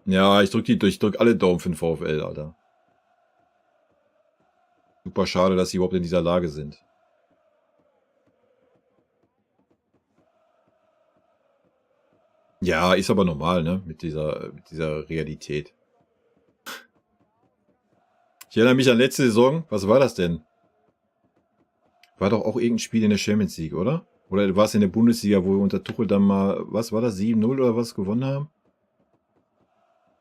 Ja, ich drück alle Daumen für den VfL, Alter. Super schade, dass sie überhaupt in dieser Lage sind. Ja, ist aber normal, ne? Mit dieser Realität. Ich erinnere mich an letzte Saison. Was war das denn? War doch auch irgendein Spiel in der Champions League, oder? Oder war es in der Bundesliga, wo wir unter Tuchel dann mal, was war das, 7-0 oder was gewonnen haben?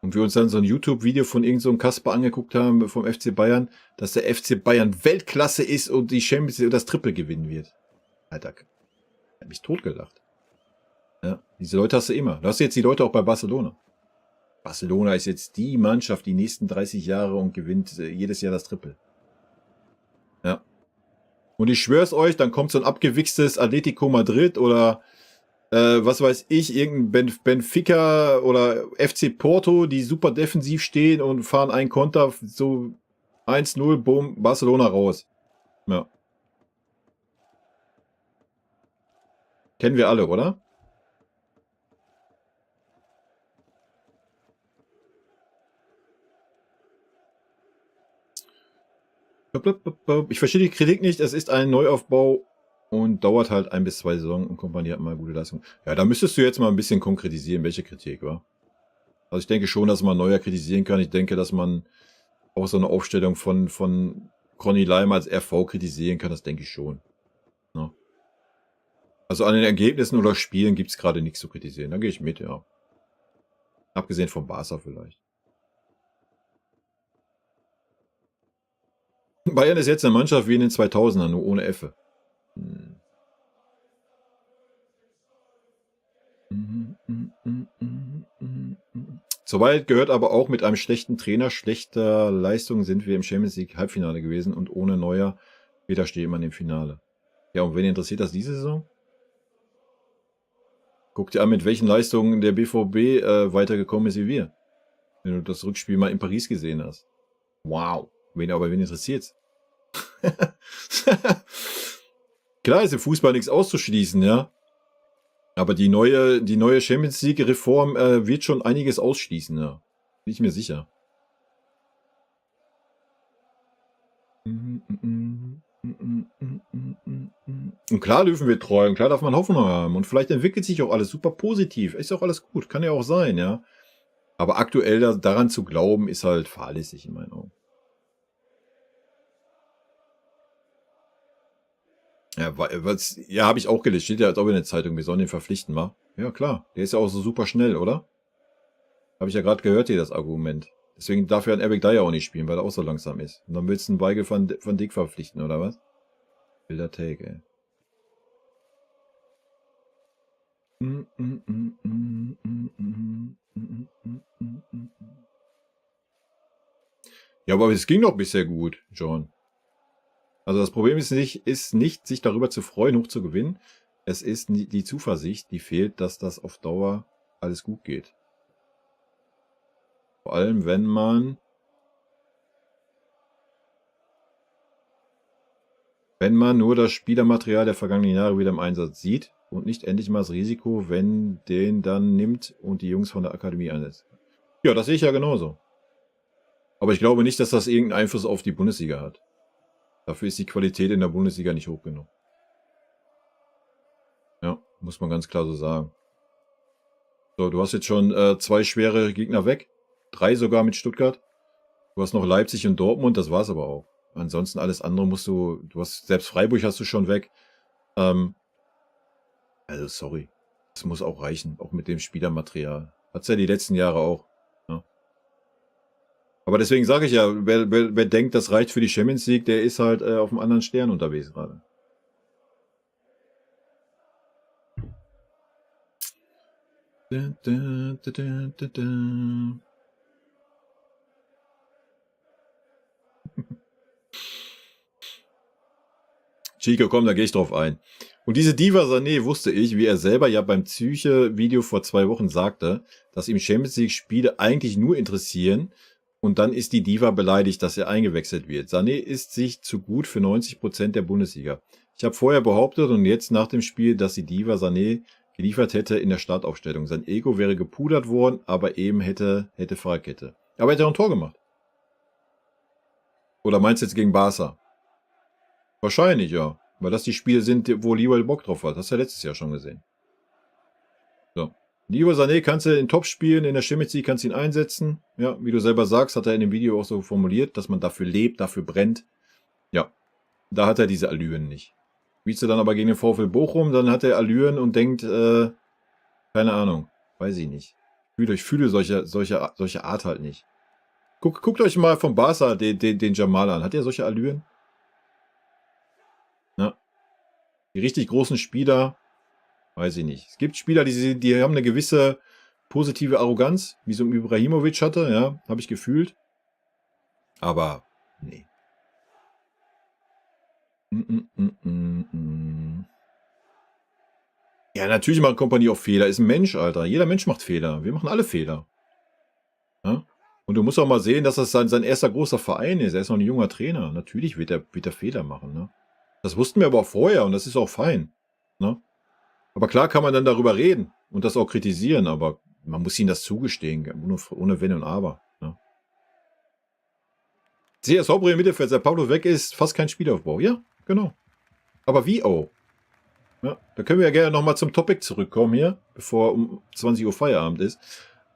Und wir uns dann so ein YouTube-Video von irgend so einem Kasper angeguckt haben vom FC Bayern, dass der FC Bayern Weltklasse ist und die Champions League das Triple gewinnen wird. Alter, hat mich totgelacht. Ja, diese Leute hast du immer. Du hast jetzt die Leute auch bei Barcelona. Barcelona ist jetzt die Mannschaft die nächsten 30 Jahre und gewinnt jedes Jahr das Triple. Ja. Und ich schwör's euch, dann kommt so ein abgewichstes Atletico Madrid oder was weiß ich, irgendein Benfica oder FC Porto, die super defensiv stehen und fahren einen Konter, so 1-0, boom, Barcelona raus. Ja. Kennen wir alle, oder? Ich verstehe die Kritik nicht, es ist ein Neuaufbau und dauert halt 1 bis 2 Saison und Kompanie hat mal gute Leistung. Ja, da müsstest du jetzt mal ein bisschen konkretisieren, welche Kritik, war. Also ich denke schon, dass man Neuer kritisieren kann. Ich denke, dass man auch so eine Aufstellung von Conny Leim als RV kritisieren kann, das denke ich schon. Ja. Also an den Ergebnissen oder Spielen gibt es gerade nichts zu kritisieren. Da gehe ich mit, ja. Abgesehen vom Barca vielleicht. Bayern ist jetzt eine Mannschaft wie in den 2000ern, nur ohne Effe. Soweit gehört aber auch mit einem schlechten Trainer, schlechter Leistung sind wir im Champions League Halbfinale gewesen und ohne Neuer wieder steht man im Finale. Ja, und wen interessiert das diese Saison? Guck dir an, mit welchen Leistungen der BVB weitergekommen ist wie wir. Wenn du das Rückspiel mal in Paris gesehen hast. Wow. Wen interessiert's? Klar ist im Fußball nichts auszuschließen, ja. Aber die neue Champions League Reform wird schon einiges ausschließen, ja. Bin ich mir sicher. Und klar dürfen wir träumen, klar darf man Hoffnung haben. Und vielleicht entwickelt sich auch alles super positiv. Ist auch alles gut, kann ja auch sein, ja. Aber aktuell daran zu glauben, ist halt fahrlässig in meinen Augen. Ja, habe ich auch gelesen. Steht ja als ob in der Zeitung, wir sollen den verpflichten, mal. Ja, klar. Der ist ja auch so super schnell, oder? Habe ich ja gerade gehört, hier das Argument. Deswegen darf ja ein Eric Dyer auch nicht spielen, weil er auch so langsam ist. Und dann willst du einen Weigel van Dijk verpflichten, oder was? Wilder Take, ey. Ja, aber es ging doch bisher gut, John. Also das Problem ist nicht, sich darüber zu freuen, hoch zu gewinnen. Es ist die Zuversicht, die fehlt, dass das auf Dauer alles gut geht. Vor allem, wenn man nur das Spielermaterial der vergangenen Jahre wieder im Einsatz sieht und nicht endlich mal das Risiko, wenn den dann nimmt und die Jungs von der Akademie einsetzt. Ja, das sehe ich ja genauso. Aber ich glaube nicht, dass das irgendeinen Einfluss auf die Bundesliga hat. Dafür ist die Qualität in der Bundesliga nicht hoch genug. Ja, muss man ganz klar so sagen. So, du hast jetzt schon 2 schwere Gegner weg. 3 sogar mit Stuttgart. Du hast noch Leipzig und Dortmund, das war's aber auch. Ansonsten alles andere musst du hast selbst Freiburg hast du schon weg. Also sorry. Das muss auch reichen, auch mit dem Spielermaterial. Hat's ja die letzten Jahre auch. Ja. Aber deswegen sage ich ja, wer denkt, das reicht für die Champions League, der ist halt auf einem anderen Stern unterwegs gerade. Chico, komm, da gehe ich drauf ein. Und diese Diva Sané wusste ich, wie er selber ja beim Psyche-Video vor 2 Wochen sagte, dass ihm Champions League-Spiele eigentlich nur interessieren und dann ist die Diva beleidigt, dass er eingewechselt wird. Sané ist sich zu gut für 90% der Bundesliga. Ich habe vorher behauptet und jetzt nach dem Spiel, dass die Diva Sané geliefert hätte in der Startaufstellung. Sein Ego wäre gepudert worden, aber eben hätte Fahrradkette. Aber er hätte auch ein Tor gemacht. Oder meinst du jetzt gegen Barca? Wahrscheinlich, ja. Weil das die Spiele sind, wo Liverpool Bock drauf hat. Das hast du ja letztes Jahr schon gesehen. So. Leroy Sané kannst du in Top-Spielen, in der Champions League kannst du ihn einsetzen. Ja, wie du selber sagst, hat er in dem Video auch so formuliert, dass man dafür lebt, dafür brennt. Ja. Da hat er diese Allüren nicht. Spielst du dann aber gegen den VfL Bochum, dann hat er Allüren und denkt, keine Ahnung. Weiß ich nicht. Ich fühle solche Art halt nicht. Guckt euch mal vom Barca den Jamal an. Hat er solche Allüren? Ja. Die richtig großen Spieler, weiß ich nicht. Es gibt Spieler, die haben eine gewisse positive Arroganz, wie so ein Ibrahimovic hatte, ja, habe ich gefühlt. Aber, nee. Ja, natürlich macht Kompanie auch Fehler. Ist ein Mensch, Alter. Jeder Mensch macht Fehler. Wir machen alle Fehler. Ja? Und du musst auch mal sehen, dass das sein erster großer Verein ist. Er ist noch ein junger Trainer. Natürlich wird er Fehler machen, ne? Das wussten wir aber auch vorher und das ist auch fein. Ne? Aber klar kann man dann darüber reden und das auch kritisieren, aber man muss ihnen das zugestehen, ohne Wenn und Aber. Ne? CSV im Mittelfeld, seit Pablo weg ist, fast kein Spielaufbau. Ja, genau. Aber wie auch? Ja, da können wir ja gerne nochmal zum Topic zurückkommen hier, bevor um 20 Uhr Feierabend ist.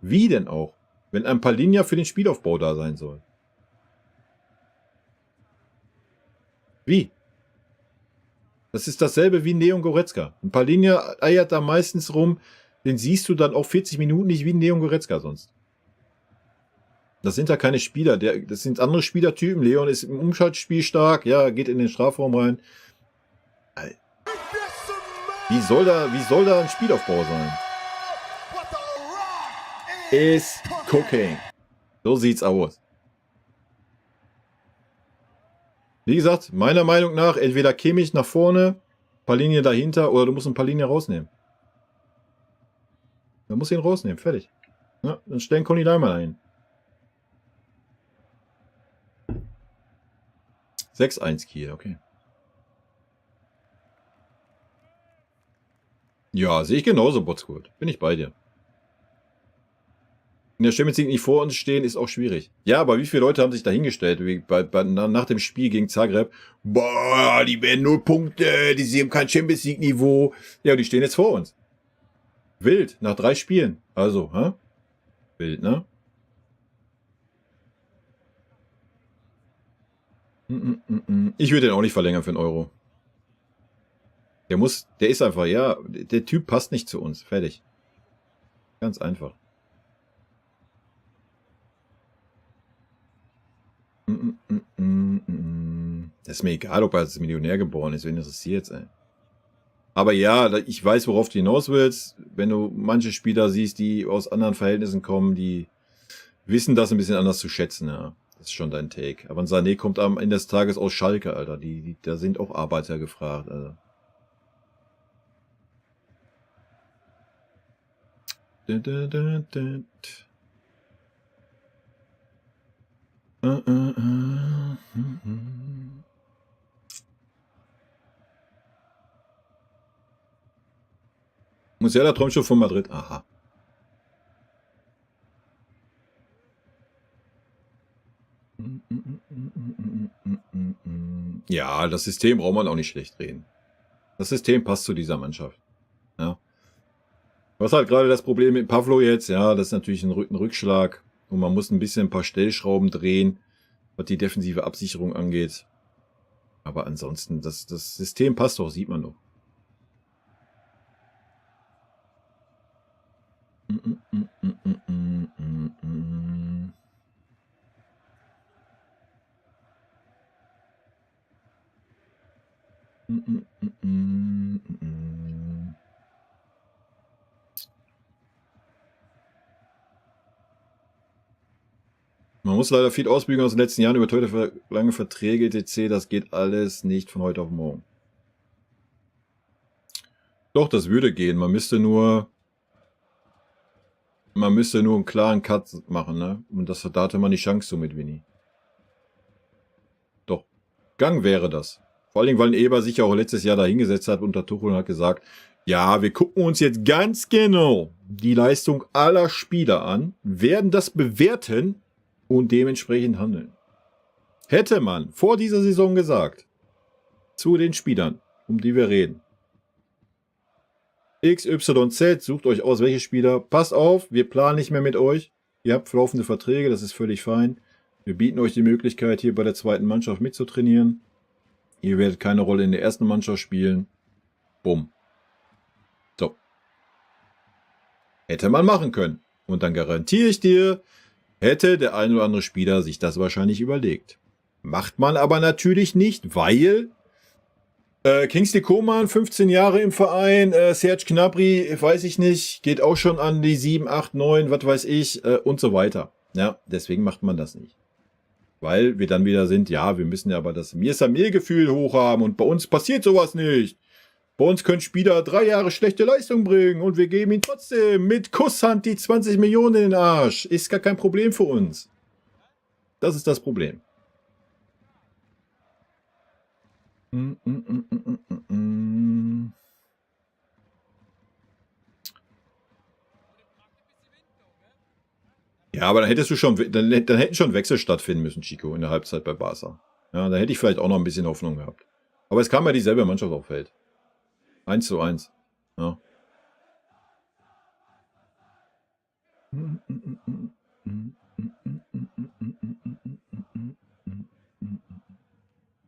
Wie denn auch? Wenn ein Palinja für den Spielaufbau da sein soll. Wie? Das ist dasselbe wie Neon Goretzka. Ein Palinja eiert da meistens rum, den siehst du dann auch 40 Minuten nicht wie ein Neon Goretzka sonst. Das sind da keine Spieler, das sind andere Spielertypen. Leon ist im Umschaltspiel stark, ja, geht in den Strafraum rein. Wie soll da ein Spielaufbau sein? Ist Cocaine. So sieht's aus. Wie gesagt, meiner Meinung nach, entweder Kimmich nach vorne, Palinja dahinter, oder du musst einen Palinja rausnehmen. Dann musst du ihn rausnehmen, fertig. Ja, dann stellen Conny Leimer ein. 6-1 Kiel, okay. Ja, sehe ich genauso, Botsgut. Bin ich bei dir. In der Champions League nicht vor uns stehen, ist auch schwierig. Ja, aber wie viele Leute haben sich da hingestellt nach dem Spiel gegen Zagreb? Boah, die werden 0 Punkte, die haben kein Champions League Niveau. Ja, die stehen jetzt vor uns. Wild, nach 3 Spielen. Also, hä? Wild, ne? Ich würde den auch nicht verlängern für einen Euro. Der ist einfach, ja, der Typ passt nicht zu uns. Fertig. Ganz einfach. Das ist mir egal, ob er als Millionär geboren ist, wen interessiert's, ey. Aber ja, ich weiß, worauf du hinaus willst. Wenn du manche Spieler siehst, die aus anderen Verhältnissen kommen, die wissen das ein bisschen anders zu schätzen, ja. Das ist schon dein Take. Aber ein Sané kommt am Ende des Tages aus Schalke, Alter. Da sind auch Arbeiter gefragt, Alter. Musiala träumt schon von Madrid. Aha. Ja, das System braucht man auch nicht schlecht reden. Das System passt zu dieser Mannschaft. Ja. Was halt gerade das Problem mit Pavlo jetzt? Ja, das ist natürlich ein Rückschlag. Und man muss ein paar Stellschrauben drehen, was die defensive Absicherung angeht. Aber ansonsten, das System passt doch, sieht man doch. Man muss leider viel ausbügeln aus den letzten Jahren über teure lange Verträge etc. Das geht alles nicht von heute auf morgen. Doch, das würde gehen. Man müsste nur einen klaren Cut machen, ne? Und da hatte man die Chance so mit Winnie. Doch, Gang wäre das. Vor allen Dingen, weil ein Eber sich ja auch letztes Jahr da hingesetzt hat unter Tuchel und hat gesagt, ja, wir gucken uns jetzt ganz genau die Leistung aller Spieler an, werden das bewerten und dementsprechend handeln. Hätte man vor dieser Saison gesagt, zu den Spielern, um die wir reden, XYZ, sucht euch aus, welche Spieler, passt auf, wir planen nicht mehr mit euch, ihr habt laufende Verträge, das ist völlig fein, wir bieten euch die Möglichkeit, hier bei der zweiten Mannschaft mitzutrainieren, ihr werdet keine Rolle in der ersten Mannschaft spielen, bumm. So. Hätte man machen können. Und dann garantiere ich dir, hätte der ein oder andere Spieler sich das wahrscheinlich überlegt. Macht man aber natürlich nicht, weil Kingsley Coman, 15 Jahre im Verein, Serge Gnabry, weiß ich nicht, geht auch schon an die 7, 8, 9, was weiß ich, und so weiter. Ja, deswegen macht man das nicht. Weil wir dann wieder sind, ja, wir müssen ja aber das Mir-Samir-Gefühl hochhaben und bei uns passiert sowas nicht. Bei uns können Spieler 3 Jahre schlechte Leistung bringen und wir geben ihnen trotzdem mit Kusshand die 20 Millionen in den Arsch. Ist gar kein Problem für uns. Das ist das Problem. Ja, aber dann hättest du schon, dann hätten schon Wechsel stattfinden müssen, Chico, in der Halbzeit bei Barca. Ja, da hätte ich vielleicht auch noch ein bisschen Hoffnung gehabt. Aber es kam ja dieselbe Mannschaft auf Feld. 1:1. Ja.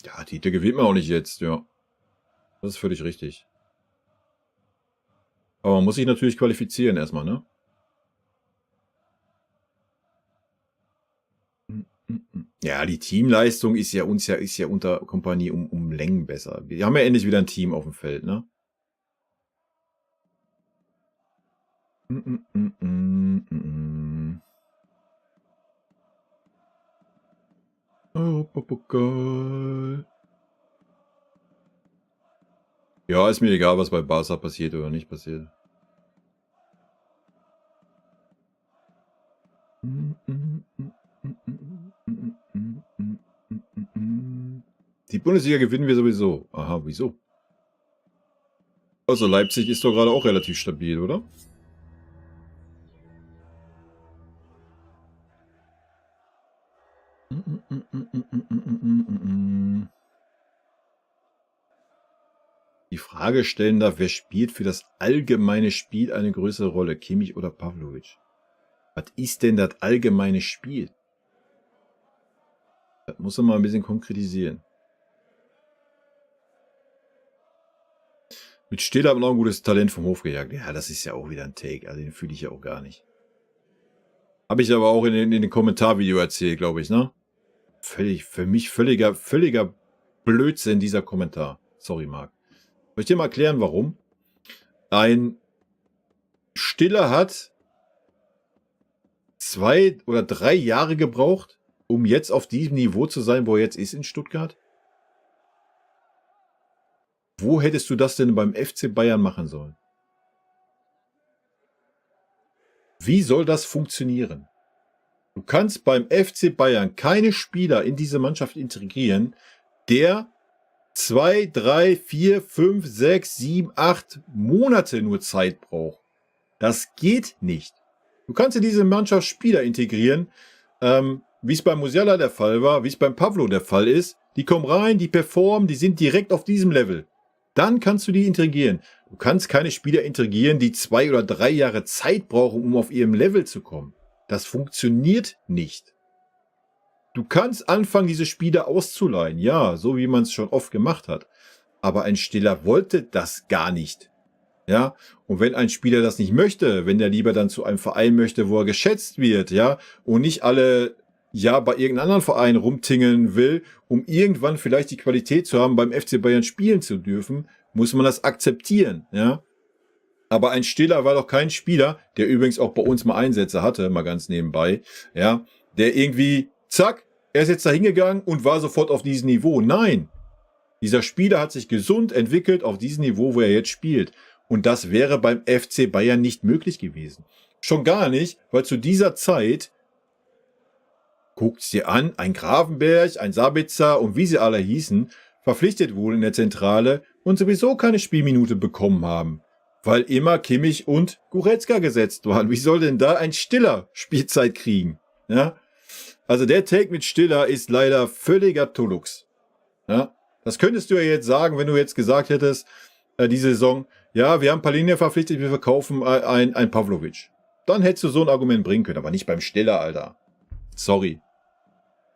Ja, Titel gewinnt man auch nicht jetzt, ja. Das ist völlig richtig. Aber man muss sich natürlich qualifizieren erstmal, ne? Ja, die Teamleistung ist ja unter Kompanie um Längen besser. Wir haben ja endlich wieder ein Team auf dem Feld, ne? Europapokal. Ja, ist mir egal, was bei Barca passiert oder nicht passiert. Die Bundesliga gewinnen wir sowieso. Aha, wieso? Also Leipzig ist doch gerade auch relativ stabil, oder? Die Frage stellen darf, wer spielt für das allgemeine Spiel eine größere Rolle? Kimmich oder Pavlovic? Was ist denn das allgemeine Spiel? Das muss man mal ein bisschen konkretisieren. Mit Stiller hat man auch ein gutes Talent vom Hof gejagt. Ja, das ist ja auch wieder ein Take. Also den fühle ich ja auch gar nicht. Habe ich aber auch in den Kommentarvideo erzählt, glaube ich, ne? Für mich völliger Blödsinn, dieser Kommentar. Sorry, Marc. Soll ich dir mal erklären, warum? Ein Stiller hat 2 oder 3 Jahre gebraucht, um jetzt auf diesem Niveau zu sein, wo er jetzt ist in Stuttgart? Wo hättest du das denn beim FC Bayern machen sollen? Wie soll das funktionieren? Du kannst beim FC Bayern keine Spieler in diese Mannschaft integrieren, der 2, 3, 4, 5, 6, 7, 8 Monate nur Zeit braucht. Das geht nicht. Du kannst in diese Mannschaft Spieler integrieren, wie es beim Musiala der Fall war, wie es beim Pavlo der Fall ist. Die kommen rein, die performen, die sind direkt auf diesem Level. Dann kannst du die integrieren. Du kannst keine Spieler integrieren, die 2 oder 3 Jahre Zeit brauchen, um auf ihrem Level zu kommen. Das funktioniert nicht. Du kannst anfangen, diese Spieler auszuleihen. Ja, so wie man es schon oft gemacht hat. Aber ein Stiller wollte das gar nicht. Ja, und wenn ein Spieler das nicht möchte, wenn der lieber dann zu einem Verein möchte, wo er geschätzt wird, ja, und nicht alle bei irgendeinem anderen Verein rumtingeln will, um irgendwann vielleicht die Qualität zu haben, beim FC Bayern spielen zu dürfen, muss man das akzeptieren, ja. Aber ein Stiller war doch kein Spieler, der übrigens auch bei uns mal Einsätze hatte, mal ganz nebenbei, ja, der irgendwie, zack, er ist jetzt da hingegangen und war sofort auf diesem Niveau. Nein, dieser Spieler hat sich gesund entwickelt auf diesem Niveau, wo er jetzt spielt. Und das wäre beim FC Bayern nicht möglich gewesen. Schon gar nicht, weil zu dieser Zeit, guckt's dir an, ein Gravenberg, ein Sabitzer und wie sie alle hießen, verpflichtet wurden in der Zentrale und sowieso keine Spielminute bekommen haben. Weil immer Kimmich und Goretzka gesetzt waren. Wie soll denn da ein Stiller Spielzeit kriegen? Ja? Also der Take mit Stiller ist leider völliger Tullux. Ja? Das könntest du ja jetzt sagen, wenn du jetzt gesagt hättest, diese Saison, ja, wir haben Palhinha verpflichtet, wir verkaufen ein Pavlovic. Dann hättest du so ein Argument bringen können, aber nicht beim Stiller, Alter. Sorry.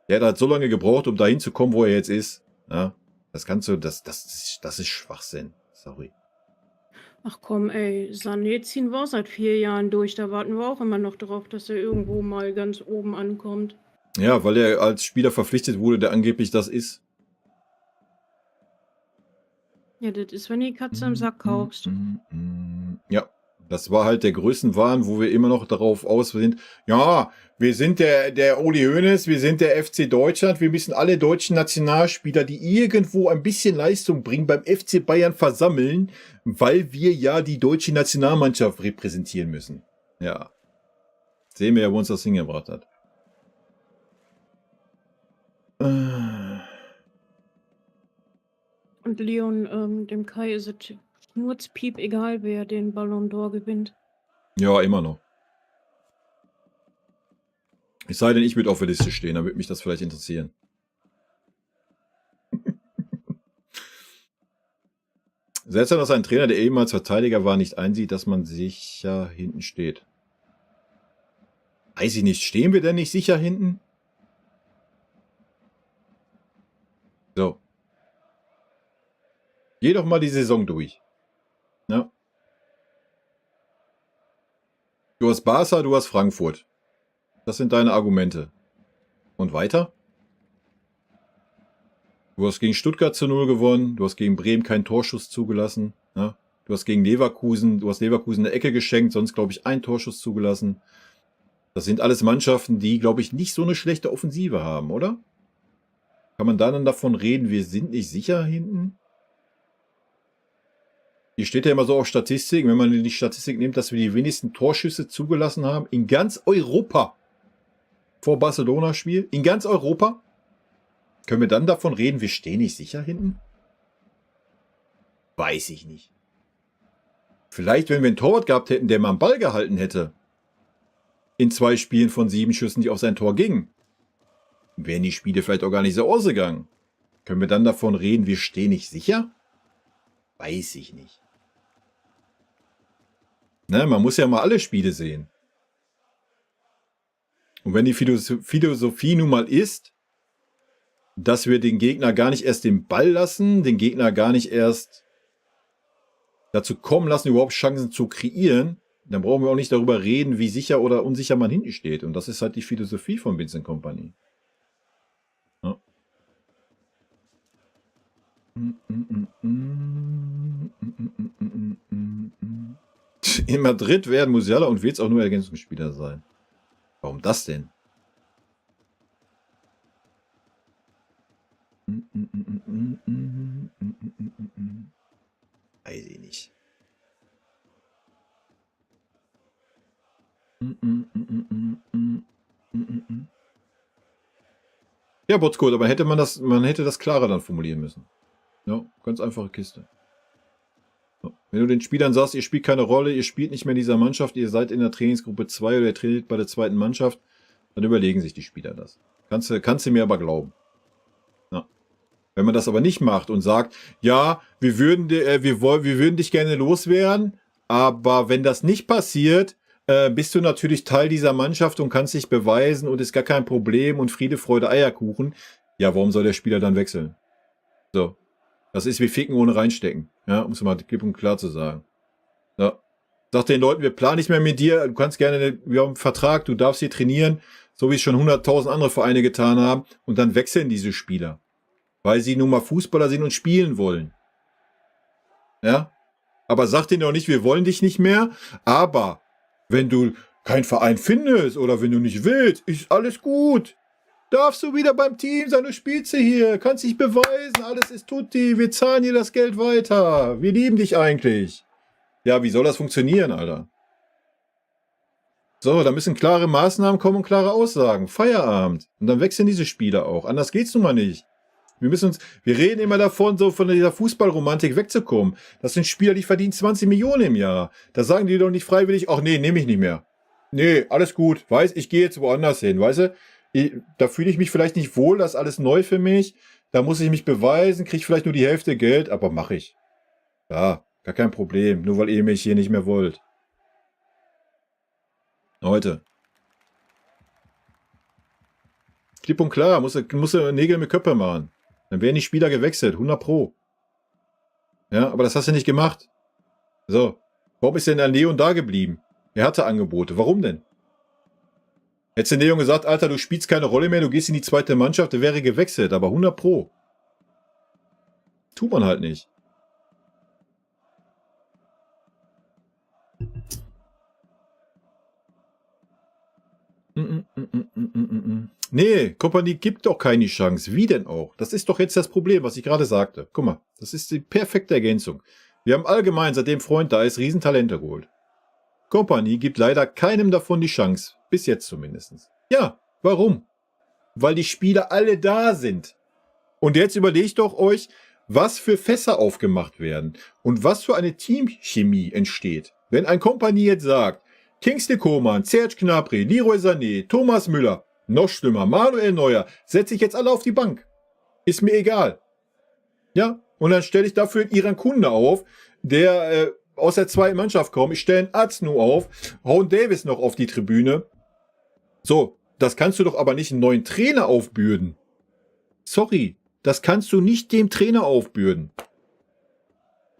Der hat halt so lange gebraucht, um dahin zu kommen, wo er jetzt ist. Ja? Das ist Schwachsinn. Sorry. Ach komm, ey, Sané ziehen wir auch seit 4 Jahren durch. Da warten wir auch immer noch drauf, dass er irgendwo mal ganz oben ankommt. Ja, weil er als Spieler verpflichtet wurde, der angeblich das ist. Ja, das ist, wenn du die Katze im Sack kaufst. Ja, das war halt der Größenwahn, wo wir immer noch darauf aus sind. Ja, wir sind der Uli Hoeneß, wir sind der FC Deutschland, wir müssen alle deutschen Nationalspieler, die irgendwo ein bisschen Leistung bringen, beim FC Bayern versammeln, weil wir ja die deutsche Nationalmannschaft repräsentieren müssen. Ja. Sehen wir ja, wo uns das hingebracht hat. Und Leon, dem Kai ist es schnurzpiep egal, wer den Ballon d'Or gewinnt. Ja, immer noch. Es sei denn, ich würde auf der Liste stehen, dann würde mich das vielleicht interessieren. Seltsam, dass ein Trainer, der ehemals Verteidiger war, nicht einsieht, dass man sicher hinten steht. Weiß ich nicht, stehen wir denn nicht sicher hinten? So. Geh doch mal die Saison durch. Ja. Du hast Barca, du hast Frankfurt. Das sind deine Argumente. Und weiter? Du hast gegen Stuttgart zu 0 gewonnen. Du hast gegen Bremen keinen Torschuss zugelassen. Ja? Du hast gegen Leverkusen, eine Ecke geschenkt, sonst glaube ich einen Torschuss zugelassen. Das sind alles Mannschaften, die, glaube ich, nicht so eine schlechte Offensive haben, oder? Kann man dann davon reden, wir sind nicht sicher hinten? Hier steht ja immer so auf Statistiken, wenn man die Statistik nimmt, dass wir die wenigsten Torschüsse zugelassen haben in ganz Europa. Vor Barcelona-Spiel. In ganz Europa. Können wir dann davon reden, wir stehen nicht sicher hinten? Weiß ich nicht. Vielleicht, wenn wir einen Torwart gehabt hätten, der mal einen Ball gehalten hätte. In 2 Spielen von 7 Schüssen, die auf sein Tor gingen. Wären die Spiele vielleicht auch gar nicht so ausgegangen. Können wir dann davon reden, wir stehen nicht sicher? Weiß ich nicht. Ne, man muss ja mal alle Spiele sehen. Und wenn die Philosophie nun mal ist, dass wir den Gegner gar nicht erst den Ball lassen, den Gegner gar nicht erst dazu kommen lassen, überhaupt Chancen zu kreieren, dann brauchen wir auch nicht darüber reden, wie sicher oder unsicher man hinten steht. Und das ist halt die Philosophie von Vincent Kompany. Ja. In Madrid werden Musiala und Wirtz auch nur Ergänzungsspieler sein. Warum das denn? Weiß ich nicht. Ja, Botzcode, aber man hätte das klarer dann formulieren müssen. Ja, ganz einfache Kiste. So. Wenn du den Spielern sagst, ihr spielt keine Rolle, ihr spielt nicht mehr in dieser Mannschaft, ihr seid in der Trainingsgruppe 2 oder ihr trainiert bei der zweiten Mannschaft, dann überlegen sich die Spieler das. Kannst du mir aber glauben. Ja. Wenn man das aber nicht macht und sagt, ja, wir würden dich gerne loswerden, aber wenn das nicht passiert, bist du natürlich Teil dieser Mannschaft und kannst dich beweisen und ist gar kein Problem und Friede, Freude, Eierkuchen. Ja, warum soll der Spieler dann wechseln? So. Das ist wie Ficken ohne reinstecken. Ja, um es mal klipp und klar zu sagen. Ja. Sagt den Leuten, wir planen nicht mehr mit dir, du kannst gerne, wir haben einen Vertrag, du darfst hier trainieren, so wie es schon 100.000 andere Vereine getan haben. Und dann wechseln diese Spieler, weil sie nun mal Fußballer sind und spielen wollen. Ja? Aber sagt denen doch nicht, wir wollen dich nicht mehr, aber wenn du keinen Verein findest oder wenn du nicht willst, ist alles gut. Darfst du wieder beim Team sein, du spielst hier, kannst dich beweisen, alles ist tutti, wir zahlen dir das Geld weiter, wir lieben dich eigentlich. Ja, wie soll das funktionieren, Alter? So, da müssen klare Maßnahmen kommen und klare Aussagen. Feierabend. Und dann wechseln diese Spieler auch. Anders geht's nun mal nicht. Wir reden immer davon, so von dieser Fußballromantik wegzukommen. Das sind Spieler, die verdienen 20 Millionen im Jahr. Da sagen die doch nicht freiwillig, ach nee, nehme ich nicht mehr. Nee, alles gut. Ich gehe jetzt woanders hin, weißt du? Da fühle ich mich vielleicht nicht wohl, das ist alles neu für mich. Da muss ich mich beweisen, kriege vielleicht nur die Hälfte Geld, aber mache ich. Ja, gar kein Problem, nur weil ihr mich hier nicht mehr wollt. Leute. Klipp und klar, musst du Nägel mit Köpfe machen. Dann werden die Spieler gewechselt, 100 Pro. Ja, aber das hast du nicht gemacht. So, warum ist denn der Leon da geblieben? Er hatte Angebote, warum denn? Hättest du Leon gesagt, Alter, du spielst keine Rolle mehr, du gehst in die zweite Mannschaft, der wäre gewechselt, aber 100 Pro. Tut man halt nicht. Nee, Kompanie gibt doch keine Chance. Wie denn auch? Das ist doch jetzt das Problem, was ich gerade sagte. Guck mal, das ist die perfekte Ergänzung. Wir haben allgemein, seitdem Freund da ist, Riesentalente geholt. Kompanie gibt leider keinem davon die Chance. Bis jetzt zumindest. Ja, warum? Weil die Spieler alle da sind. Und jetzt überlegt doch euch, was für Fässer aufgemacht werden und was für eine Teamchemie entsteht. Wenn ein Kompanie jetzt sagt, Kingsley Coman, Serge Gnabry, Leroy Sané, Thomas Müller, noch schlimmer, Manuel Neuer, setze ich jetzt alle auf die Bank. Ist mir egal. Ja, und dann stelle ich dafür einen Iran Kunde auf, der aus der zweiten Mannschaft kommt. Ich stelle einen Aznu auf, Hauen Davis noch auf die Tribüne. So, das kannst du doch aber nicht einen neuen Trainer aufbürden. Sorry, das kannst du nicht dem Trainer aufbürden.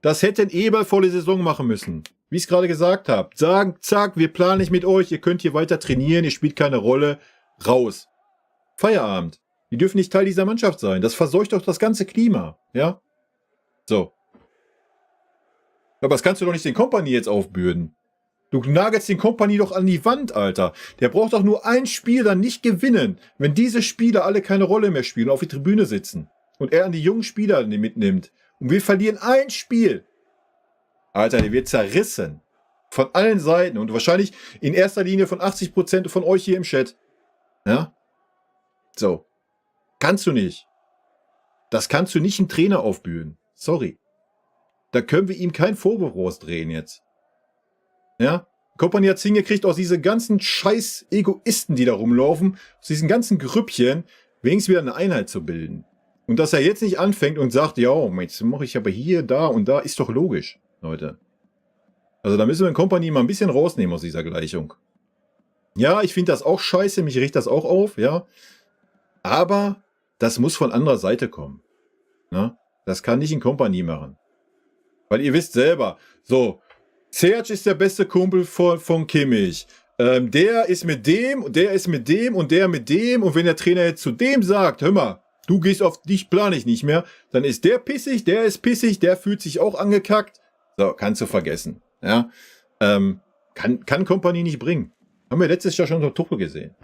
Das hätte ein Eberl vor der Saison machen müssen. Wie ich es gerade gesagt habe. Sagen, zack, wir planen nicht mit euch, ihr könnt hier weiter trainieren, ihr spielt keine Rolle. Raus. Feierabend. Die dürfen nicht Teil dieser Mannschaft sein. Das verseucht doch das ganze Klima. Ja? So. Aber das kannst du doch nicht den Kompanie jetzt aufbürden. Du nagelst den Kompanie doch an die Wand, Alter. Der braucht doch nur ein Spiel dann nicht gewinnen, wenn diese Spieler alle keine Rolle mehr spielen und auf die Tribüne sitzen. Und er an die jungen Spieler mitnimmt. Und wir verlieren ein Spiel. Alter, der wird zerrissen. Von allen Seiten. Und wahrscheinlich in erster Linie von 80% von euch hier im Chat. Ja? So. Kannst du nicht. Das kannst du nicht einen Trainer aufbürden. Sorry. Da können wir ihm keinen Vorwurf rausdrehen jetzt. Ja? Kompanie hat es hingekriegt, aus diesen ganzen scheiß Egoisten, die da rumlaufen, aus diesen ganzen Grüppchen, wenigstens wieder eine Einheit zu bilden. Und dass er jetzt nicht anfängt und sagt, ja, jetzt mache ich aber hier, da und da, ist doch logisch, Leute. Also da müssen wir in Kompanie mal ein bisschen rausnehmen aus dieser Gleichung. Ja, ich finde das auch scheiße, mich riecht das auch auf, ja. Aber das muss von anderer Seite kommen. Ja? Das kann nicht in Kompanie machen. Weil ihr wisst selber, so, Serge ist der beste Kumpel von Kimmich. Der ist mit dem und der ist mit dem und der mit dem. Und wenn der Trainer jetzt zu dem sagt, hör mal, du gehst auf dich, plane ich nicht mehr, dann ist der pissig, der ist pissig, der fühlt sich auch angekackt. So, kannst du vergessen. Ja? Kann Kompanie nicht bringen. Haben wir letztes Jahr schon unter Tuchel gesehen.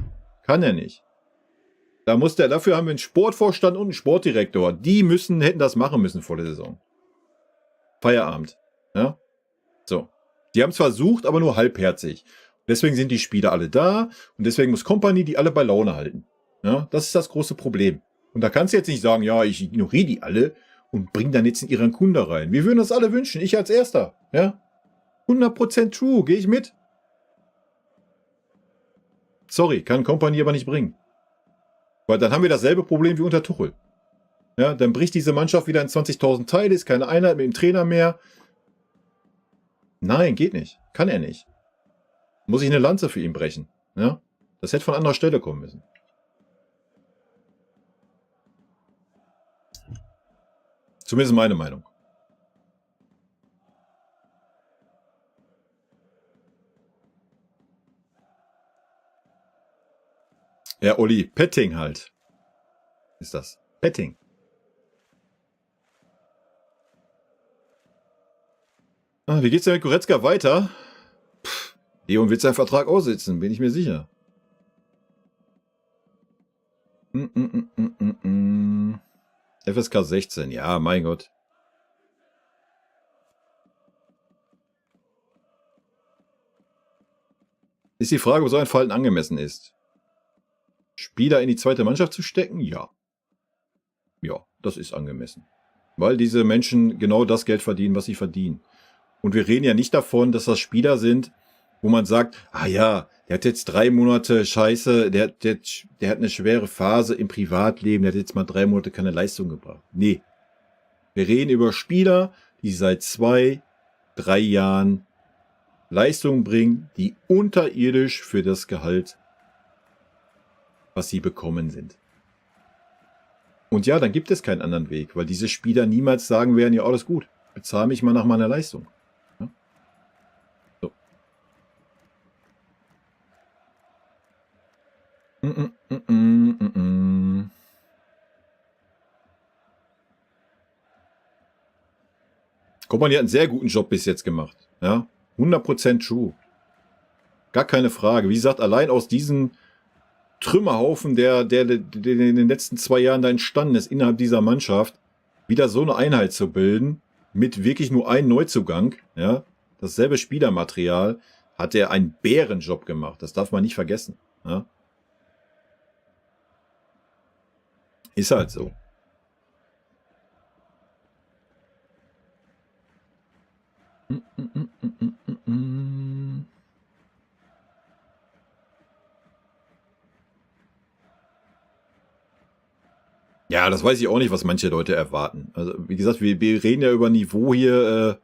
Kann er nicht. Dafür haben wir einen Sportvorstand und einen Sportdirektor. Die hätten das machen müssen vor der Saison. Feierabend. Ja? So. Die haben es versucht, aber nur halbherzig. Deswegen sind die Spieler alle da und deswegen muss Kompanie die alle bei Laune halten. Ja? Das ist das große Problem. Und da kannst du jetzt nicht sagen, ja, ich ignoriere die alle und bring dann jetzt in ihren Kunde rein. Wir würden das alle wünschen. Ich als Erster. Ja? 100% true. Gehe ich mit. Sorry, kann Kompanie aber nicht bringen. Weil dann haben wir dasselbe Problem wie unter Tuchel. Ja, dann bricht diese Mannschaft wieder in 20.000 Teile, ist keine Einheit mit dem Trainer mehr. Nein, geht nicht. Kann er nicht. Muss ich eine Lanze für ihn brechen. Ja? Das hätte von anderer Stelle kommen müssen. Zumindest meine Meinung. Ja, Olli, Petting halt. Ist das. Petting. Wie geht's denn mit Goretzka weiter? Leon wird seinen Vertrag aussitzen, bin ich mir sicher. FSK 16, ja, mein Gott. Ist die Frage, ob so ein Verhalten angemessen ist. Spieler in die zweite Mannschaft zu stecken? Ja. Ja, das ist angemessen. Weil diese Menschen genau das Geld verdienen, was sie verdienen. Und wir reden ja nicht davon, dass das Spieler sind, wo man sagt, ah ja, der hat jetzt 3 Monate Scheiße, der hat eine schwere Phase im Privatleben, der hat jetzt mal 3 Monate keine Leistung gebracht. Nee. Wir reden über Spieler, die seit 2, 3 Jahren Leistungen bringen, die unterirdisch für das Gehalt, was sie bekommen sind. Und ja, dann gibt es keinen anderen Weg, weil diese Spieler niemals sagen werden, ja, alles gut, bezahle mich mal nach meiner Leistung. Ja? So. Koppmann hat einen sehr guten Job bis jetzt gemacht. Ja, 100% true. Gar keine Frage. Wie gesagt, allein aus diesem Trümmerhaufen, der in den letzten 2 Jahren da entstanden ist, innerhalb dieser Mannschaft, wieder so eine Einheit zu bilden, mit wirklich nur einem Neuzugang, ja, dasselbe Spielermaterial, hat er einen Bärenjob gemacht. Das darf man nicht vergessen. Ja. Ist halt so. Ja, das weiß ich auch nicht, was manche Leute erwarten. Also, wie gesagt, wir reden ja über Niveau hier.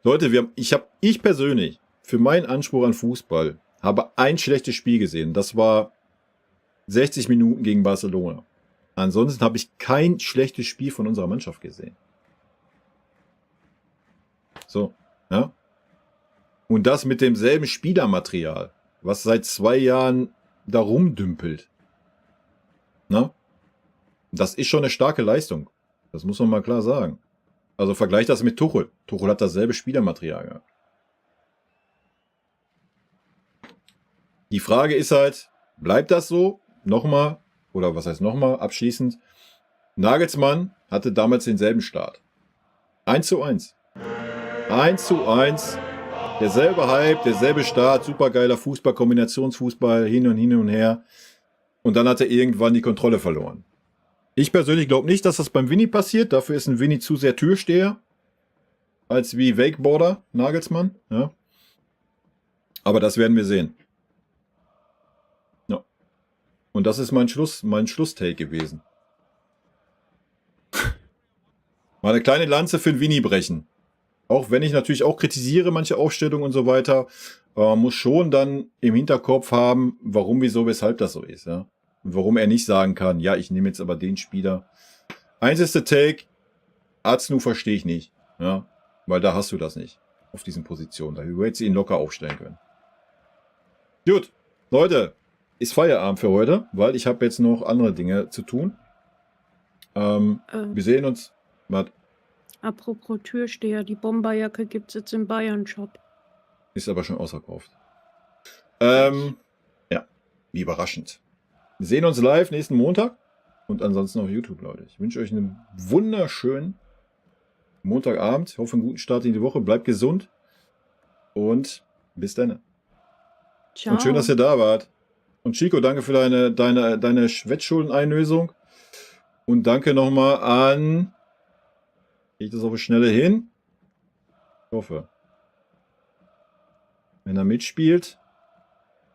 Leute, ich persönlich, für meinen Anspruch an Fußball, habe ein schlechtes Spiel gesehen. Das war 60 Minuten gegen Barcelona. Ansonsten habe ich kein schlechtes Spiel von unserer Mannschaft gesehen. So, ja. Und das mit demselben Spielermaterial, was seit 2 Jahren da rumdümpelt. Na? Das ist schon eine starke Leistung. Das muss man mal klar sagen. Also vergleich das mit Tuchel. Tuchel hat dasselbe Spielermaterial gehabt. Die Frage ist halt, bleibt das so? Nochmal, oder was heißt nochmal, abschließend. Nagelsmann hatte damals denselben Start. 1:1. 1:1. Derselbe Hype, derselbe Start, supergeiler Fußball, Kombinationsfußball, hin und her. Und dann hat er irgendwann die Kontrolle verloren. Ich persönlich glaube nicht, dass das beim Vinny passiert. Dafür ist ein Vinny zu sehr Türsteher. Als wie Wakeboarder, Nagelsmann. Ja. Aber das werden wir sehen. Ja. Und das ist mein Schlusstake gewesen. Mal eine kleine Lanze für den Vinny brechen. Auch wenn ich natürlich auch kritisiere manche Aufstellungen und so weiter, muss schon dann im Hinterkopf haben, warum, wieso, weshalb das so ist. Ja? Und warum er nicht sagen kann, ja, ich nehme jetzt aber den Spieler. Einzigste Take, Aznu verstehe ich nicht. Ja? Weil da hast du das nicht. Auf diesen Positionen. Da hättest du ihn locker aufstellen können. Gut, Leute, ist Feierabend für heute, weil ich habe jetzt noch andere Dinge zu tun. Wir sehen uns. Apropos Türsteher, die Bomberjacke gibt es jetzt im Bayern-Shop. Ist aber schon ausverkauft. Ja, wie überraschend. Wir sehen uns live nächsten Montag und ansonsten auf YouTube, Leute. Ich wünsche euch einen wunderschönen Montagabend. Ich hoffe, einen guten Start in die Woche. Bleibt gesund und bis dann. Ciao. Und schön, dass ihr da wart. Und Chico, danke für deine Wettschuldeneinlösung. Und danke nochmal an... Kriege ich das auf die Schnelle hin? Ich hoffe. Wenn er mitspielt.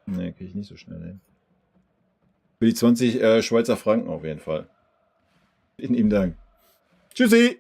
Ne, kriege ich nicht so schnell hin. Für die 20 Schweizer Franken auf jeden Fall. Vielen lieben Dank. Tschüssi!